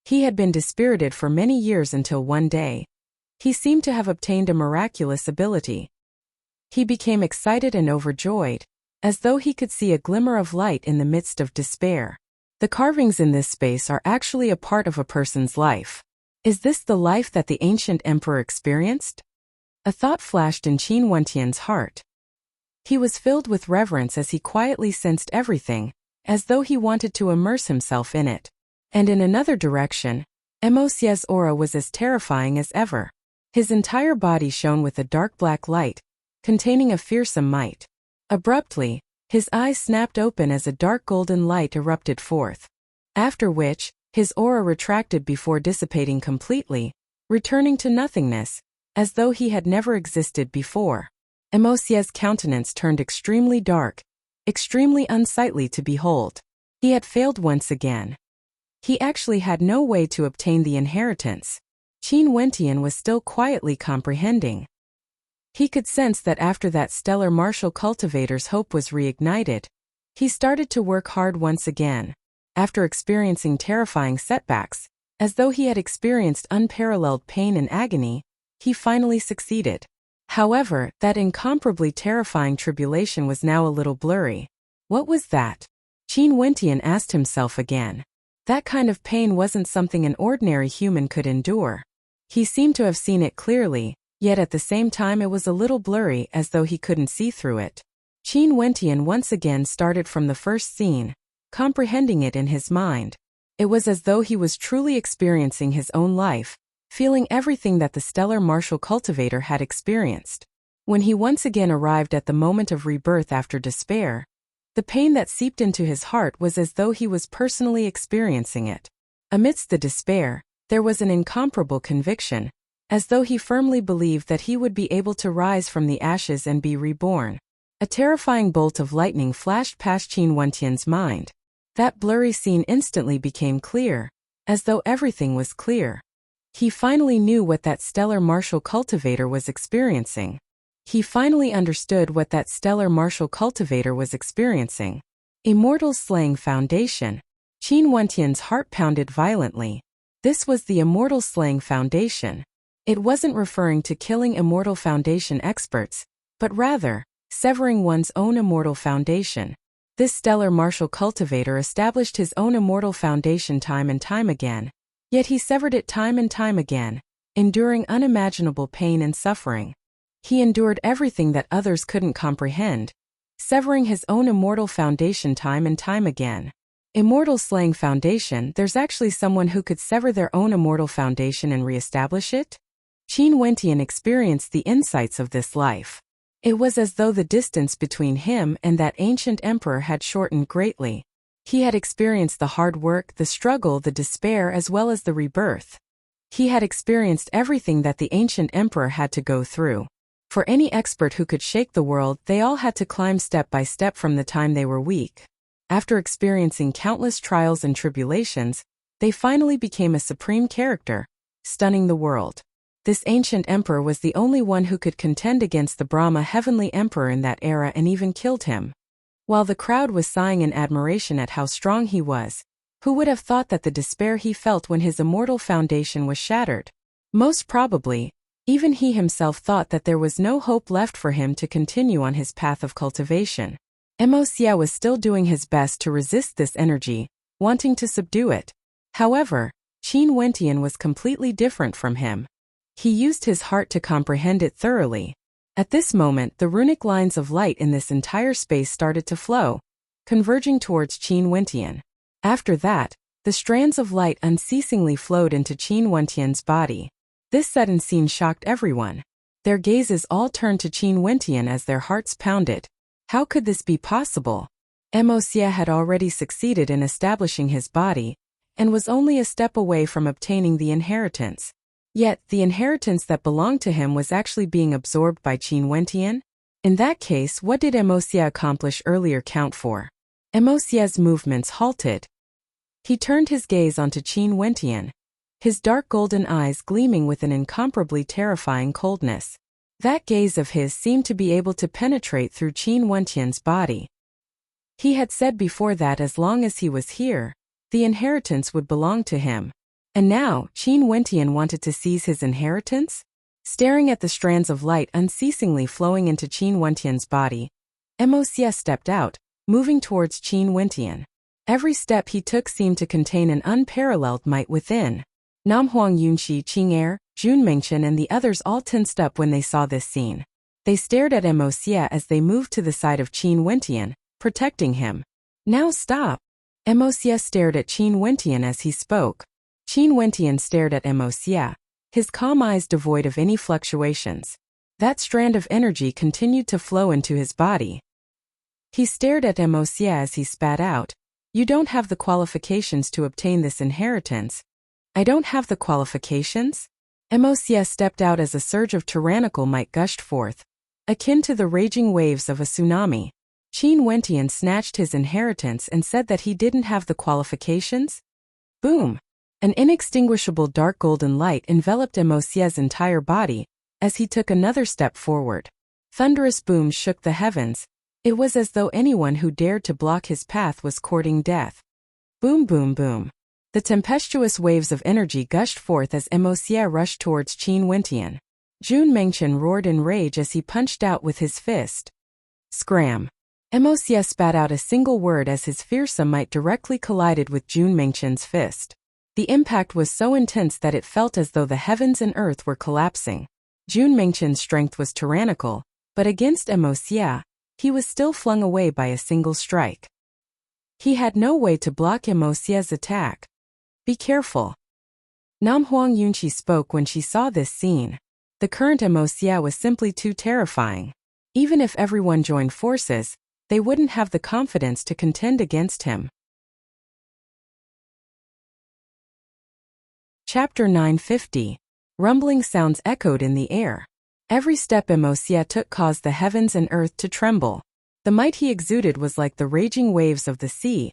He had been dispirited for many years until one day, he seemed to have obtained a miraculous ability. He became excited and overjoyed, as though he could see a glimmer of light in the midst of despair. The carvings in this space are actually a part of a person's life. Is this the life that the ancient emperor experienced? A thought flashed in Qin Wentian's heart. He was filled with reverence as he quietly sensed everything, as though he wanted to immerse himself in it. And in another direction, Emosia's aura was as terrifying as ever. His entire body shone with a dark black light, containing a fearsome might. Abruptly, his eyes snapped open as a dark golden light erupted forth. After which, his aura retracted before dissipating completely, returning to nothingness, as though he had never existed before. Emosia's countenance turned extremely dark, extremely unsightly to behold. He had failed once again. He actually had no way to obtain the inheritance. Qin Wentian was still quietly comprehending. He could sense that after that stellar martial cultivator's hope was reignited, he started to work hard once again. After experiencing terrifying setbacks, as though he had experienced unparalleled pain and agony, he finally succeeded. However, that incomparably terrifying tribulation was now a little blurry. What was that? Qin Wentian asked himself again. That kind of pain wasn't something an ordinary human could endure. He seemed to have seen it clearly, yet at the same time it was a little blurry as though he couldn't see through it. Qin Wentian once again started from the first scene, comprehending it in his mind. It was as though he was truly experiencing his own life, feeling everything that the stellar martial cultivator had experienced. When he once again arrived at the moment of rebirth after despair, the pain that seeped into his heart was as though he was personally experiencing it. Amidst the despair, there was an incomparable conviction, as though he firmly believed that he would be able to rise from the ashes and be reborn. A terrifying bolt of lightning flashed past Qin Wentian's mind. That blurry scene instantly became clear, as though everything was clear. He finally knew what that stellar martial cultivator was experiencing. He finally understood what that stellar martial cultivator was experiencing. Immortal Slaying Foundation. Qin Wentian's heart pounded violently. This was the Immortal Slaying Foundation. It wasn't referring to killing Immortal Foundation experts, but rather, severing one's own Immortal Foundation. This stellar martial cultivator established his own Immortal Foundation time and time again, yet he severed it time and time again, enduring unimaginable pain and suffering. He endured everything that others couldn't comprehend, severing his own Immortal Foundation time and time again. Immortal Slaying Foundation. There's actually someone who could sever their own Immortal Foundation and reestablish it? Qin Wentian experienced the insights of this life. It was as though the distance between him and that ancient emperor had shortened greatly. He had experienced the hard work, the struggle, the despair, as well as the rebirth. He had experienced everything that the ancient emperor had to go through. For any expert who could shake the world, they all had to climb step by step from the time they were weak. After experiencing countless trials and tribulations, they finally became a supreme character, stunning the world. This ancient emperor was the only one who could contend against the Brahma heavenly emperor in that era and even killed him. While the crowd was sighing in admiration at how strong he was, who would have thought that the despair he felt when his immortal foundation was shattered? Most probably, even he himself thought that there was no hope left for him to continue on his path of cultivation. Emosia was still doing his best to resist this energy, wanting to subdue it. However, Qin Wentian was completely different from him. He used his heart to comprehend it thoroughly. At this moment, the runic lines of light in this entire space started to flow, converging towards Qin Wentian. After that, the strands of light unceasingly flowed into Qin Wentian's body. This sudden scene shocked everyone. Their gazes all turned to Qin Wentian as their hearts pounded. How could this be possible? Emosia had already succeeded in establishing his body, and was only a step away from obtaining the inheritance. Yet, the inheritance that belonged to him was actually being absorbed by Qin Wentian? In that case, what did Emosia accomplish earlier count for? Emosia's movements halted. He turned his gaze onto Qin Wentian, his dark golden eyes gleaming with an incomparably terrifying coldness. That gaze of his seemed to be able to penetrate through Qin Wentian's body. He had said before that as long as he was here, the inheritance would belong to him. And now, Qin Wentian wanted to seize his inheritance? Staring at the strands of light unceasingly flowing into Qin Wentian's body, Emosia stepped out, moving towards Qin Wentian. Every step he took seemed to contain an unparalleled might within. Namhuang Yunxi, Qing'er, Jun Mengchen and the others all tensed up when they saw this scene. They stared at Emosia as they moved to the side of Qin Wentian, protecting him. Now stop! Emosia stared at Qin Wentian as he spoke. Qin Wentian stared at Emosia, his calm eyes devoid of any fluctuations. That strand of energy continued to flow into his body. He stared at Emosia as he spat out. You don't have the qualifications to obtain this inheritance. I don't have the qualifications? Emosia stepped out as a surge of tyrannical might gushed forth, akin to the raging waves of a tsunami. Qin Wentian snatched his inheritance and said that he didn't have the qualifications? Boom! An inextinguishable dark golden light enveloped Emosia's entire body as he took another step forward. Thunderous booms shook the heavens. It was as though anyone who dared to block his path was courting death. Boom, boom, boom. The tempestuous waves of energy gushed forth as Emosia rushed towards Qin Wentian. Jun Mengchen roared in rage as he punched out with his fist. Scram! Emosia spat out a single word as his fearsome might directly collided with Jun Mengchen's fist. The impact was so intense that it felt as though the heavens and earth were collapsing. Jun Mengchen's strength was tyrannical, but against Emosia, he was still flung away by a single strike. He had no way to block Emosia's attack. Be careful. Nam Huang Yunqi spoke when she saw this scene. The current Emosia was simply too terrifying. Even if everyone joined forces, they wouldn't have the confidence to contend against him. Chapter 950. Rumbling sounds echoed in the air. Every step Emosia took caused the heavens and earth to tremble. The might he exuded was like the raging waves of the sea,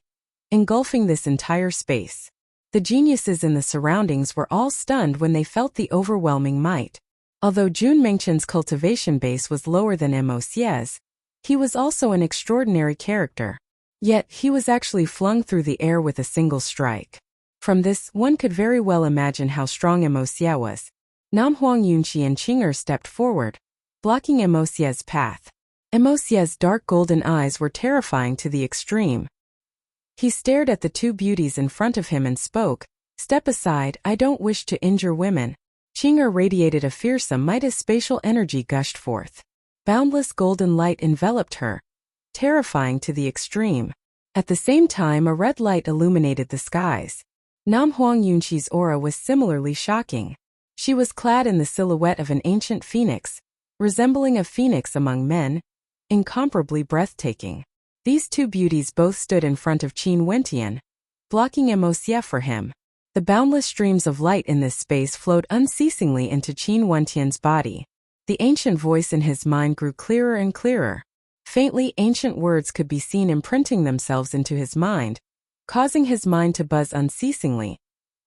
engulfing this entire space. The geniuses in the surroundings were all stunned when they felt the overwhelming might. Although Jun Mengchen's cultivation base was lower than Emosia's, he was also an extraordinary character. Yet, he was actually flung through the air with a single strike. From this, one could very well imagine how strong Emosia was. Nam Huang Yunqi and Qing'er stepped forward, blocking Emosia's path. Emosia's dark golden eyes were terrifying to the extreme. He stared at the two beauties in front of him and spoke, "Step aside, I don't wish to injure women." Qing'er radiated a fearsome might as spatial energy gushed forth. Boundless golden light enveloped her, terrifying to the extreme. At the same time, a red light illuminated the skies. Nam Huang Yunqi's aura was similarly shocking. She was clad in the silhouette of an ancient phoenix, resembling a phoenix among men, incomparably breathtaking. These two beauties both stood in front of Qin Wentian, blocking Emosia for him. The boundless streams of light in this space flowed unceasingly into Qin Wentian's body. The ancient voice in his mind grew clearer and clearer. Faintly, ancient words could be seen imprinting themselves into his mind, causing his mind to buzz unceasingly,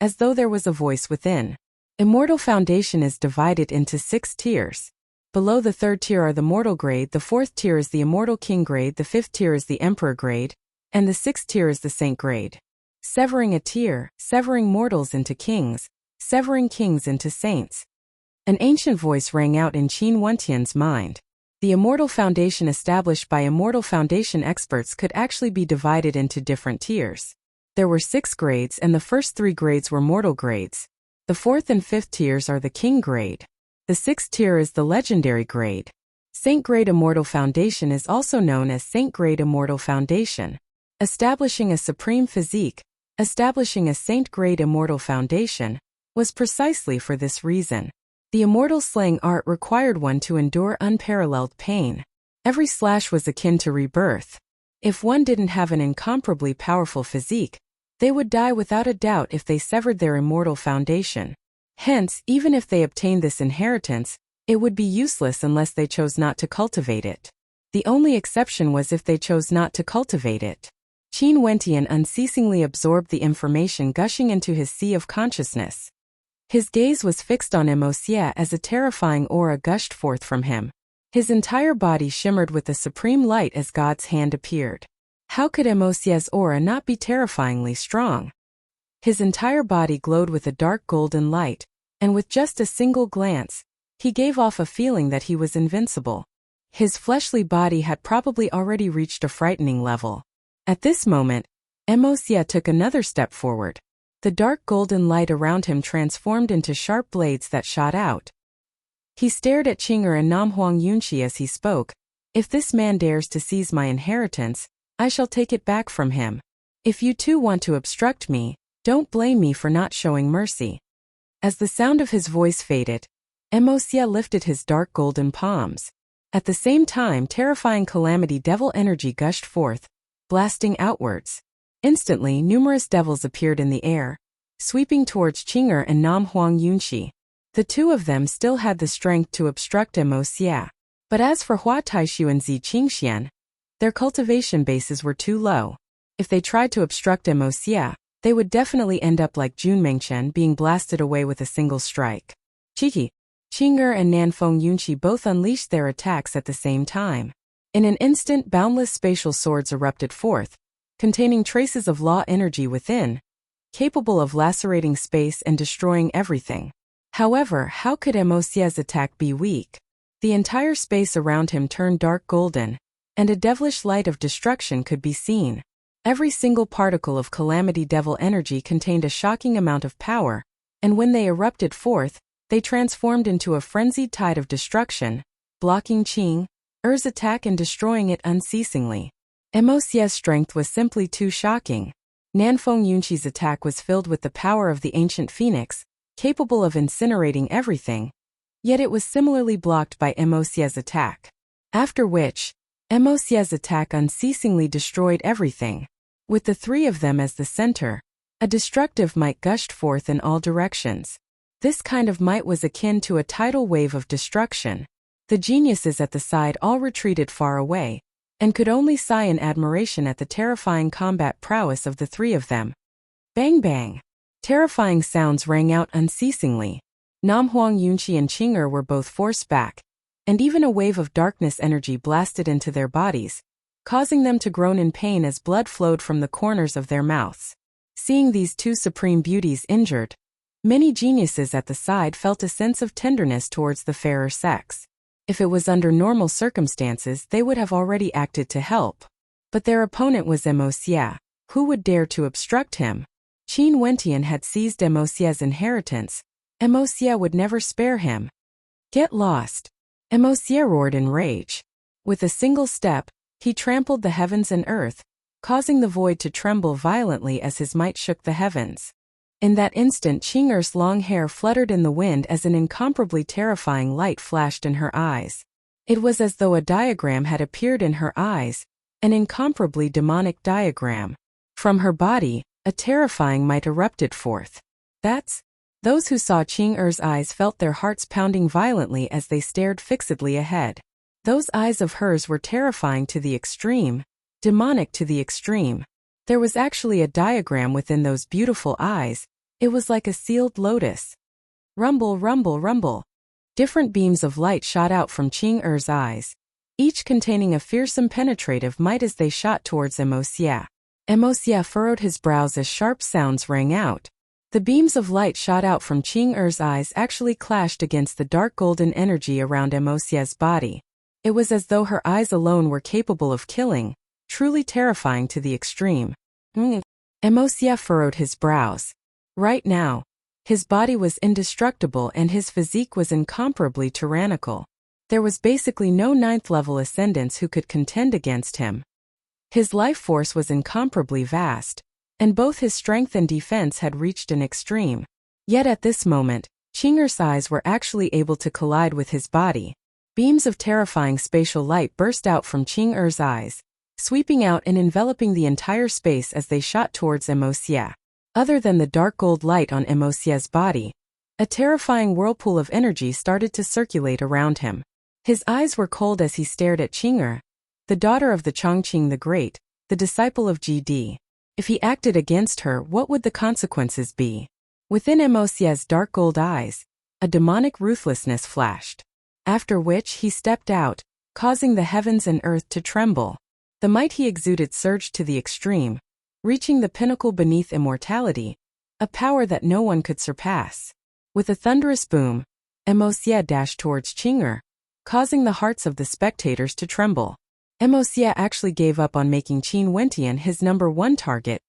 as though there was a voice within. Immortal Foundation is divided into 6 tiers. Below the 3rd tier are the mortal grade, the 4th tier is the immortal king grade, the 5th tier is the emperor grade, and the 6th tier is the saint grade. Severing a tier, severing mortals into kings, severing kings into saints. An ancient voice rang out in Qin Wentian's mind. The Immortal Foundation established by Immortal Foundation experts could actually be divided into different tiers. There were 6 grades and the first 3 grades were mortal grades. The 4th and 5th tiers are the king grade. The 6th tier is the legendary grade. Saint Grade Immortal Foundation is also known as Saint Grade Immortal Foundation. Establishing a supreme physique, establishing a Saint Grade Immortal Foundation, was precisely for this reason. The immortal slaying art required one to endure unparalleled pain. Every slash was akin to rebirth. If one didn't have an incomparably powerful physique, they would die without a doubt if they severed their immortal foundation. Hence, even if they obtained this inheritance, it would be useless unless they chose not to cultivate it. The only exception was if they chose not to cultivate it. Qin Wentian unceasingly absorbed the information gushing into his sea of consciousness. His gaze was fixed on Emosia as a terrifying aura gushed forth from him. His entire body shimmered with a supreme light as God's hand appeared. How could Emosia's aura not be terrifyingly strong? His entire body glowed with a dark golden light, and with just a single glance, he gave off a feeling that he was invincible. His fleshly body had probably already reached a frightening level. At this moment, Emosia took another step forward. The dark golden light around him transformed into sharp blades that shot out. He stared at Qing'er and Nam Huang Yunqi as he spoke. "If this man dares to seize my inheritance, I shall take it back from him. If you too want to obstruct me, don't blame me for not showing mercy." As the sound of his voice faded, Emosia lifted his dark golden palms. At the same time, terrifying calamity devil energy gushed forth, blasting outwards. Instantly, numerous devils appeared in the air, sweeping towards Qing'er and Nam Huang Yunqi. The two of them still had the strength to obstruct Xia. But as for Hua Taishu and Zi Qingxian, their cultivation bases were too low. If they tried to obstruct Xia, they would definitely end up like Jun Mengchen being blasted away with a single strike. Qi Qing'er and Nanfeng Yunqi both unleashed their attacks at the same time. In an instant, boundless spatial swords erupted forth, containing traces of law energy within, capable of lacerating space and destroying everything. However, how could Xia's attack be weak? The entire space around him turned dark golden, and a devilish light of destruction could be seen. Every single particle of Calamity Devil energy contained a shocking amount of power, and when they erupted forth, they transformed into a frenzied tide of destruction, blocking Qing'er's attack and destroying it unceasingly. Xia's strength was simply too shocking. Nanfeng Yunqi's attack was filled with the power of the ancient phoenix, capable of incinerating everything, yet it was similarly blocked by Xia's attack. After which, Xia's attack unceasingly destroyed everything. With the three of them as the center, a destructive might gushed forth in all directions. This kind of might was akin to a tidal wave of destruction. The geniuses at the side all retreated far away, and could only sigh in admiration at the terrifying combat prowess of the three of them. Bang bang! Terrifying sounds rang out unceasingly. Namhuang Yunqi and Qing'er were both forced back, and even a wave of darkness energy blasted into their bodies, causing them to groan in pain as blood flowed from the corners of their mouths. Seeing these two supreme beauties injured, many geniuses at the side felt a sense of tenderness towards the fairer sex. If it was under normal circumstances, they would have already acted to help. But their opponent was Xia. Who would dare to obstruct him? Qin Wentian had seized Xia's inheritance. Xia would never spare him. Get lost! Xia roared in rage. With a single step, he trampled the heavens and earth, causing the void to tremble violently as his might shook the heavens. In that instant, Qing'er's long hair fluttered in the wind as an incomparably terrifying light flashed in her eyes. It was as though a diagram had appeared in her eyes, an incomparably demonic diagram. From her body, a terrifying might erupted forth. Those who saw Qing'er's eyes felt their hearts pounding violently as they stared fixedly ahead. Those eyes of hers were terrifying to the extreme, demonic to the extreme. There was actually a diagram within those beautiful eyes. It was like a sealed lotus. Rumble, rumble, rumble. Different beams of light shot out from Qing'er's eyes, each containing a fearsome penetrative might as they shot towards Xia. Xia furrowed his brows as sharp sounds rang out. The beams of light shot out from Qing'er's eyes actually clashed against the dark golden energy around Xia's body. It was as though her eyes alone were capable of killing, truly terrifying to the extreme. Xia furrowed his brows. Right now, his body was indestructible and his physique was incomparably tyrannical. There was basically no ninth-level ascendants who could contend against him. His life force was incomparably vast, and both his strength and defense had reached an extreme. Yet at this moment, Qing'er's eyes were actually able to collide with his body. Beams of terrifying spatial light burst out from Qing'er's eyes, sweeping out and enveloping the entire space as they shot towards Xia. Other than the dark gold light on Xia's body, a terrifying whirlpool of energy started to circulate around him. His eyes were cold as he stared at Qing'er, the daughter of the Chongqing the Great, the disciple of GD. If he acted against her, what would the consequences be? Within Xia's dark gold eyes, a demonic ruthlessness flashed. After which he stepped out, causing the heavens and earth to tremble. The might he exuded surged to the extreme, reaching the pinnacle beneath immortality, a power that no one could surpass. With a thunderous boom, Xia dashed towards Qing'er, causing the hearts of the spectators to tremble. Xia actually gave up on making Qin Wentian his number one target,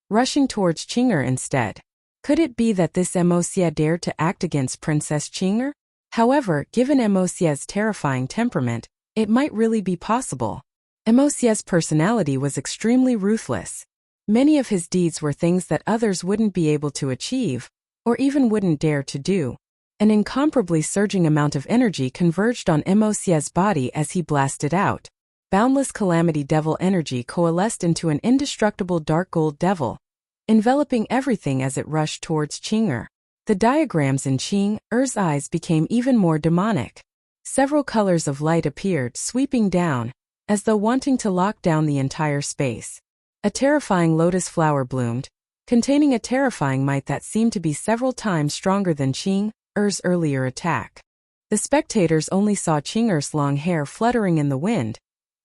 rushing towards Qing'er instead. Could it be that this Xia dared to act against Princess Qing'er? However, given Xia's terrifying temperament, it might really be possible. Xia's personality was extremely ruthless. Many of his deeds were things that others wouldn't be able to achieve, or even wouldn't dare to do. An incomparably surging amount of energy converged on Xia's body as he blasted out. Boundless Calamity Devil energy coalesced into an indestructible dark gold devil, enveloping everything as it rushed towards Qing'er. The diagrams in Qing Er's eyes became even more demonic. Several colors of light appeared, sweeping down, as though wanting to lock down the entire space. A terrifying lotus flower bloomed, containing a terrifying might that seemed to be several times stronger than Qing Er's earlier attack. The spectators only saw Qing Er's long hair fluttering in the wind,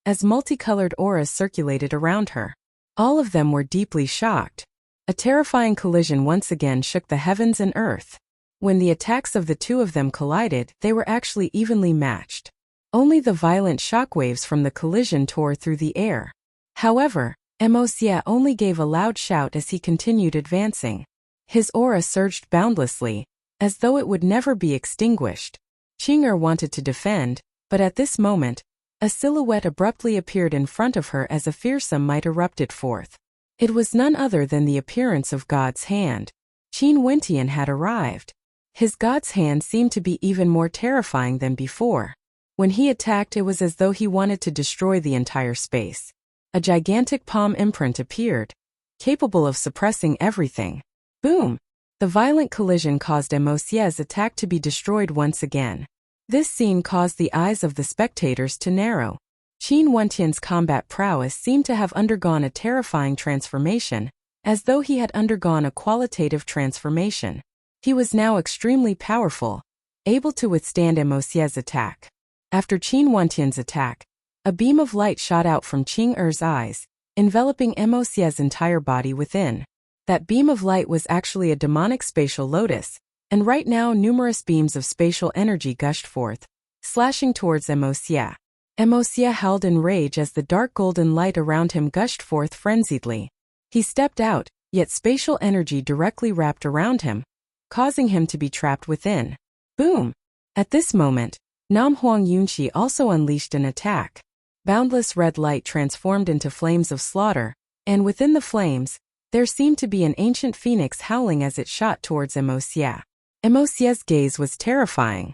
as multicolored auras circulated around her. All of them were deeply shocked. A terrifying collision once again shook the heavens and earth. When the attacks of the two of them collided, they were actually evenly matched. Only the violent shockwaves from the collision tore through the air. However, Xie only gave a loud shout as he continued advancing. His aura surged boundlessly, as though it would never be extinguished. Qing Er wanted to defend, but at this moment, a silhouette abruptly appeared in front of her as a fearsome might erupted forth. It was none other than the appearance of God's hand. Qin Wentian had arrived. His God's hand seemed to be even more terrifying than before. When he attacked, it was as though he wanted to destroy the entire space. A gigantic palm imprint appeared, capable of suppressing everything. Boom! The violent collision caused Xie's attack to be destroyed once again. This scene caused the eyes of the spectators to narrow. Qin Wentian's combat prowess seemed to have undergone a terrifying transformation, as though he had undergone a qualitative transformation. He was now extremely powerful, able to withstand Xie's attack. After Qin Wentian's attack, a beam of light shot out from Qing Er's eyes, enveloping Xie's entire body within. That beam of light was actually a demonic spatial lotus, and right now numerous beams of spatial energy gushed forth, slashing towards Xie. Xie howled in rage as the dark golden light around him gushed forth frenziedly. He stepped out, yet spatial energy directly wrapped around him, causing him to be trapped within. Boom! At this moment, Nam Huang Yunqi also unleashed an attack. Boundless red light transformed into flames of slaughter, and within the flames, there seemed to be an ancient phoenix howling as it shot towards Xie. Xie's gaze was terrifying.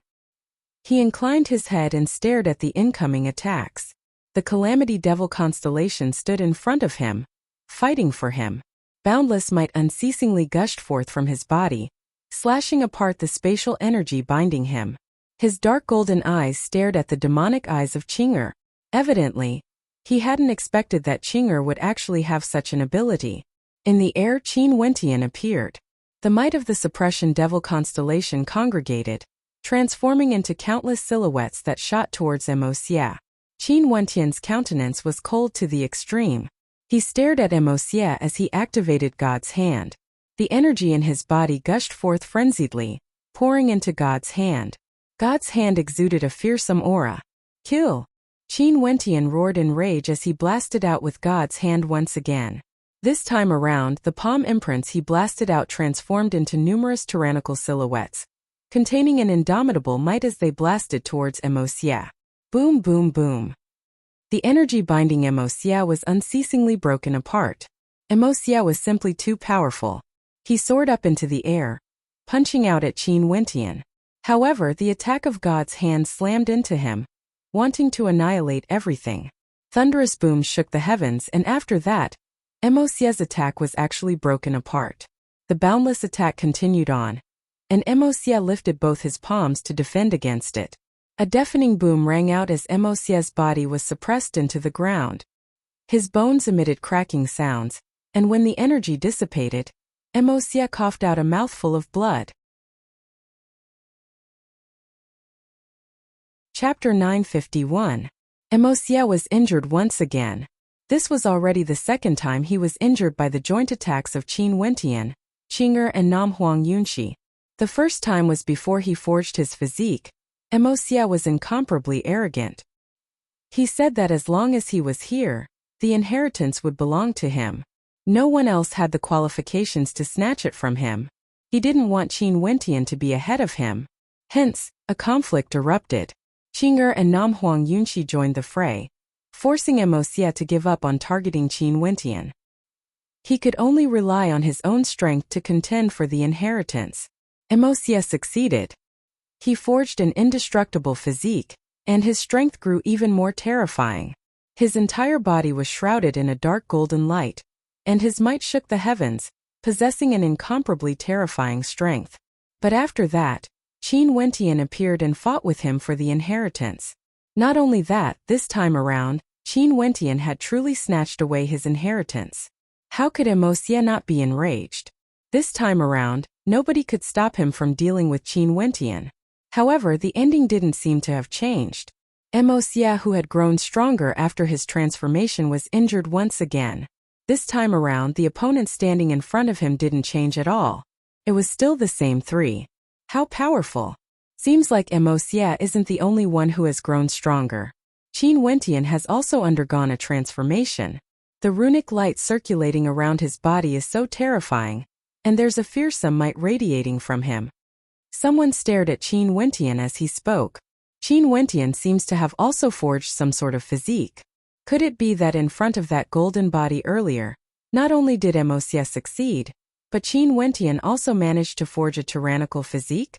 He inclined his head and stared at the incoming attacks. The Calamity Devil constellation stood in front of him, fighting for him. Boundless might unceasingly gushed forth from his body, slashing apart the spatial energy binding him. His dark golden eyes stared at the demonic eyes of Qing Er. Evidently, he hadn't expected that Qing Er would actually have such an ability. In the air, Qin Wentian appeared. The might of the Suppression Devil constellation congregated, transforming into countless silhouettes that shot towards Xie. Qin Wentian's countenance was cold to the extreme. He stared at Xie as he activated God's hand. The energy in his body gushed forth frenziedly, pouring into God's hand. God's hand exuded a fearsome aura. Kill! Qin Wentian roared in rage as he blasted out with God's hand once again. This time around, the palm imprints he blasted out transformed into numerous tyrannical silhouettes, containing an indomitable might as they blasted towards Xie. Boom, boom, boom. The energy binding Xie was unceasingly broken apart. Xie was simply too powerful. He soared up into the air, punching out at Qin Wentian. However, the attack of God's hand slammed into him, wanting to annihilate everything. Thunderous booms shook the heavens, and after that, Xie's attack was actually broken apart. The boundless attack continued on, and Xie lifted both his palms to defend against it. A deafening boom rang out as Xie's body was suppressed into the ground. His bones emitted cracking sounds, and when the energy dissipated, Xie coughed out a mouthful of blood. Chapter 951. Xie was injured once again. This was already the second time he was injured by the joint attacks of Qin Wentian, Qing Er and Nam Huang Yunqi. The first time was before he forged his physique. Xie was incomparably arrogant. He said that as long as he was here, the inheritance would belong to him. No one else had the qualifications to snatch it from him. He didn't want Qin Wentian to be ahead of him. Hence, a conflict erupted. Qing Er and Nam Huang Yunqi joined the fray, forcing Xie to give up on targeting Qin Wentian. He could only rely on his own strength to contend for the inheritance. Xie succeeded. He forged an indestructible physique, and his strength grew even more terrifying. His entire body was shrouded in a dark golden light, and his might shook the heavens, possessing an incomparably terrifying strength. But after that, Qin Wentian appeared and fought with him for the inheritance. Not only that, this time around, Qin Wentian had truly snatched away his inheritance. How could Emosia not be enraged? This time around, nobody could stop him from dealing with Qin Wentian. However, the ending didn't seem to have changed. Emosia, who had grown stronger after his transformation, was injured once again. This time around, the opponent standing in front of him didn't change at all. It was still the same three. How powerful. Seems like Emosia isn't the only one who has grown stronger. Qin Wentian has also undergone a transformation. The runic light circulating around his body is so terrifying, and there's a fearsome might radiating from him. Someone stared at Qin Wentian as he spoke. Qin Wentian seems to have also forged some sort of physique. Could it be that in front of that golden body earlier, not only did Emosia succeed, but Qin Wentian also managed to forge a tyrannical physique?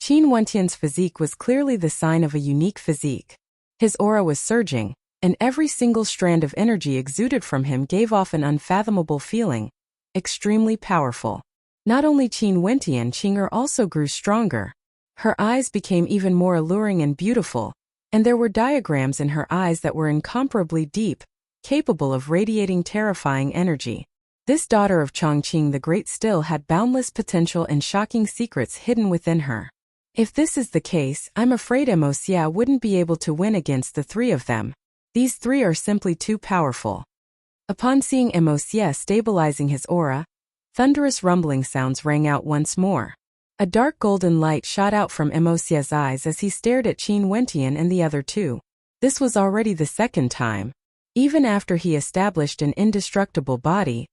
Qin Wentian's physique was clearly the sign of a unique physique. His aura was surging, and every single strand of energy exuded from him gave off an unfathomable feeling. Extremely powerful. Not only Qin Wentian, Qing'er also grew stronger. Her eyes became even more alluring and beautiful, and there were diagrams in her eyes that were incomparably deep, capable of radiating terrifying energy. This daughter of Chongqing the Great still had boundless potential and shocking secrets hidden within her. If this is the case, I'm afraid Emosia wouldn't be able to win against the three of them. These three are simply too powerful. Upon seeing Emosia stabilizing his aura, thunderous rumbling sounds rang out once more. A dark golden light shot out from Emosia's eyes as he stared at Qin Wentian and the other two. This was already the second time. Even after he established an indestructible body,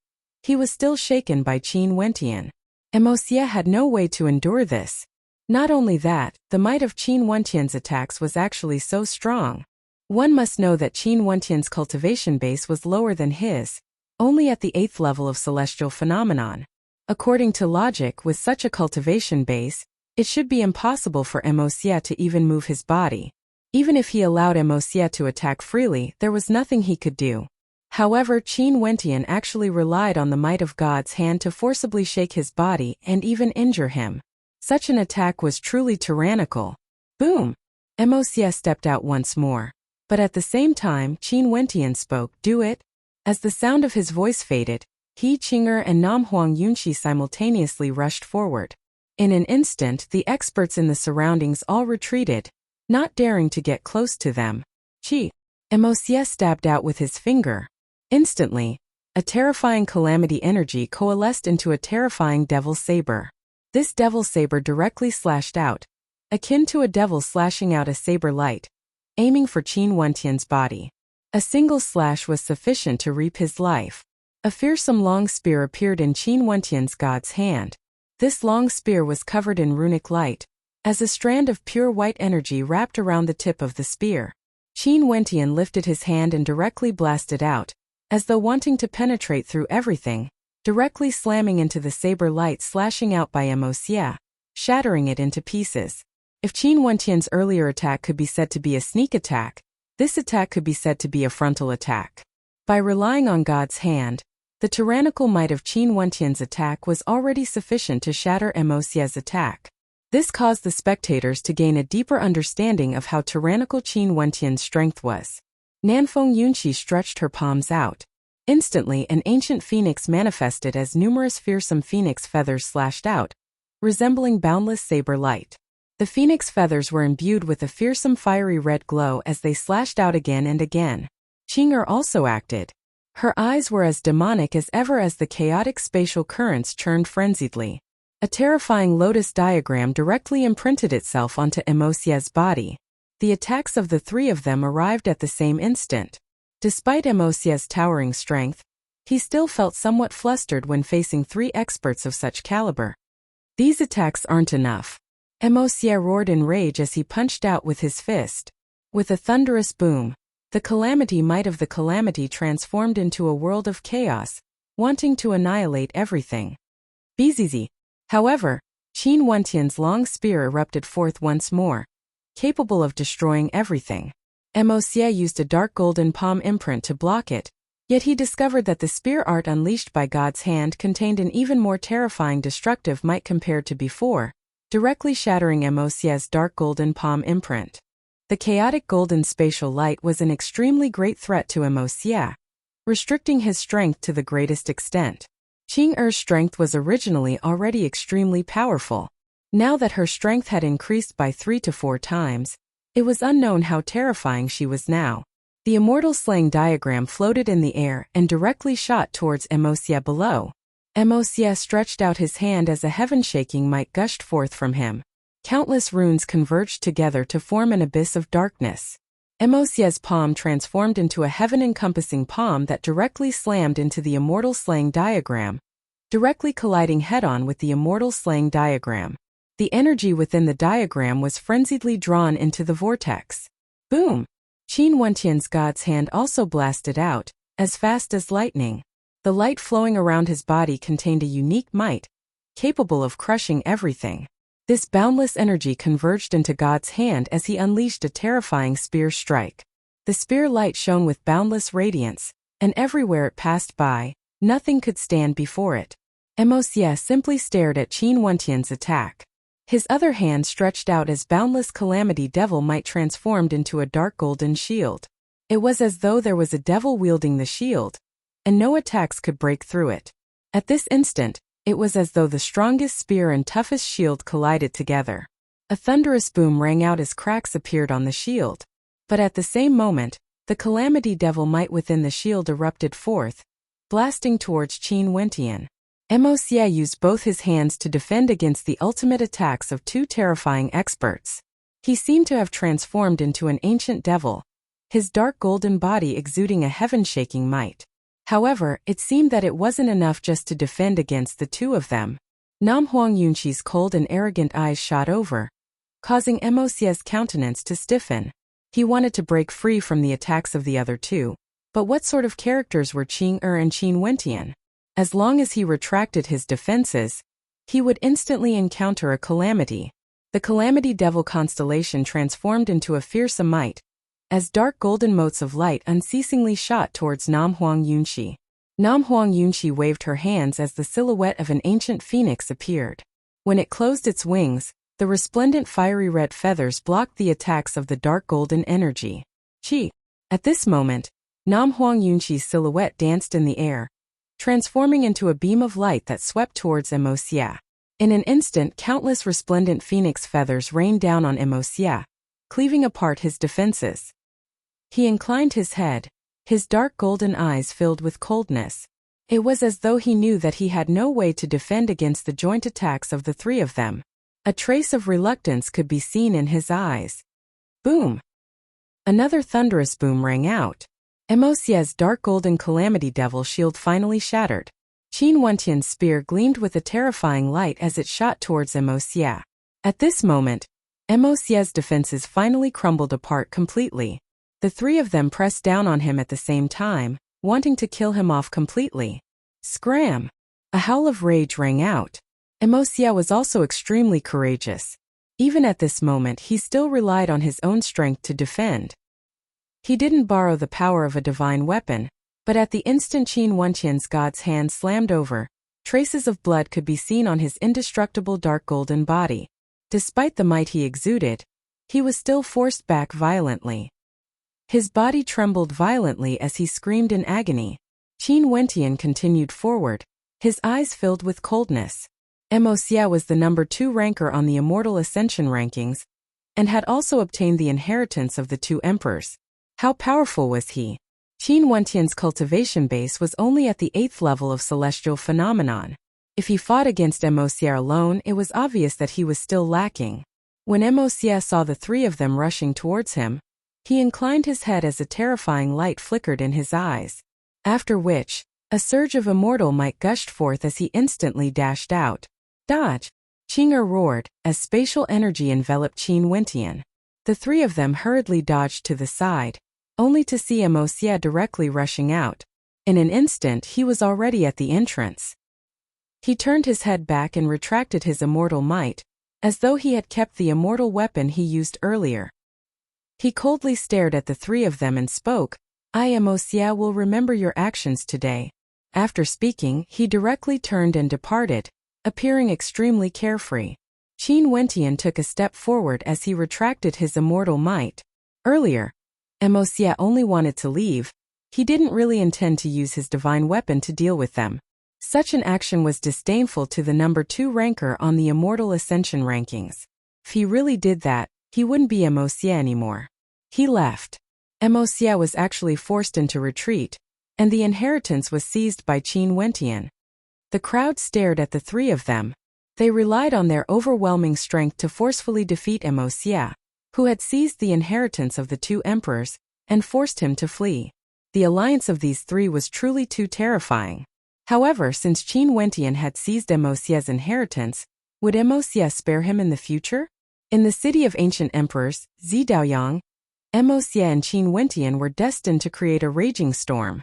he was still shaken by Qin Wentian. Emosia had no way to endure this. Not only that, the might of Qin Wentian's attacks was actually so strong. One must know that Qin Wentian's cultivation base was lower than his, only at the 8th level of celestial phenomenon. According to logic, with such a cultivation base, it should be impossible for Emosia to even move his body. Even if he allowed Emosia to attack freely, there was nothing he could do. However, Qin Wentian actually relied on the might of God's hand to forcibly shake his body and even injure him. Such an attack was truly tyrannical. Boom! Emosia stepped out once more. But at the same time, Qin Wentian spoke, "Do it." As the sound of his voice faded, he, Qing'er, and Nam Huang Yunqi simultaneously rushed forward. In an instant, the experts in the surroundings all retreated, not daring to get close to them. Qi. Emosia stabbed out with his finger. Instantly, a terrifying calamity energy coalesced into a terrifying devil saber. This devil saber directly slashed out, akin to a devil slashing out a saber light, aiming for Qin Wentian's body. A single slash was sufficient to reap his life. A fearsome long spear appeared in Qin Wentian's god's hand. This long spear was covered in runic light, as a strand of pure white energy wrapped around the tip of the spear. Qin Wentian lifted his hand and directly blasted out, as though wanting to penetrate through everything, directly slamming into the saber light slashing out by Emosia, shattering it into pieces. If Qin Wentian's earlier attack could be said to be a sneak attack, this attack could be said to be a frontal attack. By relying on God's hand, the tyrannical might of Qin Wentian's attack was already sufficient to shatter Emosia's attack. This caused the spectators to gain a deeper understanding of how tyrannical Qin Wentian's strength was. Nanfeng Yunqi stretched her palms out. Instantly, an ancient phoenix manifested as numerous fearsome phoenix feathers slashed out, resembling boundless saber light. The phoenix feathers were imbued with a fearsome fiery red glow as they slashed out again and again. Qing'er also acted. Her eyes were as demonic as ever as the chaotic spatial currents churned frenziedly. A terrifying lotus diagram directly imprinted itself onto Emosia's body. The attacks of the three of them arrived at the same instant. Despite Emosia's towering strength, he still felt somewhat flustered when facing three experts of such caliber. These attacks aren't enough. Emosia roared in rage as he punched out with his fist. With a thunderous boom, the calamity might of the calamity transformed into a world of chaos, wanting to annihilate everything. Bzz. However, Qin Wentian's long spear erupted forth once more, capable of destroying everything. Emosia used a dark golden palm imprint to block it, yet he discovered that the spear art unleashed by God's hand contained an even more terrifying destructive might compared to before, directly shattering Emosia's dark golden palm imprint. The chaotic golden spatial light was an extremely great threat to Emosia, restricting his strength to the greatest extent. Qing-er's strength was originally already extremely powerful. Now that her strength had increased by 3 to 4 times, it was unknown how terrifying she was now. The immortal slaying diagram floated in the air and directly shot towards Emosia below. Emosia stretched out his hand as a heaven-shaking might gushed forth from him. Countless runes converged together to form an abyss of darkness. Emosia's palm transformed into a heaven-encompassing palm that directly slammed into the immortal slaying diagram, directly colliding head-on with the immortal slaying diagram. The energy within the diagram was frenziedly drawn into the vortex. Boom! Qin Wentian's god's hand also blasted out, as fast as lightning. The light flowing around his body contained a unique might, capable of crushing everything. This boundless energy converged into God's hand as he unleashed a terrifying spear strike. The spear light shone with boundless radiance, and everywhere it passed by, nothing could stand before it. Emosia simply stared at Qin Wentian's attack. His other hand stretched out as boundless calamity devil might transformed into a dark golden shield. It was as though there was a devil wielding the shield, and no attacks could break through it. At this instant, it was as though the strongest spear and toughest shield collided together. A thunderous boom rang out as cracks appeared on the shield. But at the same moment, the calamity devil might within the shield erupted forth, blasting towards Qin Wentian. Emosia used both his hands to defend against the ultimate attacks of two terrifying experts. He seemed to have transformed into an ancient devil, his dark golden body exuding a heaven-shaking might. However, it seemed that it wasn't enough just to defend against the two of them. Nam Huang Yunqi's cold and arrogant eyes shot over, causing Emosia's countenance to stiffen. He wanted to break free from the attacks of the other two. But what sort of characters were Qing-er and Qin Wentian? As long as he retracted his defenses, he would instantly encounter a calamity. The calamity devil constellation transformed into a fearsome might, as dark golden motes of light unceasingly shot towards Nam Huang Yunqi. Nam Huang Yunqi waved her hands as the silhouette of an ancient phoenix appeared. When it closed its wings, the resplendent fiery red feathers blocked the attacks of the dark golden energy. Qi. At this moment, Nam Huang Yunqi's silhouette danced in the air, transforming into a beam of light that swept towards Emosia. In an instant, countless resplendent phoenix feathers rained down on Emosia, cleaving apart his defenses. He inclined his head, his dark golden eyes filled with coldness. It was as though he knew that he had no way to defend against the joint attacks of the three of them. A trace of reluctance could be seen in his eyes. Boom! Another thunderous boom rang out. Emosia's dark golden calamity devil shield finally shattered. Qin Wentian's spear gleamed with a terrifying light as it shot towards Emosia. At this moment, Emosia's defenses finally crumbled apart completely. The three of them pressed down on him at the same time, wanting to kill him off completely. Scram! A howl of rage rang out. Emosia was also extremely courageous. Even at this moment, he still relied on his own strength to defend. He didn't borrow the power of a divine weapon, but at the instant Qin Wentian's god's hand slammed over, traces of blood could be seen on his indestructible dark golden body. Despite the might he exuded, he was still forced back violently. His body trembled violently as he screamed in agony. Qin Wentian continued forward, his eyes filled with coldness. Emosia was the number 2 ranker on the Immortal Ascension rankings, and had also obtained the inheritance of the 2 emperors. How powerful was he? Qin Wentian's cultivation base was only at the 8th level of celestial phenomenon. If he fought against Emosia alone, it was obvious that he was still lacking. When Emosia saw the three of them rushing towards him, he inclined his head as a terrifying light flickered in his eyes. After which, a surge of immortal might gushed forth as he instantly dashed out. Dodge! Qing-er roared, as spatial energy enveloped Qin Wentian. The three of them hurriedly dodged to the side, only to see Emosia directly rushing out. In an instant he was already at the entrance. He turned his head back and retracted his immortal might, as though he had kept the immortal weapon he used earlier. He coldly stared at the three of them and spoke, "I, Emosia, will remember your actions today." After speaking, he directly turned and departed, appearing extremely carefree. Qin Wentian took a step forward as he retracted his immortal might. Earlier, Mo Xie only wanted to leave. He didn't really intend to use his divine weapon to deal with them. Such an action was disdainful to the number 2 ranker on the Immortal Ascension rankings. If he really did that, he wouldn't be Mo Xie anymore. He left. Mo Xie was actually forced into retreat, and the inheritance was seized by Qin Wentian. The crowd stared at the 3 of them. They relied on their overwhelming strength to forcefully defeat Mo Xie, who had seized the inheritance of the 2 emperors, and forced him to flee. The alliance of these 3 was truly too terrifying. However, since Qin Wentian had seized Mo Xie's inheritance, would Mo Xie spare him in the future? In the city of ancient emperors, Zidaoyang, Mo Xie and Qin Wentian were destined to create a raging storm.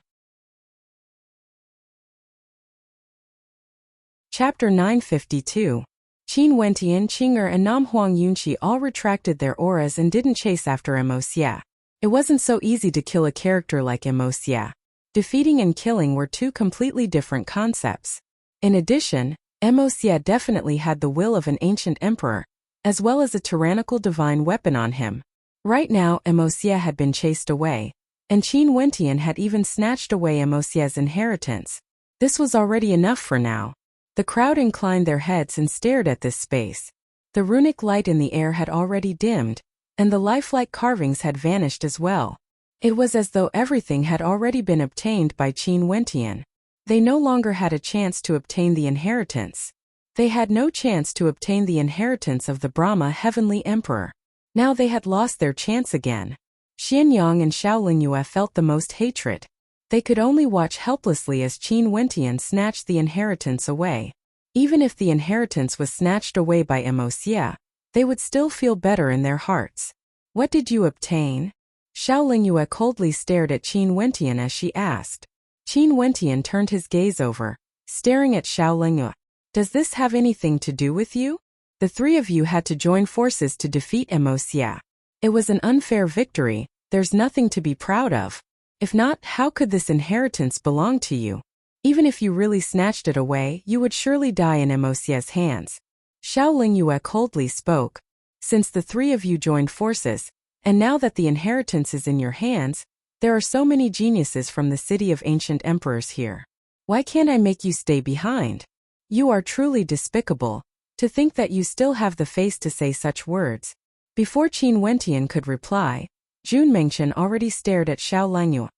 Chapter 952. Qin Wentian, Qing'er and Nam Huang Yunqi all retracted their auras and didn't chase after Mo Xie. It wasn't so easy to kill a character like Mo Xie. Defeating and killing were 2 completely different concepts. In addition, Mo Xie definitely had the will of an ancient emperor, as well as a tyrannical divine weapon on him. Right now, Mo Xie had been chased away, and Qin Wentian had even snatched away Mo Xie's inheritance. This was already enough for now. The crowd inclined their heads and stared at this space. The runic light in the air had already dimmed, and the lifelike carvings had vanished as well. It was as though everything had already been obtained by Qin Wentian. They no longer had a chance to obtain the inheritance. They had no chance to obtain the inheritance of the Brahma Heavenly Emperor. Now they had lost their chance again. Xianyang and Xiaolingyue felt the most hatred. They could only watch helplessly as Qin Wentian snatched the inheritance away. Even if the inheritance was snatched away by Mo Xie, they would still feel better in their hearts. What did you obtain? Xiaolingyue coldly stared at Qin Wentian as she asked. Qin Wentian turned his gaze over, staring at Xiaolingyue. Does this have anything to do with you? The 3 of you had to join forces to defeat Mo Xie. It was an unfair victory. There's nothing to be proud of. If not, how could this inheritance belong to you? Even if you really snatched it away, you would surely die in Mo Xie's hands. Xiaolingyue coldly spoke. Since the 3 of you joined forces, and now that the inheritance is in your hands, there are so many geniuses from the city of ancient emperors here. Why can't I make you stay behind? You are truly despicable. To think that you still have the face to say such words. Before Qin Wentian could reply, Jun Mengchen already stared at Xiaolingyue.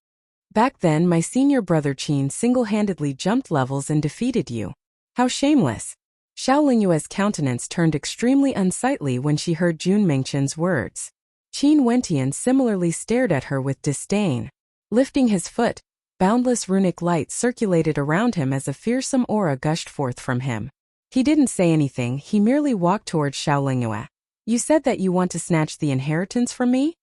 Back then, my senior brother Qin single-handedly jumped levels and defeated you. How shameless. Xiaolingyue's countenance turned extremely unsightly when she heard Jun Mengchen's words. Qin Wentian similarly stared at her with disdain. Lifting his foot, boundless runic light circulated around him as a fearsome aura gushed forth from him. He didn't say anything, he merely walked towards Xiaolingyue. You said that you want to snatch the inheritance from me?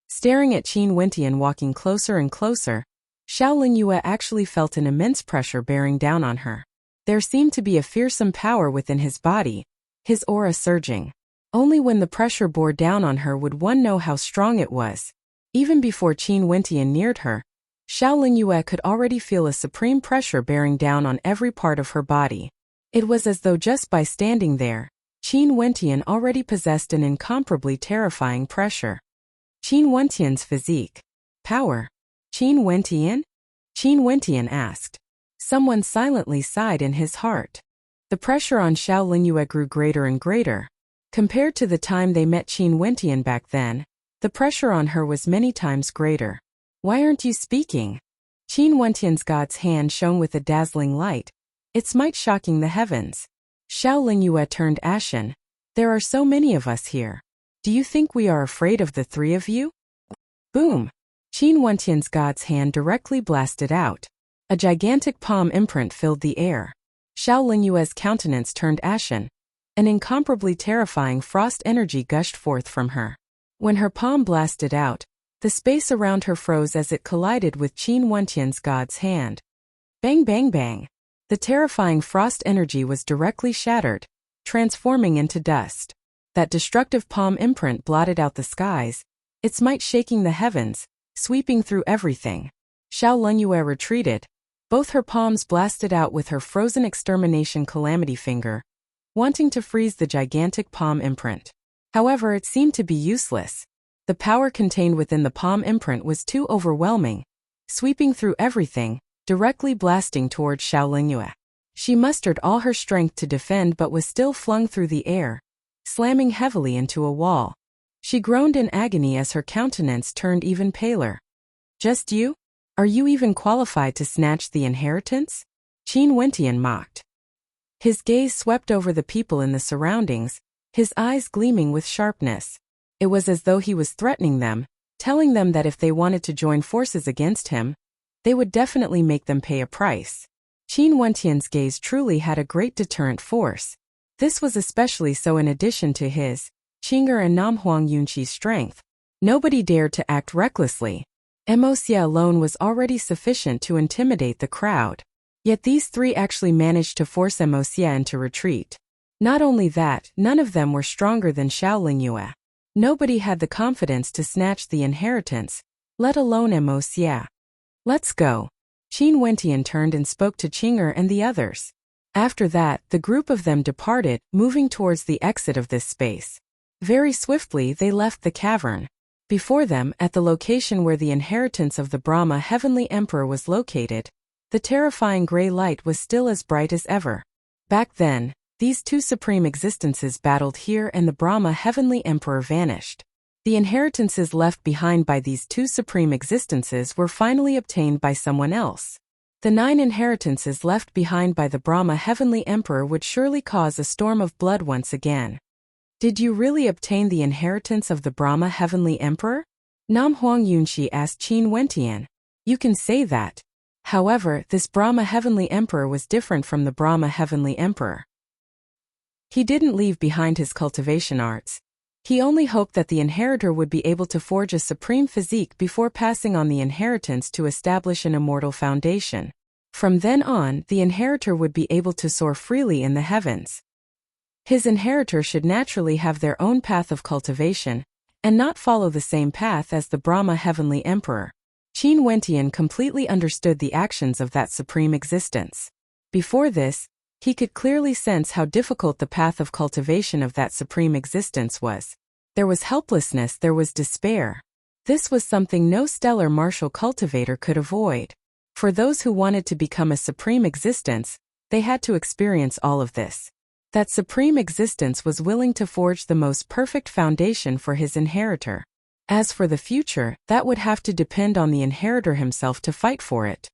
Staring at Qin Wentian walking closer and closer, Xiaolingyue actually felt an immense pressure bearing down on her. There seemed to be a fearsome power within his body, his aura surging. Only when the pressure bore down on her would one know how strong it was. Even before Qin Wentian neared her, Xiaolingyue could already feel a supreme pressure bearing down on every part of her body. It was as though just by standing there, Qin Wentian already possessed an incomparably terrifying pressure. Qin Wentian's physique. Power. Qin Wentian? Qin Wentian asked. Someone silently sighed in his heart. The pressure on Xiaolingyue grew greater and greater. Compared to the time they met Qin Wentian back then, the pressure on her was many times greater. Why aren't you speaking? Qin Wentian's god's hand shone with a dazzling light, its might shocking the heavens. Xiaolingyue turned ashen. There are so many of us here. Do you think we are afraid of the 3 of you? Boom! Qin Wentian's god's hand directly blasted out. A gigantic palm imprint filled the air. Xiaolingyue's countenance turned ashen. An incomparably terrifying frost energy gushed forth from her. When her palm blasted out, the space around her froze as it collided with Qin Wentian's god's hand. Bang bang bang. The terrifying frost energy was directly shattered, transforming into dust. That destructive palm imprint blotted out the skies, its might shaking the heavens, sweeping through everything. Xiaolingyue retreated. Both her palms blasted out with her frozen extermination calamity finger. wanting to freeze the gigantic palm imprint. However, it seemed to be useless. The power contained within the palm imprint was too overwhelming, sweeping through everything, directly blasting towards Xiaolingyue. She mustered all her strength to defend but was still flung through the air, slamming heavily into a wall. She groaned in agony as her countenance turned even paler. Just you? Are you even qualified to snatch the inheritance? Qin Wentian mocked. His gaze swept over the people in the surroundings, his eyes gleaming with sharpness. It was as though he was threatening them, telling them that if they wanted to join forces against him, they would definitely make them pay a price. Qin Wentian's gaze truly had a great deterrent force. This was especially so in addition to his, Qing'er and Namhuang Yunqi's strength. Nobody dared to act recklessly. Emosia alone was already sufficient to intimidate the crowd. Yet these three actually managed to force Emosia into retreat. Not only that, none of them were stronger than Xiaolingyue. Nobody had the confidence to snatch the inheritance, let alone Emosia. Let's go. Qin Wentian turned and spoke to Qing'er and the others. After that, the group of them departed, moving towards the exit of this space. Very swiftly they left the cavern. Before them, at the location where the inheritance of the Brahma Heavenly Emperor was located, the terrifying gray light was still as bright as ever. Back then, these two supreme existences battled here and the Brahma Heavenly Emperor vanished. The inheritances left behind by these two supreme existences were finally obtained by someone else. The 9 inheritances left behind by the Brahma Heavenly Emperor would surely cause a storm of blood once again. Did you really obtain the inheritance of the Brahma Heavenly Emperor? Namhuang Yunqi asked Qin Wentian. You can say that. However, this Brahma Heavenly Emperor was different from the Brahma Heavenly Emperor. He didn't leave behind his cultivation arts. He only hoped that the inheritor would be able to forge a supreme physique before passing on the inheritance to establish an immortal foundation. From then on, the inheritor would be able to soar freely in the heavens. His inheritor should naturally have their own path of cultivation, and not follow the same path as the Brahma Heavenly Emperor. Qin Wentian completely understood the actions of that supreme existence. Before this, he could clearly sense how difficult the path of cultivation of that supreme existence was. There was helplessness, there was despair. This was something no stellar martial cultivator could avoid. For those who wanted to become a supreme existence, they had to experience all of this. That supreme existence was willing to forge the most perfect foundation for his inheritor. As for the future, that would have to depend on the inheritor himself to fight for it.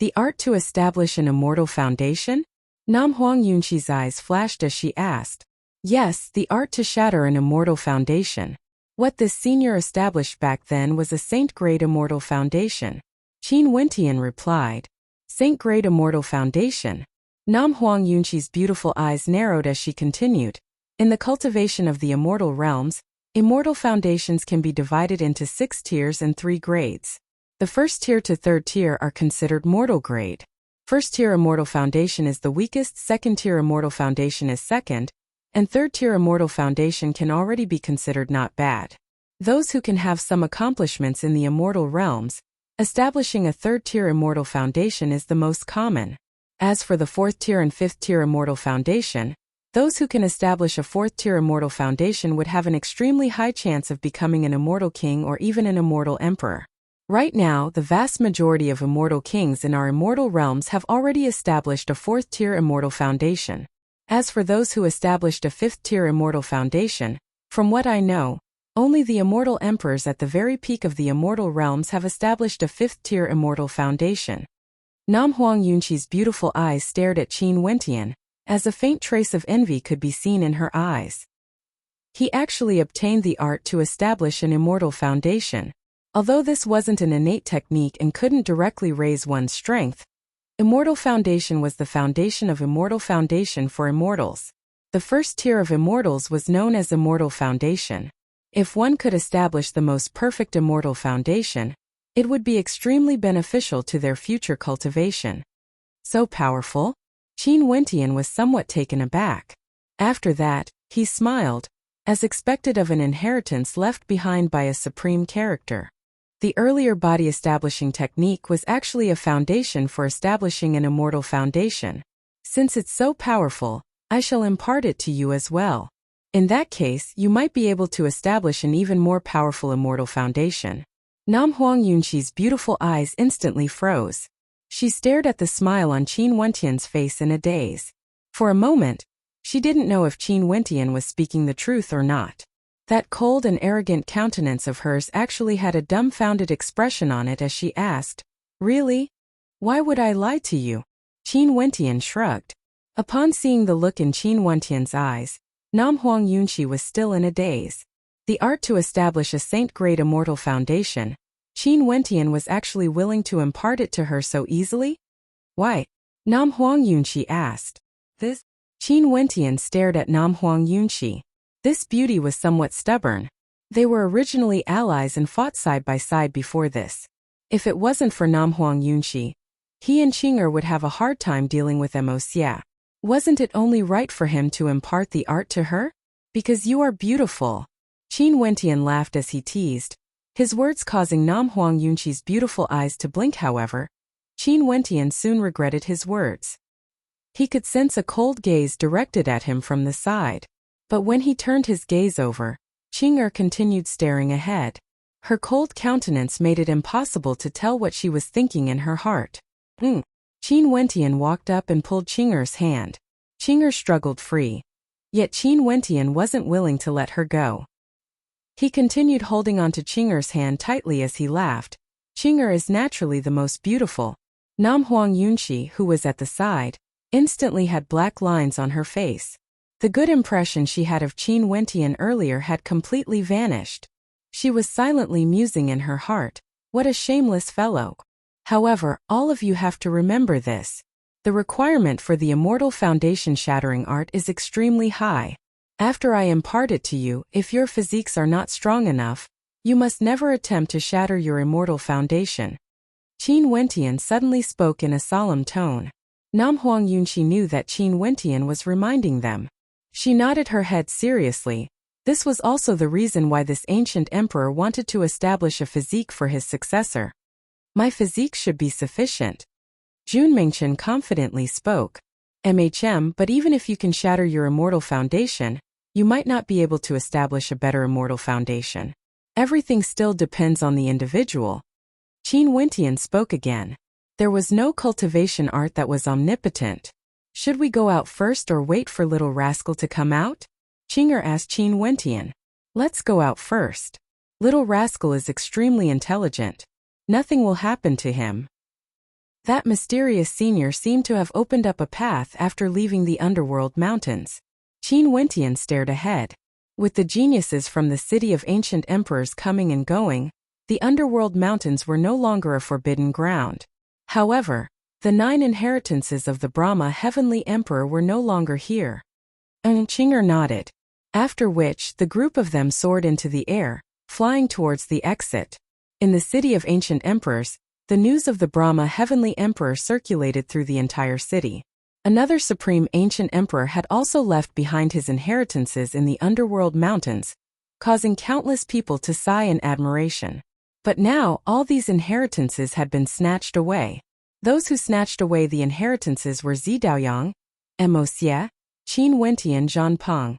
The art to establish an immortal foundation? Namhuang Yunqi's eyes flashed as she asked. Yes, the art to shatter an immortal foundation. What this senior established back then was a saint-grade immortal foundation. Qin Wentian replied. Saint-grade immortal foundation? Namhuang Yunqi's beautiful eyes narrowed as she continued. In the cultivation of the immortal realms, immortal foundations can be divided into 6 tiers and 3 grades. The first tier to 3rd tier are considered mortal grade. First tier immortal foundation is the weakest, second tier immortal foundation is second, and third tier immortal foundation can already be considered not bad. Those who can have some accomplishments in the immortal realms, establishing a 3rd tier immortal foundation is the most common. As for the 4th tier and 5th tier immortal foundation, those who can establish a 4th tier immortal foundation would have an extremely high chance of becoming an immortal king or even an immortal emperor. Right now, the vast majority of immortal kings in our immortal realms have already established a 4th tier immortal foundation. As for those who established a 5th tier immortal foundation, from what I know, only the immortal emperors at the very peak of the immortal realms have established a 5th tier immortal foundation. Namhuang Yunqi's beautiful eyes stared at Qin Wentian, as a faint trace of envy could be seen in her eyes. He actually obtained the art to establish an immortal foundation. Although this wasn't an innate technique and couldn't directly raise one's strength, immortal foundation was the foundation of immortal foundation for immortals. The first tier of immortals was known as immortal foundation. If one could establish the most perfect immortal foundation, it would be extremely beneficial to their future cultivation. So powerful? Qin Wentian was somewhat taken aback. After that, he smiled, as expected of an inheritance left behind by a supreme character. The earlier body-establishing technique was actually a foundation for establishing an immortal foundation. Since it's so powerful, I shall impart it to you as well. In that case, you might be able to establish an even more powerful immortal foundation. Nam Huang Yunqi's beautiful eyes instantly froze. She stared at the smile on Qin Wentian's face in a daze. For a moment, she didn't know if Qin Wentian was speaking the truth or not. That cold and arrogant countenance of hers actually had a dumbfounded expression on it as she asked, "Really? Why would I lie to you?" Qin Wentian shrugged. Upon seeing the look in Qin Wentian's eyes, Nam Huang Yunqi was still in a daze. The art to establish a saint-grade immortal foundation, Qin Wentian was actually willing to impart it to her so easily? Why? Nam Huang Yunqi asked. This? Qin Wentian stared at Nam Huang Yunqi. This beauty was somewhat stubborn. They were originally allies and fought side by side before this. If it wasn't for Nam Huang Yunqi, he and Qing'er would have a hard time dealing with Mo Xia. Wasn't it only right for him to impart the art to her? Because you are beautiful. Qin Wentian laughed as he teased, his words causing Nam Huang Yunqi's beautiful eyes to blink. However, Qin Wentian soon regretted his words. He could sense a cold gaze directed at him from the side. But when he turned his gaze over, Qing'er continued staring ahead. Her cold countenance made it impossible to tell what she was thinking in her heart. Qin Wentian walked up and pulled Qing'er's hand. Qing'er struggled free. Yet Qin Wentian wasn't willing to let her go. He continued holding onto Qing'er's hand tightly as he laughed. Qing'er is naturally the most beautiful. Nam Huang Yunqi, who was at the side, instantly had black lines on her face. The good impression she had of Qin Wentian earlier had completely vanished. She was silently musing in her heart, what a shameless fellow. However, all of you have to remember this. The requirement for the immortal foundation shattering art is extremely high. After I impart it to you, if your physiques are not strong enough, you must never attempt to shatter your immortal foundation. Qin Wentian suddenly spoke in a solemn tone. Nam Huang Yunqi knew that Qin Wentian was reminding them. She nodded her head seriously. This was also the reason why this ancient emperor wanted to establish a physique for his successor. My physique should be sufficient. Jun Mingchen confidently spoke. But even if you can shatter your immortal foundation, you might not be able to establish a better immortal foundation. Everything still depends on the individual. Qin Wentian spoke again. There was no cultivation art that was omnipotent. Should we go out first or wait for little rascal to come out? Qing'er asked Qin Wentian. Let's go out first. Little rascal is extremely intelligent. Nothing will happen to him. That mysterious senior seemed to have opened up a path after leaving the underworld mountains. Qin Wentian stared ahead. With the geniuses from the city of ancient emperors coming and going, the underworld mountains were no longer a forbidden ground. However, the 9 inheritances of the Brahma heavenly emperor were no longer here. Qing'er nodded. After which, the group of them soared into the air, flying towards the exit. In the city of ancient emperors, the news of the Brahma heavenly emperor circulated through the entire city. Another supreme ancient emperor had also left behind his inheritances in the underworld mountains, causing countless people to sigh in admiration. But now, all these inheritances had been snatched away. Those who snatched away the inheritances were Zidaoyang, Mo Xia, Qin Wentian Zhanpeng,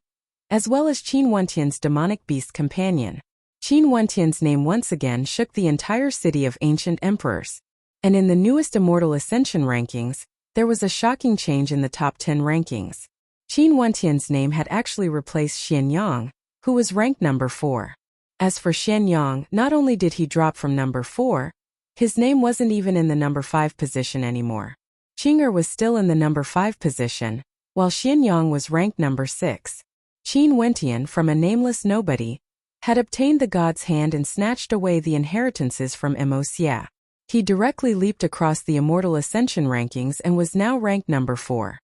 as well as Qin Wentian's demonic beast companion. Qin Wentian's name once again shook the entire city of ancient emperors. And in the newest immortal ascension rankings, there was a shocking change in the top 10 rankings. Qin Wentian's name had actually replaced Xianyang, who was ranked number 4. As for Xianyang, not only did he drop from number 4, his name wasn't even in the number 5 position anymore. Qing'er was still in the number 5 position, while Xianyang was ranked number 6. Qin Wentian, from a nameless nobody, had obtained the god's hand and snatched away the inheritances from Mo Xia. He directly leaped across the immortal ascension rankings and was now ranked number 4.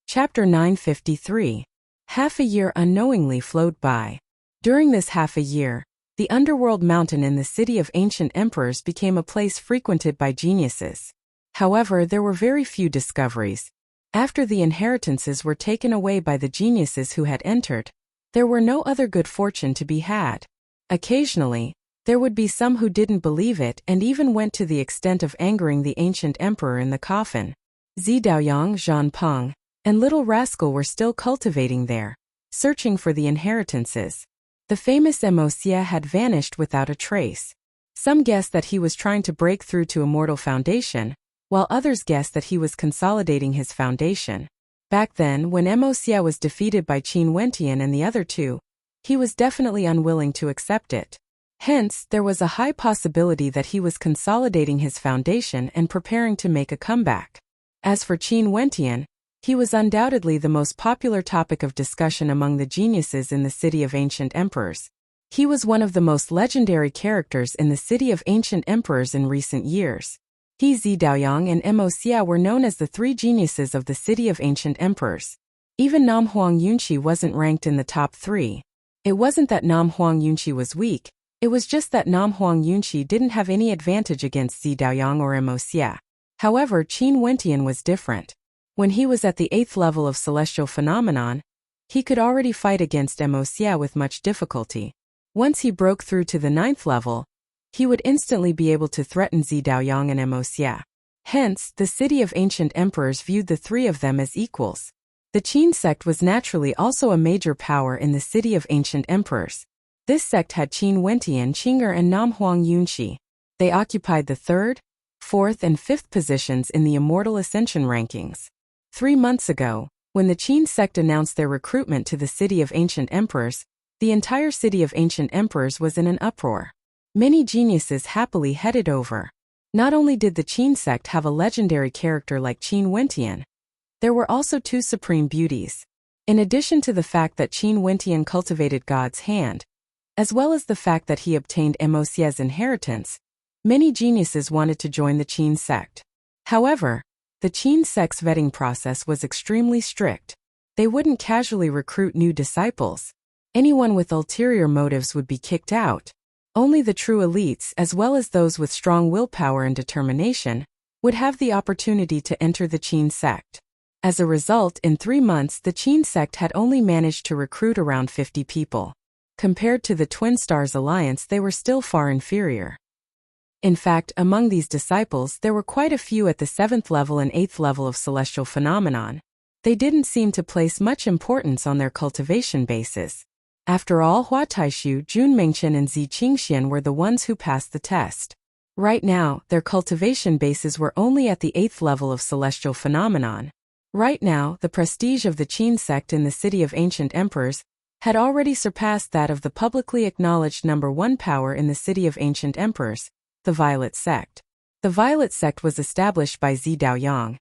Chapter 953. Half a year unknowingly flowed by. During this half a year, the underworld mountain in the city of ancient emperors became a place frequented by geniuses. However, there were very few discoveries. After the inheritances were taken away by the geniuses who had entered, there were no other good fortune to be had. Occasionally, There would be some who didn't believe it and even went to the extent of angering the ancient emperor in the coffin. Zi Daoyang, Zhan Peng, and Little Rascal were still cultivating there, searching for the inheritances. The famous Emosia had vanished without a trace. Some guessed that he was trying to break through to Immortal Foundation, while others guessed that he was consolidating his foundation. Back then, when Emosia was defeated by Qin Wentian and the other two, he was definitely unwilling to accept it. Hence, there was a high possibility that he was consolidating his foundation and preparing to make a comeback. As for Qin Wentian, he was undoubtedly the most popular topic of discussion among the geniuses in the City of Ancient Emperors. He was one of the most legendary characters in the City of Ancient Emperors in recent years. He, Zi Daoyang, and Emosia were known as the three geniuses of the City of Ancient Emperors. Even Nam Huang Yunqi wasn't ranked in the top 3. It wasn't that Nam Huang Yunqi was weak, it was just that Nam Huang Yunqi didn't have any advantage against Zi Daoyang or Emosia. However, Qin Wentian was different. When he was at the 8th level of Celestial Phenomenon, he could already fight against Emosia with much difficulty. Once he broke through to the 9th level, he would instantly be able to threaten Zi Daoyang and Emosia. Hence, the City of Ancient Emperors viewed the three of them as equals. The Qin sect was naturally also a major power in the City of Ancient Emperors. This sect had Qin Wentian, Qing'er, and Nam Huang Yunqi. They occupied the 3rd, 4th, and 5th positions in the Immortal Ascension rankings. 3 months ago, when the Qin sect announced their recruitment to the City of Ancient Emperors, the entire City of Ancient Emperors was in an uproar. Many geniuses happily headed over. Not only did the Qin sect have a legendary character like Qin Wentian, there were also 2 supreme beauties. In addition to the fact that Qin Wentian cultivated God's hand, as well as the fact that he obtained Emosia's inheritance, many geniuses wanted to join the Qin sect. However, the Qin sect's vetting process was extremely strict. They wouldn't casually recruit new disciples. Anyone with ulterior motives would be kicked out. Only the true elites, as well as those with strong willpower and determination, would have the opportunity to enter the Qin sect. As a result, in 3 months the Qin sect had only managed to recruit around 50 people. Compared to the Twin Stars Alliance, they were still far inferior. In fact, among these disciples there were quite a few at the 7th level and 8th level of Celestial Phenomenon. They didn't seem to place much importance on their cultivation bases. After all, Hua Taishu, Jun Mengchen, and Zi Qingxian were the ones who passed the test. Right now, their cultivation bases were only at the 8th level of Celestial Phenomenon. Right now, the prestige of the Qin sect in the City of Ancient Emperors had already surpassed that of the publicly acknowledged number 1 power in the City of Ancient Emperors, the Violet sect. The Violet sect was established by Zi Daoyang,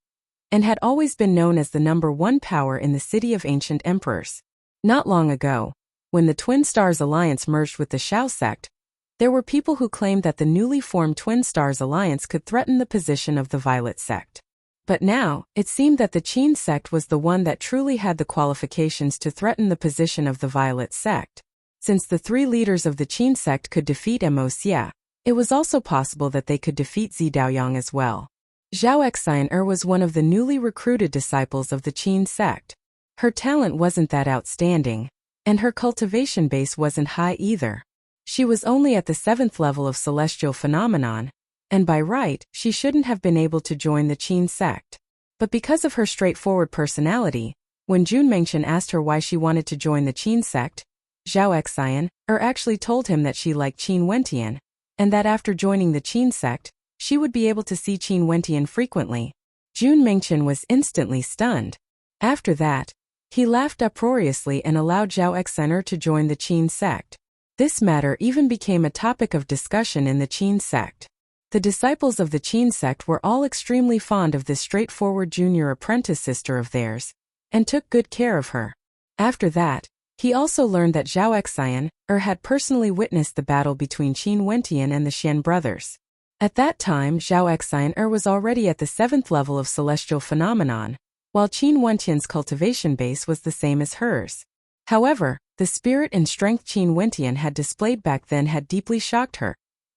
and had always been known as the number 1 power in the City of Ancient Emperors. Not long ago, when the Twin Stars Alliance merged with the Shao sect, there were people who claimed that the newly formed Twin Stars Alliance could threaten the position of the Violet sect. But now, it seemed that the Qin sect was the one that truly had the qualifications to threaten the position of the Violet sect. Since the 3 leaders of the Qin sect could defeat Emosia, it was also possible that they could defeat Zi Daoyang as well. Zhao Exiner was one of the newly recruited disciples of the Qin sect. Her talent wasn't that outstanding, and her cultivation base wasn't high either. She was only at the 7th level of Celestial Phenomenon, and by right, she shouldn't have been able to join the Qin sect. But because of her straightforward personality, when Jun Mengchen asked her why she wanted to join the Qin sect, Zhao Exiner actually told him that she liked Qin Wentian, and that after joining the Qin sect, she would be able to see Qin Wentian frequently. Jun Mengchen was instantly stunned. After that, he laughed uproariously and allowed Zhao Exiner to join the Qin sect. This matter even became a topic of discussion in the Qin sect. The disciples of the Qin sect were all extremely fond of this straightforward junior apprentice sister of theirs, and took good care of her. After that, he also learned that Zhao Exiner had personally witnessed the battle between Qin Wentian and the Xian brothers. At that time, Zhao Exiner was already at the 7th level of Celestial Phenomenon, while Qin Wentian's cultivation base was the same as hers. However, the spirit and strength Qin Wentian had displayed back then had deeply shocked her,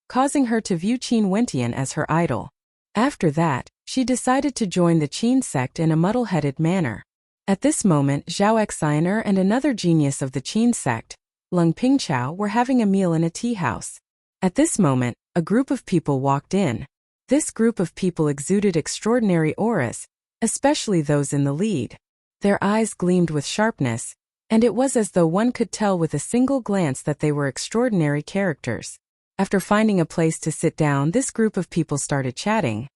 causing her to view Qin Wentian as her idol. After that, she decided to join the Qin sect in a muddle-headed manner. At this moment, Zhao Exiner and another genius of the Qin sect, Lung Pingchao, were having a meal in a tea house. At this moment, a group of people walked in. This group of people exuded extraordinary auras, especially those in the lead. Their eyes gleamed with sharpness, and it was as though one could tell with a single glance that they were extraordinary characters. After finding a place to sit down, this group of people started chatting.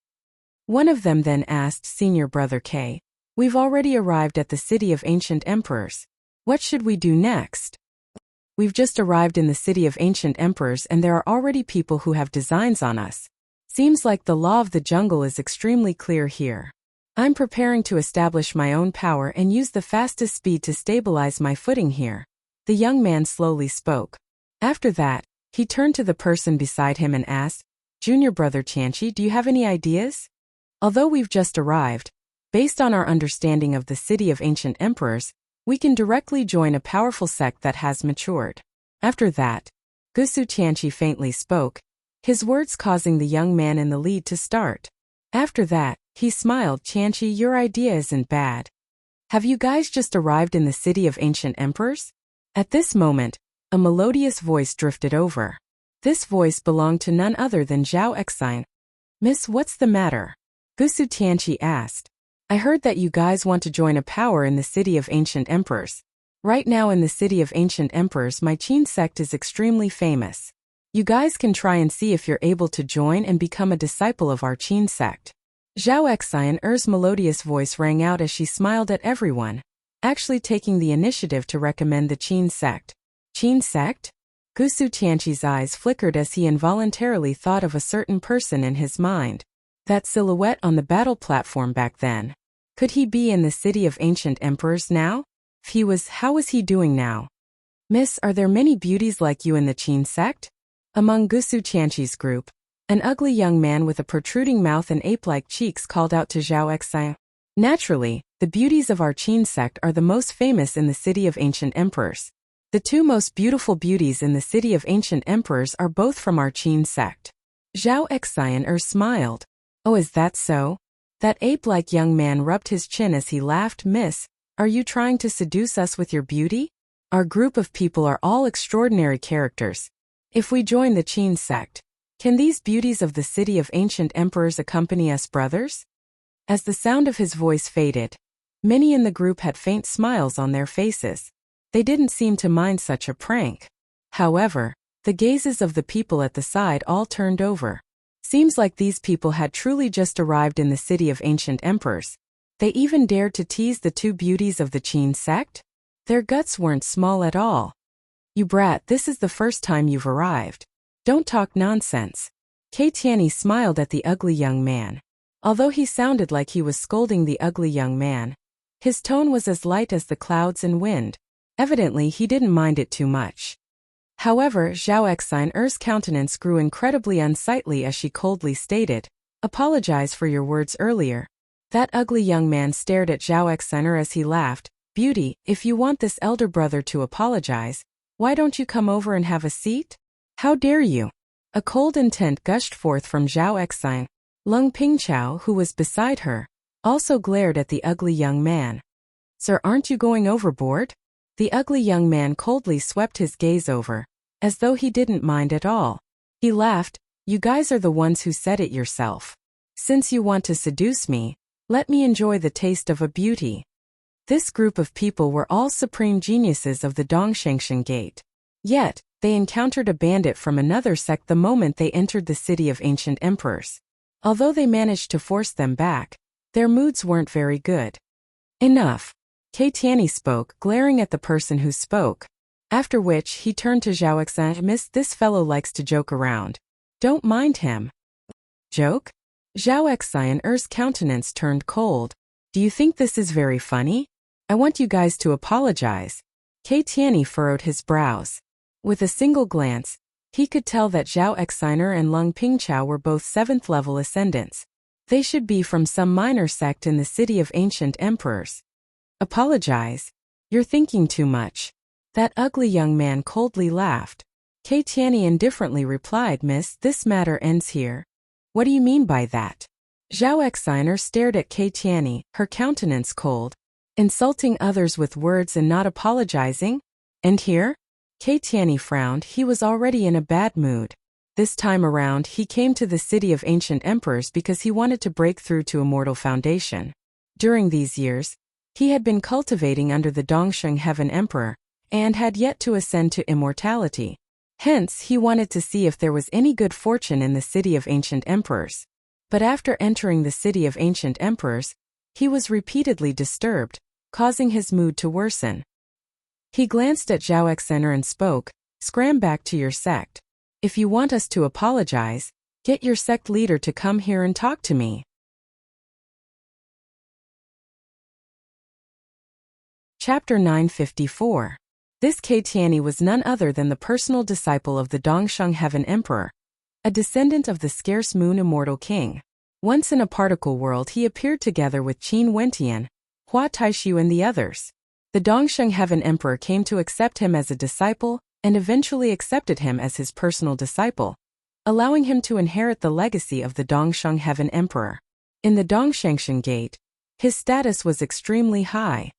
One of them then asked Senior Brother K, "We've already arrived at the city of ancient emperors. What should we do next?" "We've just arrived in the city of ancient emperors and there are already people who have designs on us. Seems like the law of the jungle is extremely clear here. I'm preparing to establish my own power and use the fastest speed to stabilize my footing here." The young man slowly spoke. After that, he turned to the person beside him and asked, "Junior Brother Tianchi, do you have any ideas? Although we've just arrived, based on our understanding of the city of ancient emperors, we can directly join a powerful sect that has matured." After that, Gusu Tianchi faintly spoke, his words causing the young man in the lead to start. After that, he smiled. "Tianchi, your idea isn't bad. Have you guys just arrived in the city of ancient emperors?" At this moment, a melodious voice drifted over. This voice belonged to none other than Zhao Exine. "Miss, what's the matter?" Gusu Tianchi asked. "I heard that you guys want to join a power in the city of ancient emperors. Right now in the city of ancient emperors, my Qin sect is extremely famous. You guys can try and see if you're able to join and become a disciple of our Qin sect." Zhao Exion's melodious voice rang out as she smiled at everyone, actually taking the initiative to recommend the Qin sect. Qin sect? Gusu Tianchi's eyes flickered as he involuntarily thought of a certain person in his mind. That silhouette on the battle platform back then. Could he be in the city of ancient emperors now? If he was, how was he doing now? "Miss, are there many beauties like you in the Qin sect?" Among Gusu Tianchi's group, an ugly young man with a protruding mouth and ape-like cheeks called out to Zhao Exine. "Naturally, the beauties of our Qin sect are the most famous in the city of ancient emperors. The two most beautiful beauties in the city of ancient emperors are both from our Qin sect." Zhao Exine smiled. "Oh, is that so?" That ape-like young man rubbed his chin as he laughed. "Miss, are you trying to seduce us with your beauty? Our group of people are all extraordinary characters. If we join the Qin sect, can these beauties of the city of ancient emperors accompany us, brothers?" As the sound of his voice faded, many in the group had faint smiles on their faces. They didn't seem to mind such a prank. However, the gazes of the people at the side all turned over. Seems like these people had truly just arrived in the city of ancient emperors. They even dared to tease the two beauties of the Qin sect? Their guts weren't small at all. "You brat, this is the first time you've arrived. Don't talk nonsense." Kei Tianyi smiled at the ugly young man. Although he sounded like he was scolding the ugly young man, his tone was as light as the clouds and wind. Evidently, he didn't mind it too much. However, Zhao Exine's countenance grew incredibly unsightly as she coldly stated, "Apologize for your words earlier." That ugly young man stared at Zhao Exine as he laughed. "Beauty, if you want this elder brother to apologize, why don't you come over and have a seat? How dare you?" A cold intent gushed forth from Zhao Exine. Lung Pingchao, who was beside her, also glared at the ugly young man. "Sir, aren't you going overboard?" The ugly young man coldly swept his gaze over, as though he didn't mind at all. He laughed. "You guys are the ones who said it yourself. Since you want to seduce me, let me enjoy the taste of a beauty." This group of people were all supreme geniuses of the Dongshangshan Gate. Yet, they encountered a bandit from another sect the moment they entered the city of ancient emperors. Although they managed to force them back, their moods weren't very good. "Enough." Kei Tianyi spoke, glaring at the person who spoke. After which, he turned to Zhao Exine. "Miss, this fellow likes to joke around. Don't mind him." "Joke?" Zhao Exine's countenance turned cold. "Do you think this is very funny? I want you guys to apologize." Kei Tianyi furrowed his brows. With a single glance, he could tell that Zhao Exine and Lung Pingchao were both 7th-level ascendants. They should be from some minor sect in the city of ancient emperors. "Apologize? You're thinking too much." That ugly young man coldly laughed. Kei Tianyi indifferently replied, "Miss, this matter ends here." "What do you mean by that?" Zhao Exine stared at Kei Tianyi, her countenance cold. "Insulting others with words and not apologizing? And here?" Kei Tianyi frowned. He was already in a bad mood. This time around, he came to the city of ancient emperors because he wanted to break through to immortal foundation. During these years, he had been cultivating under the Dongsheng Heaven Emperor, and had yet to ascend to immortality. Hence, he wanted to see if there was any good fortune in the city of ancient emperors. But after entering the city of ancient emperors, he was repeatedly disturbed, causing his mood to worsen. He glanced at Zhao Exener and spoke, "Scram back to your sect. If you want us to apologize, get your sect leader to come here and talk to me." Chapter 954. This Ke Tianyi was none other than the personal disciple of the Dongsheng Heaven Emperor, a descendant of the scarce moon immortal king. Once in a particle world he appeared together with Qin Wentian, Hua Taishu and the others. The Dongsheng Heaven Emperor came to accept him as a disciple, and eventually accepted him as his personal disciple, allowing him to inherit the legacy of the Dongsheng Heaven Emperor. In the Dongshengshan Gate, his status was extremely high.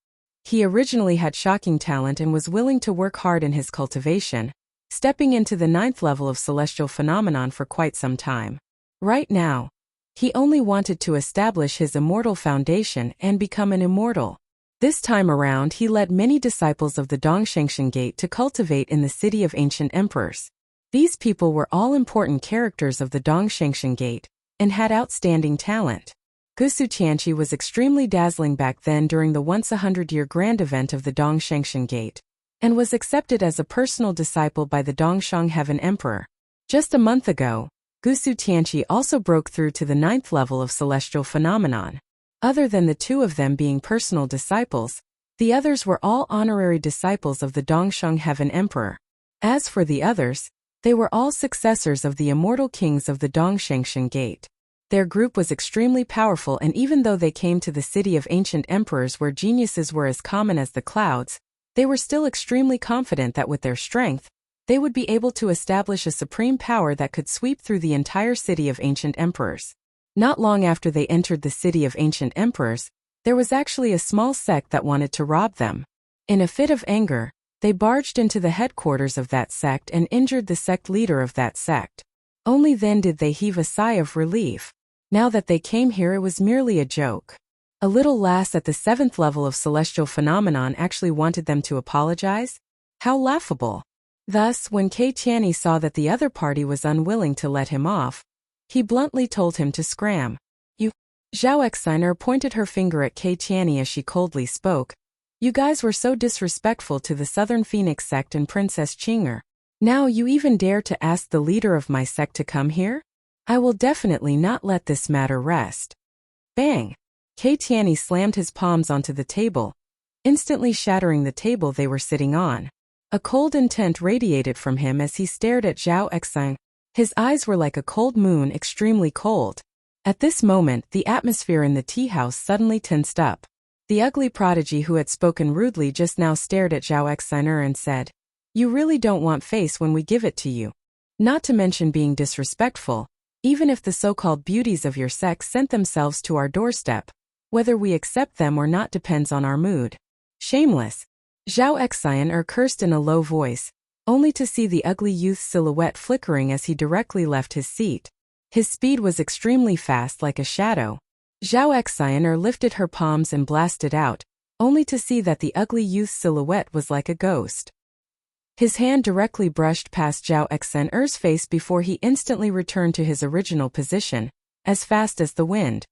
He originally had shocking talent and was willing to work hard in his cultivation, stepping into the 9th level of celestial phenomenon for quite some time. Right now, he only wanted to establish his immortal foundation and become an immortal. This time around he led many disciples of the Dongshengshan Gate to cultivate in the city of ancient emperors. These people were all important characters of the Dongshengshan Gate, and had outstanding talent. Gusu Tianqi was extremely dazzling back then during the once-a-100-year grand event of the Dongshengshan Gate, and was accepted as a personal disciple by the Dongsheng Heaven Emperor. Just a month ago, Gusu Tianqi also broke through to the 9th level of celestial phenomenon. Other than the two of them being personal disciples, the others were all honorary disciples of the Dongsheng Heaven Emperor. As for the others, they were all successors of the immortal kings of the Dongshengshan Gate. Their group was extremely powerful, and even though they came to the city of ancient emperors where geniuses were as common as the clouds, they were still extremely confident that with their strength, they would be able to establish a supreme power that could sweep through the entire city of ancient emperors. Not long after they entered the city of ancient emperors, there was actually a small sect that wanted to rob them. In a fit of anger, they barged into the headquarters of that sect and injured the sect leader of that sect. Only then did they heave a sigh of relief. Now that they came here, it was merely a joke. A little lass at the 7th level of celestial phenomenon actually wanted them to apologize? How laughable! Thus, when Ke Tianyi saw that the other party was unwilling to let him off, he bluntly told him to scram. "You..." Zhao Exiner pointed her finger at Ke Tianyi as she coldly spoke. "You guys were so disrespectful to the Southern Phoenix sect and Princess Qinger. Now you even dare to ask the leader of my sect to come here? I will definitely not let this matter rest." Bang! Ke Tianyi slammed his palms onto the table, instantly shattering the table they were sitting on. A cold intent radiated from him as he stared at Zhao Exine. His eyes were like a cold moon, extremely cold. At this moment, the atmosphere in the tea house suddenly tensed up. The ugly prodigy who had spoken rudely just now stared at Zhao Exiner and said, "You really don't want face when we give it to you. Not to mention being disrespectful, even if the so-called beauties of your sex sent themselves to our doorstep. Whether we accept them or not depends on our mood. Shameless." Zhao Exiner cursed in a low voice, only to see the ugly youth's silhouette flickering as he directly left his seat. His speed was extremely fast, like a shadow. Zhao Exiner lifted her palms and blasted out, only to see that the ugly youth's silhouette was like a ghost. His hand directly brushed past Zhao Exener's face before he instantly returned to his original position, as fast as the wind.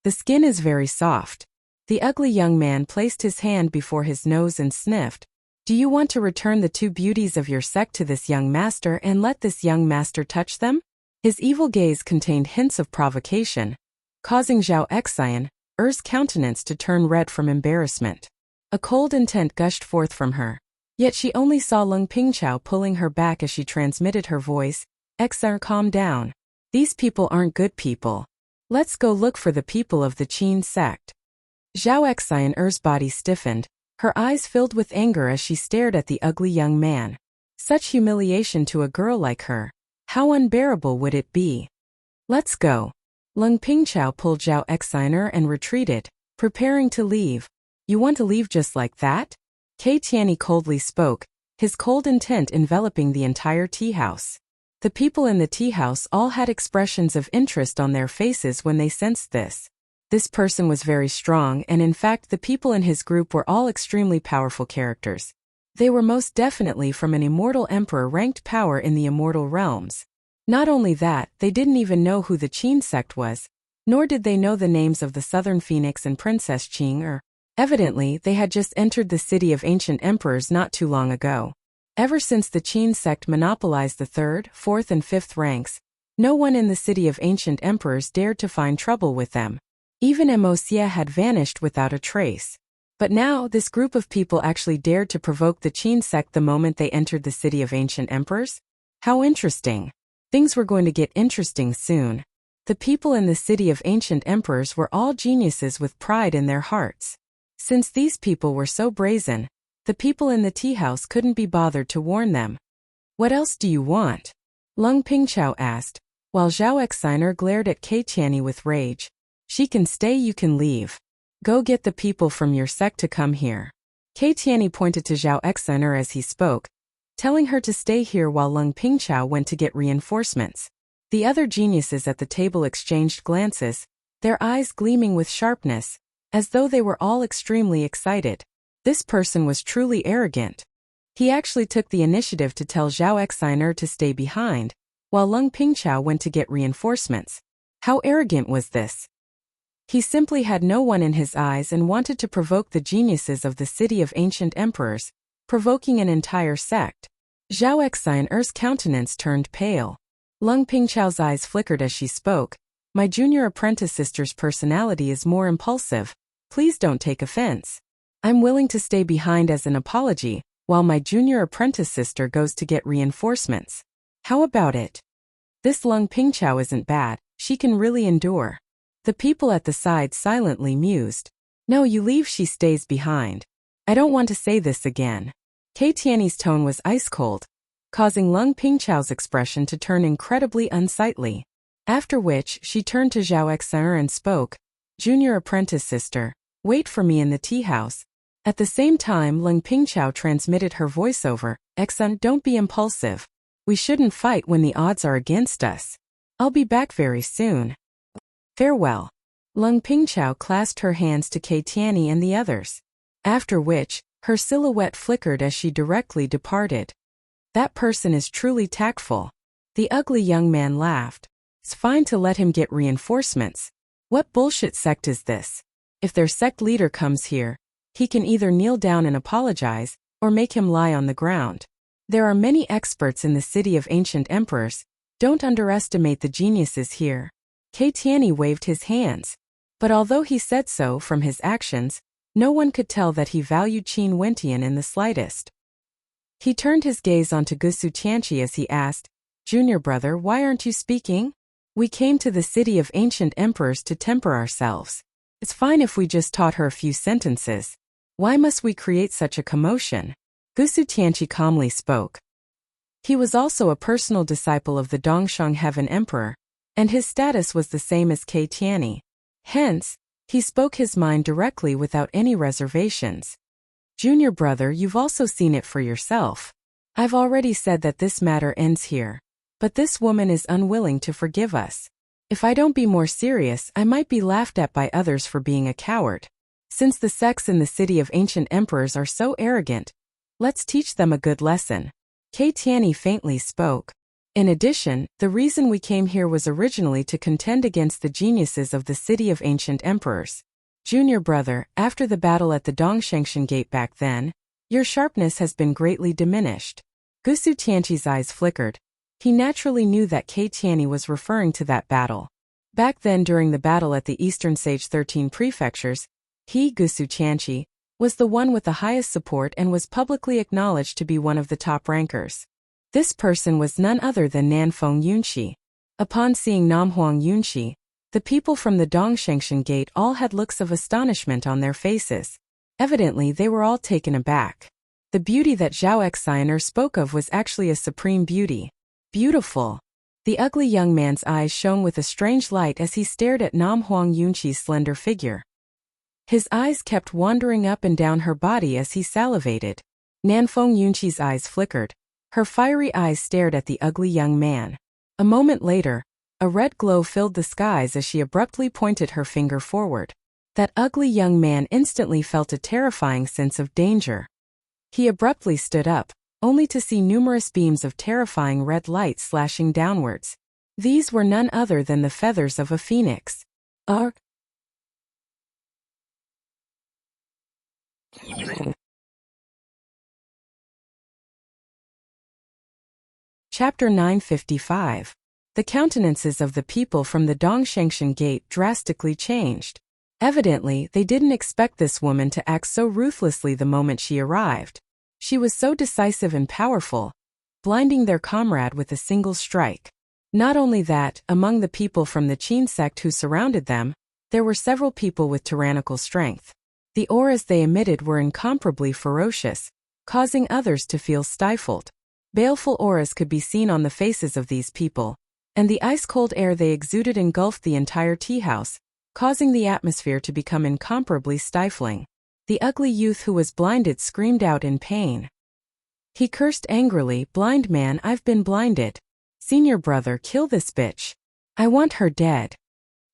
"The skin is very soft." The ugly young man placed his hand before his nose and sniffed. "Do you want to return the two beauties of your sect to this young master and let this young master touch them?" His evil gaze contained hints of provocation, causing Zhao Exener's countenance to turn red from embarrassment. A cold intent gushed forth from her. Yet she only saw Lung Pingchao pulling her back as she transmitted her voice. "Exener, calm down. These people aren't good people. Let's go look for the people of the Qin sect." Zhao Exener's body stiffened, her eyes filled with anger as she stared at the ugly young man. Such humiliation to a girl like her. How unbearable would it be? "Let's go." Lung Pingchao pulled Zhao Exiner and retreated, preparing to leave. "You want to leave just like that?" Ke Tianyi coldly spoke, his cold intent enveloping the entire tea house. The people in the tea house all had expressions of interest on their faces when they sensed this. This person was very strong, and in fact the people in his group were all extremely powerful characters. They were most definitely from an immortal emperor-ranked power in the immortal realms. Not only that, they didn't even know who the Qin sect was, nor did they know the names of the Southern Phoenix and Princess Qing. Evidently, they had just entered the city of ancient emperors not too long ago. Ever since the Qin sect monopolized the 3rd, 4th and 5th ranks, no one in the city of ancient emperors dared to find trouble with them. Even Emosia had vanished without a trace. But now, this group of people actually dared to provoke the Qin sect the moment they entered the city of ancient emperors? How interesting. Things were going to get interesting soon. The people in the city of ancient emperors were all geniuses with pride in their hearts. Since these people were so brazen, the people in the tea house couldn't be bothered to warn them. What else do you want? Lung Pingchao asked, while Zhao Xiner glared at Kei Tianyi with rage. She can stay, you can leave. Go get the people from your sect to come here. Kei Tianyi pointed to Zhao Xiner as he spoke, telling her to stay here while Lung Pingchao went to get reinforcements. The other geniuses at the table exchanged glances, their eyes gleaming with sharpness, as though they were all extremely excited. This person was truly arrogant. He actually took the initiative to tell Zhao Xiner to stay behind, while Lung Pingchao went to get reinforcements. How arrogant was this? He simply had no one in his eyes and wanted to provoke the geniuses of the city of ancient emperors, provoking an entire sect. Zhao Xiner's countenance turned pale. Lung Pingchao's eyes flickered as she spoke. My junior apprentice sister's personality is more impulsive. Please don't take offense. I'm willing to stay behind as an apology, while my junior apprentice sister goes to get reinforcements. How about it? This Lung Pingchao isn't bad, she can really endure. The people at the side silently mused. No, you leave, she stays behind. I don't want to say this again. Kei Tianyi's tone was ice-cold, causing Lung Pingchao's expression to turn incredibly unsightly. After which, she turned to Zhao Xiner and spoke. Junior apprentice sister, wait for me in the tea house. At the same time, Lung Pingchao transmitted her voiceover. Xun, don't be impulsive. We shouldn't fight when the odds are against us. I'll be back very soon. Farewell. Lung Pingchao clasped her hands to Kei Tianyi and the others. After which, her silhouette flickered as she directly departed. That person is truly tactful. The ugly young man laughed. It's fine to let him get reinforcements. What bullshit sect is this? If their sect leader comes here, he can either kneel down and apologize, or make him lie on the ground. There are many experts in the city of ancient emperors. Don't underestimate the geniuses here. Kei Tianyi waved his hands. But although he said so from his actions, no one could tell that he valued Qin Wentian in the slightest. He turned his gaze onto Gusu Tianqi as he asked, Junior brother, why aren't you speaking? We came to the city of ancient emperors to temper ourselves. It's fine if we just taught her a few sentences. Why must we create such a commotion? Gusu Tianqi calmly spoke. He was also a personal disciple of the Dongsheng Heaven Emperor, and his status was the same as Kei Tianyi. Hence, he spoke his mind directly without any reservations. Junior brother, you've also seen it for yourself. I've already said that this matter ends here. But this woman is unwilling to forgive us. If I don't be more serious, I might be laughed at by others for being a coward. Since the sects in the city of ancient emperors are so arrogant, let's teach them a good lesson. Kei Tianyi faintly spoke. In addition, the reason we came here was originally to contend against the geniuses of the city of ancient emperors. Junior brother, after the battle at the Dongshengshan Gate back then, your sharpness has been greatly diminished. Gusu Tianqi's eyes flickered. He naturally knew that Kei Tianyi was referring to that battle. Back then during the battle at the Eastern Sage 13 prefectures, he, Gusu Tianqi, was the one with the highest support and was publicly acknowledged to be one of the top rankers. This person was none other than Nanfeng Yunxi. Upon seeing Namhuang Yunxi, the people from the Dongshengshan Gate all had looks of astonishment on their faces. Evidently they were all taken aback. The beauty that Zhao Xiner spoke of was actually a supreme beauty. Beautiful. The ugly young man's eyes shone with a strange light as he stared at Namhuang Yunxi's slender figure. His eyes kept wandering up and down her body as he salivated. Nanfeng Yunxi's eyes flickered. Her fiery eyes stared at the ugly young man. A moment later, a red glow filled the skies as she abruptly pointed her finger forward. That ugly young man instantly felt a terrifying sense of danger. He abruptly stood up, only to see numerous beams of terrifying red light slashing downwards. These were none other than the feathers of a phoenix. Chapter 955. The countenances of the people from the Dongshangshan gate drastically changed. Evidently, they didn't expect this woman to act so ruthlessly the moment she arrived. She was so decisive and powerful, blinding their comrade with a single strike. Not only that, among the people from the Qin sect who surrounded them, there were several people with tyrannical strength. The auras they emitted were incomparably ferocious, causing others to feel stifled. Baleful auras could be seen on the faces of these people, and the ice-cold air they exuded engulfed the entire tea house, causing the atmosphere to become incomparably stifling. The ugly youth who was blinded screamed out in pain. He cursed angrily, "Blind man, I've been blinded. Senior brother, kill this bitch. I want her dead."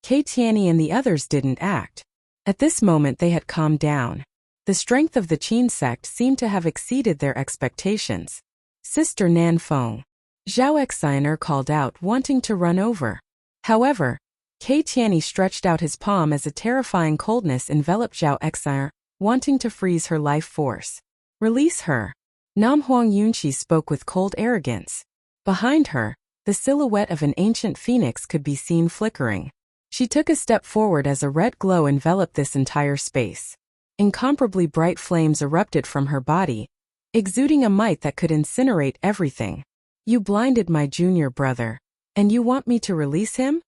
Kei Tianyi and the others didn't act. At this moment they had calmed down. The strength of the Qin sect seemed to have exceeded their expectations. "Sister Nanfeng," Zhao Exiner called out, wanting to run over. However, Kei Tianyi stretched out his palm as a terrifying coldness enveloped Zhao Exiner, wanting to freeze her life force. "Release her." Nam Huang Yunqi spoke with cold arrogance. Behind her, the silhouette of an ancient phoenix could be seen flickering. She took a step forward as a red glow enveloped this entire space. Incomparably bright flames erupted from her body, exuding a might that could incinerate everything. "You blinded my junior brother, and you want me to release him?"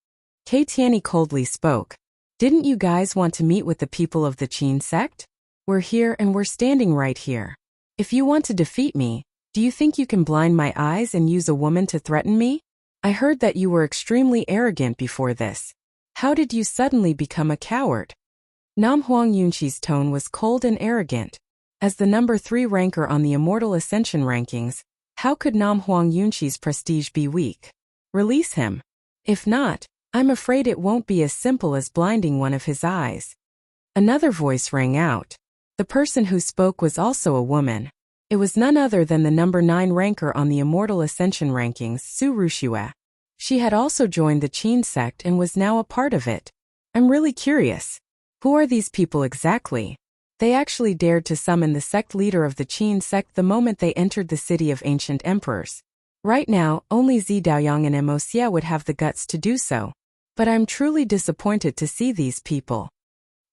Kei Tianyi coldly spoke. "Didn't you guys want to meet with the people of the Qin sect? We're here and we're standing right here. If you want to defeat me, do you think you can blind my eyes and use a woman to threaten me? I heard that you were extremely arrogant before this. How did you suddenly become a coward?" Nam Huang Yunqi's tone was cold and arrogant. As the number 3 ranker on the Immortal Ascension rankings, how could Nam Huang Yunqi's prestige be weak? Release him. If not, I'm afraid it won't be as simple as blinding one of his eyes. Another voice rang out. The person who spoke was also a woman. It was none other than the number 9 ranker on the Immortal Ascension rankings, Su Rushue. She had also joined the Qin sect and was now a part of it. "I'm really curious. Who are these people exactly?" They actually dared to summon the sect leader of the Qin sect the moment they entered the city of ancient emperors. Right now, only Zi Daoyang and Mo Xie would have the guts to do so. But I'm truly disappointed to see these people.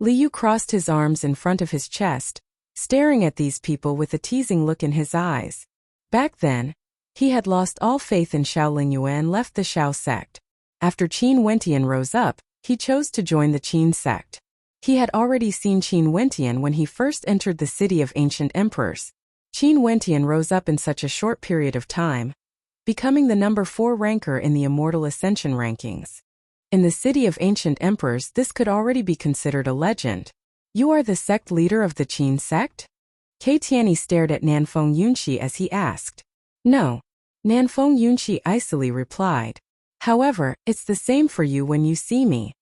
Liu crossed his arms in front of his chest, staring at these people with a teasing look in his eyes. Back then, he had lost all faith in Shaolin Yue and left the Shao sect. After Qin Wentian rose up, he chose to join the Qin sect. He had already seen Qin Wentian when he first entered the city of ancient emperors. Qin Wentian rose up in such a short period of time, becoming the number 4 ranker in the Immortal Ascension rankings. In the city of ancient emperors, this could already be considered a legend. "You are the sect leader of the Qin sect?" Kei Tianyi stared at Nanfeng Yunqi as he asked. "No." Nanfeng Yunqi icily replied. "However, it's the same for you when you see me."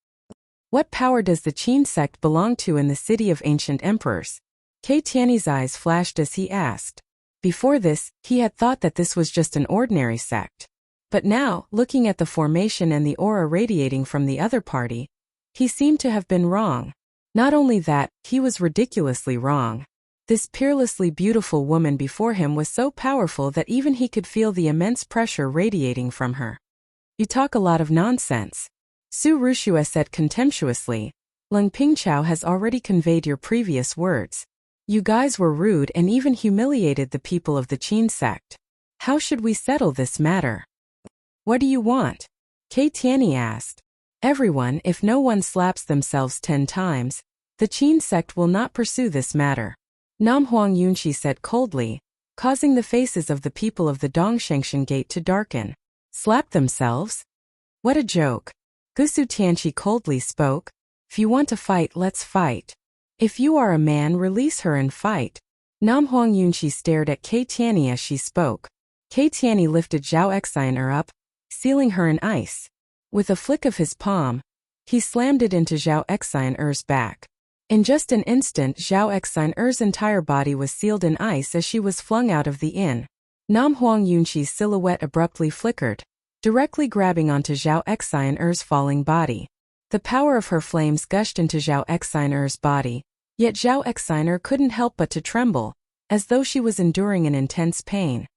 "What power does the Qin sect belong to in the city of ancient emperors?" Kei Tianyi's eyes flashed as he asked. Before this, he had thought that this was just an ordinary sect. But now, looking at the formation and the aura radiating from the other party, he seemed to have been wrong. Not only that, he was ridiculously wrong. This peerlessly beautiful woman before him was so powerful that even he could feel the immense pressure radiating from her. "You talk a lot of nonsense," Su Rushue said contemptuously. "Leng Pingchao has already conveyed your previous words. You guys were rude and even humiliated the people of the Qin sect. How should we settle this matter?" "What do you want?" Kei Tianyi asked. "Everyone, if no one slaps themselves 10 times, the Qin sect will not pursue this matter," Nam Huang Yunqi said coldly, causing the faces of the people of the Dongshangshan gate to darken. "Slap themselves? What a joke." Gusu Tianqi coldly spoke. "If you want to fight, let's fight. If you are a man, release her and fight." Nam Huang Yunqi stared at Kei Tianyi as she spoke. Kei Tianyi lifted Zhao Exiner up, sealing her in ice. With a flick of his palm, he slammed it into Zhao Exiner's back. In just an instant, Zhao Exiner's entire body was sealed in ice as she was flung out of the inn. Nam Huang Yunqi's silhouette abruptly flickered, directly grabbing onto Zhao Exiner's falling body. The power of her flames gushed into Zhao Exiner's body, yet Zhao Exiner couldn't help but to tremble, as though she was enduring an intense pain.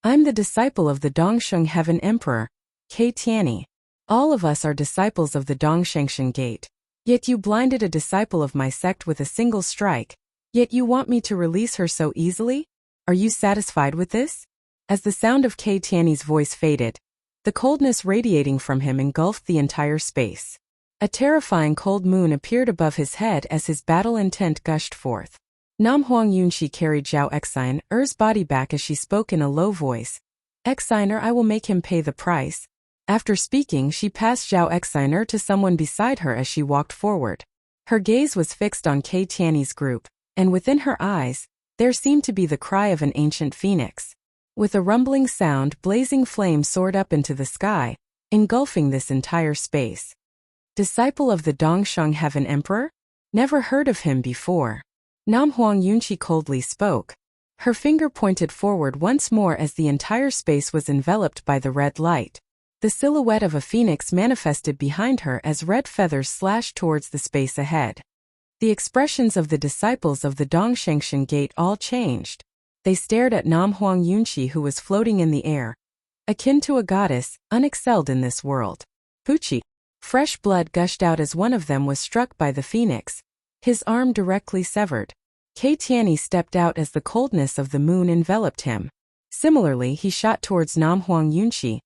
I'm the disciple of the Dongsheng Heaven Emperor, Kei Tianyi. All of us are disciples of the Dongshengshan Gate. Yet you blinded a disciple of my sect with a single strike. Yet you want me to release her so easily? Are you satisfied with this? As the sound of Kei Tianyi's voice faded, the coldness radiating from him engulfed the entire space. A terrifying cold moon appeared above his head as his battle intent gushed forth. Nam Huang Yunqi carried Zhao Exiner's body back as she spoke in a low voice. Exiner, I will make him pay the price. After speaking, she passed Zhao Exiner to someone beside her as she walked forward. Her gaze was fixed on Kei Tianyi's group, and within her eyes, there seemed to be the cry of an ancient phoenix. With a rumbling sound, blazing flames soared up into the sky, engulfing this entire space. Disciple of the Dongsheng Heaven Emperor? Never heard of him before. Nam Huang Yunqi coldly spoke. Her finger pointed forward once more as the entire space was enveloped by the red light. The silhouette of a phoenix manifested behind her as red feathers slashed towards the space ahead. The expressions of the disciples of the Dongshengshan Gate all changed. They stared at Nam Huang Yunqi, who was floating in the air, akin to a goddess, unexcelled in this world. Puchi. Fresh blood gushed out as one of them was struck by the phoenix, his arm directly severed. Kei Tianyi stepped out as the coldness of the moon enveloped him. Similarly, he shot towards Nam Huang Yunqi,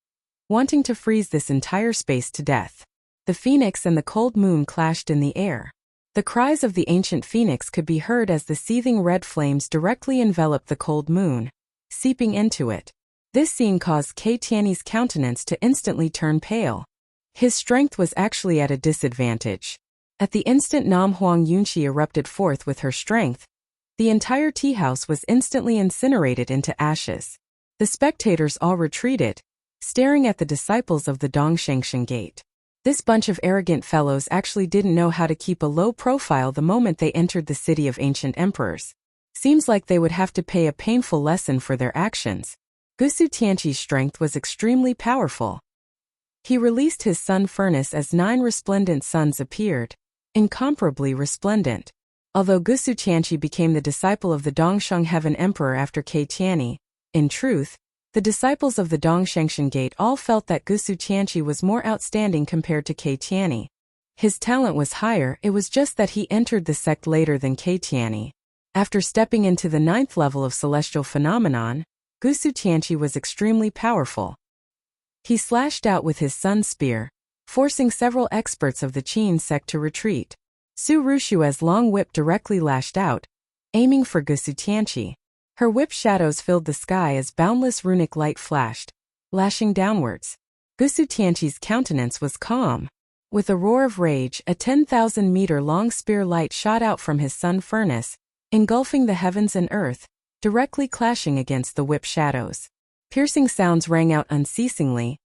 wanting to freeze this entire space to death. The phoenix and the cold moon clashed in the air. The cries of the ancient phoenix could be heard as the seething red flames directly enveloped the cold moon, seeping into it. This scene caused Kei Tianyi's countenance to instantly turn pale. His strength was actually at a disadvantage. At the instant Nam Huang Yunqi erupted forth with her strength, the entire tea house was instantly incinerated into ashes. The spectators all retreated, staring at the disciples of the Dongshengshan Gate. This bunch of arrogant fellows actually didn't know how to keep a low profile the moment they entered the city of ancient emperors. Seems like they would have to pay a painful lesson for their actions. Gusu Tianqi's strength was extremely powerful. He released his sun furnace as 9 resplendent suns appeared, incomparably resplendent. Although Gusu Tianqi became the disciple of the Dongsheng Heaven Emperor after Kei Tianyi, in truth, the disciples of the Dongshengshan Gate all felt that Gusu Tianqi was more outstanding compared to Kei Tianyi. His talent was higher, it was just that he entered the sect later than Kei Tianyi. After stepping into the 9th level of celestial phenomenon, Gusu Tianqi was extremely powerful. He slashed out with his sun spear, forcing several experts of the Qin sect to retreat. Su Rushue's long whip directly lashed out, aiming for Gusu Tianqi. Her whip shadows filled the sky as boundless runic light flashed, lashing downwards. Gusu Tianqi's countenance was calm. With a roar of rage, a 10,000-meter-long spear light shot out from his sun furnace, engulfing the heavens and earth, directly clashing against the whip shadows. Piercing sounds rang out unceasingly.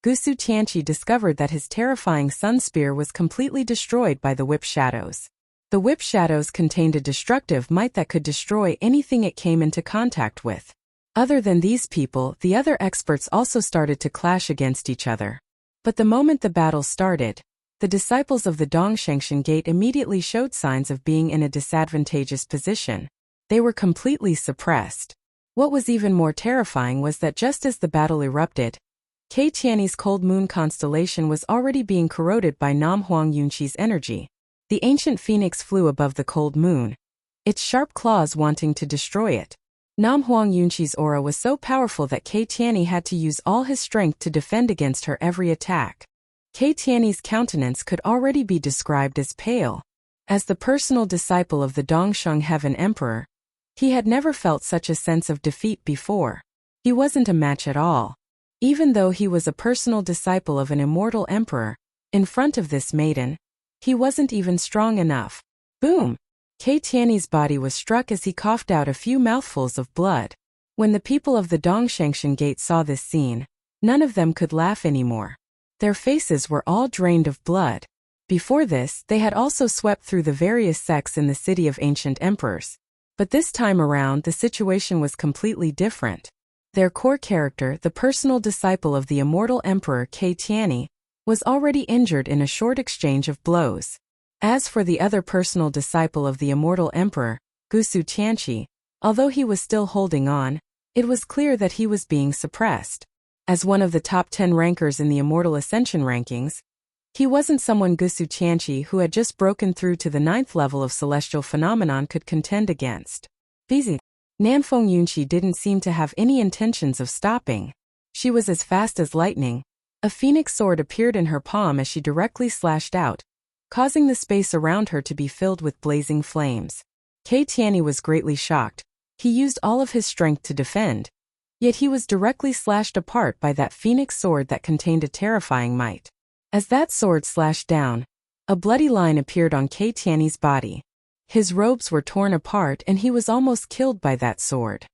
Gusu Tianqi discovered that his terrifying sun spear was completely destroyed by the whip shadows. The whip shadows contained a destructive might that could destroy anything it came into contact with. Other than these people, the other experts also started to clash against each other. But the moment the battle started, the disciples of the Dongshengshan Gate immediately showed signs of being in a disadvantageous position. They were completely suppressed. What was even more terrifying was that just as the battle erupted, Kei Tianyi's cold moon constellation was already being corroded by Nam Huang Yunqi's energy. The ancient phoenix flew above the cold moon, its sharp claws wanting to destroy it. Nam Huang Yunqi's aura was so powerful that Kei Tianyi had to use all his strength to defend against her every attack. Kei Tianyi's countenance could already be described as pale. As the personal disciple of the Dongsheng Heaven Emperor, he had never felt such a sense of defeat before. He wasn't a match at all. Even though he was a personal disciple of an immortal emperor, in front of this maiden, he wasn't even strong enough. Boom! Kei Tianyi's body was struck as he coughed out a few mouthfuls of blood. When the people of the Dongshangshan Gate saw this scene, none of them could laugh anymore. Their faces were all drained of blood. Before this, they had also swept through the various sects in the city of ancient emperors. But this time around, the situation was completely different. Their core character, the personal disciple of the immortal emperor Kei Tianyi, was already injured in a short exchange of blows. As for the other personal disciple of the immortal emperor, Gusu Tianqi, although he was still holding on, it was clear that he was being suppressed. As one of the top 10 rankers in the Immortal Ascension rankings, he wasn't someone Gusu Tianqi, who had just broken through to the 9th level of celestial phenomenon, could contend against. Busy. Nanfeng Yunqi didn't seem to have any intentions of stopping. She was as fast as lightning. A phoenix sword appeared in her palm as she directly slashed out, causing the space around her to be filled with blazing flames. Kei Tianyi was greatly shocked. He used all of his strength to defend, yet he was directly slashed apart by that phoenix sword that contained a terrifying might. As that sword slashed down, a bloody line appeared on Kei Tianyi's body. His robes were torn apart and he was almost killed by that sword.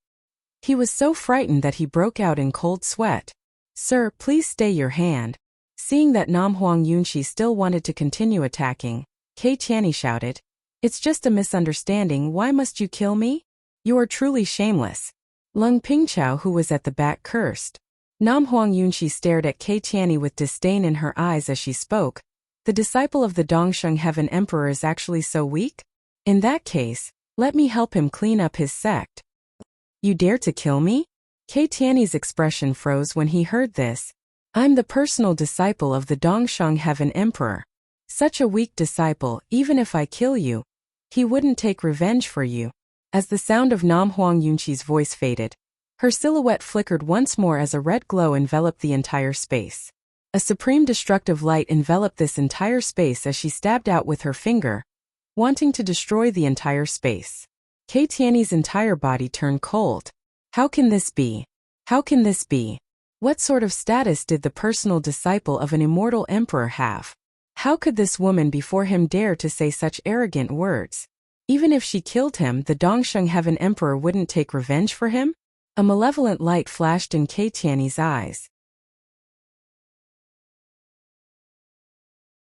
He was so frightened that he broke out in cold sweat. "Sir, please stay your hand." Seeing that Namhuang Yunqi still wanted to continue attacking, Kei Tianyi shouted, "It's just a misunderstanding, why must you kill me? You are truly shameless." Lung Pingchao, who was at the back, cursed. Namhuang Yunqi stared at Kei Tianyi with disdain in her eyes as she spoke. "The disciple of the Dongsheng Heaven Emperor is actually so weak? In that case, let me help him clean up his sect." "You dare to kill me?" Kei Tianyi's expression froze when he heard this. "I'm the personal disciple of the Dongsheng Heaven Emperor. Such a weak disciple, even if I kill you, he wouldn't take revenge for you." As the sound of Namhuang Yunqi's voice faded, her silhouette flickered once more as a red glow enveloped the entire space. A supreme destructive light enveloped this entire space as she stabbed out with her finger, wanting to destroy the entire space. Kei Tianyi's entire body turned cold. How can this be? How can this be? What sort of status did the personal disciple of an immortal emperor have? How could this woman before him dare to say such arrogant words? Even if she killed him, the Dongsheng Heaven Emperor wouldn't take revenge for him? A malevolent light flashed in Kei Tianyi's eyes.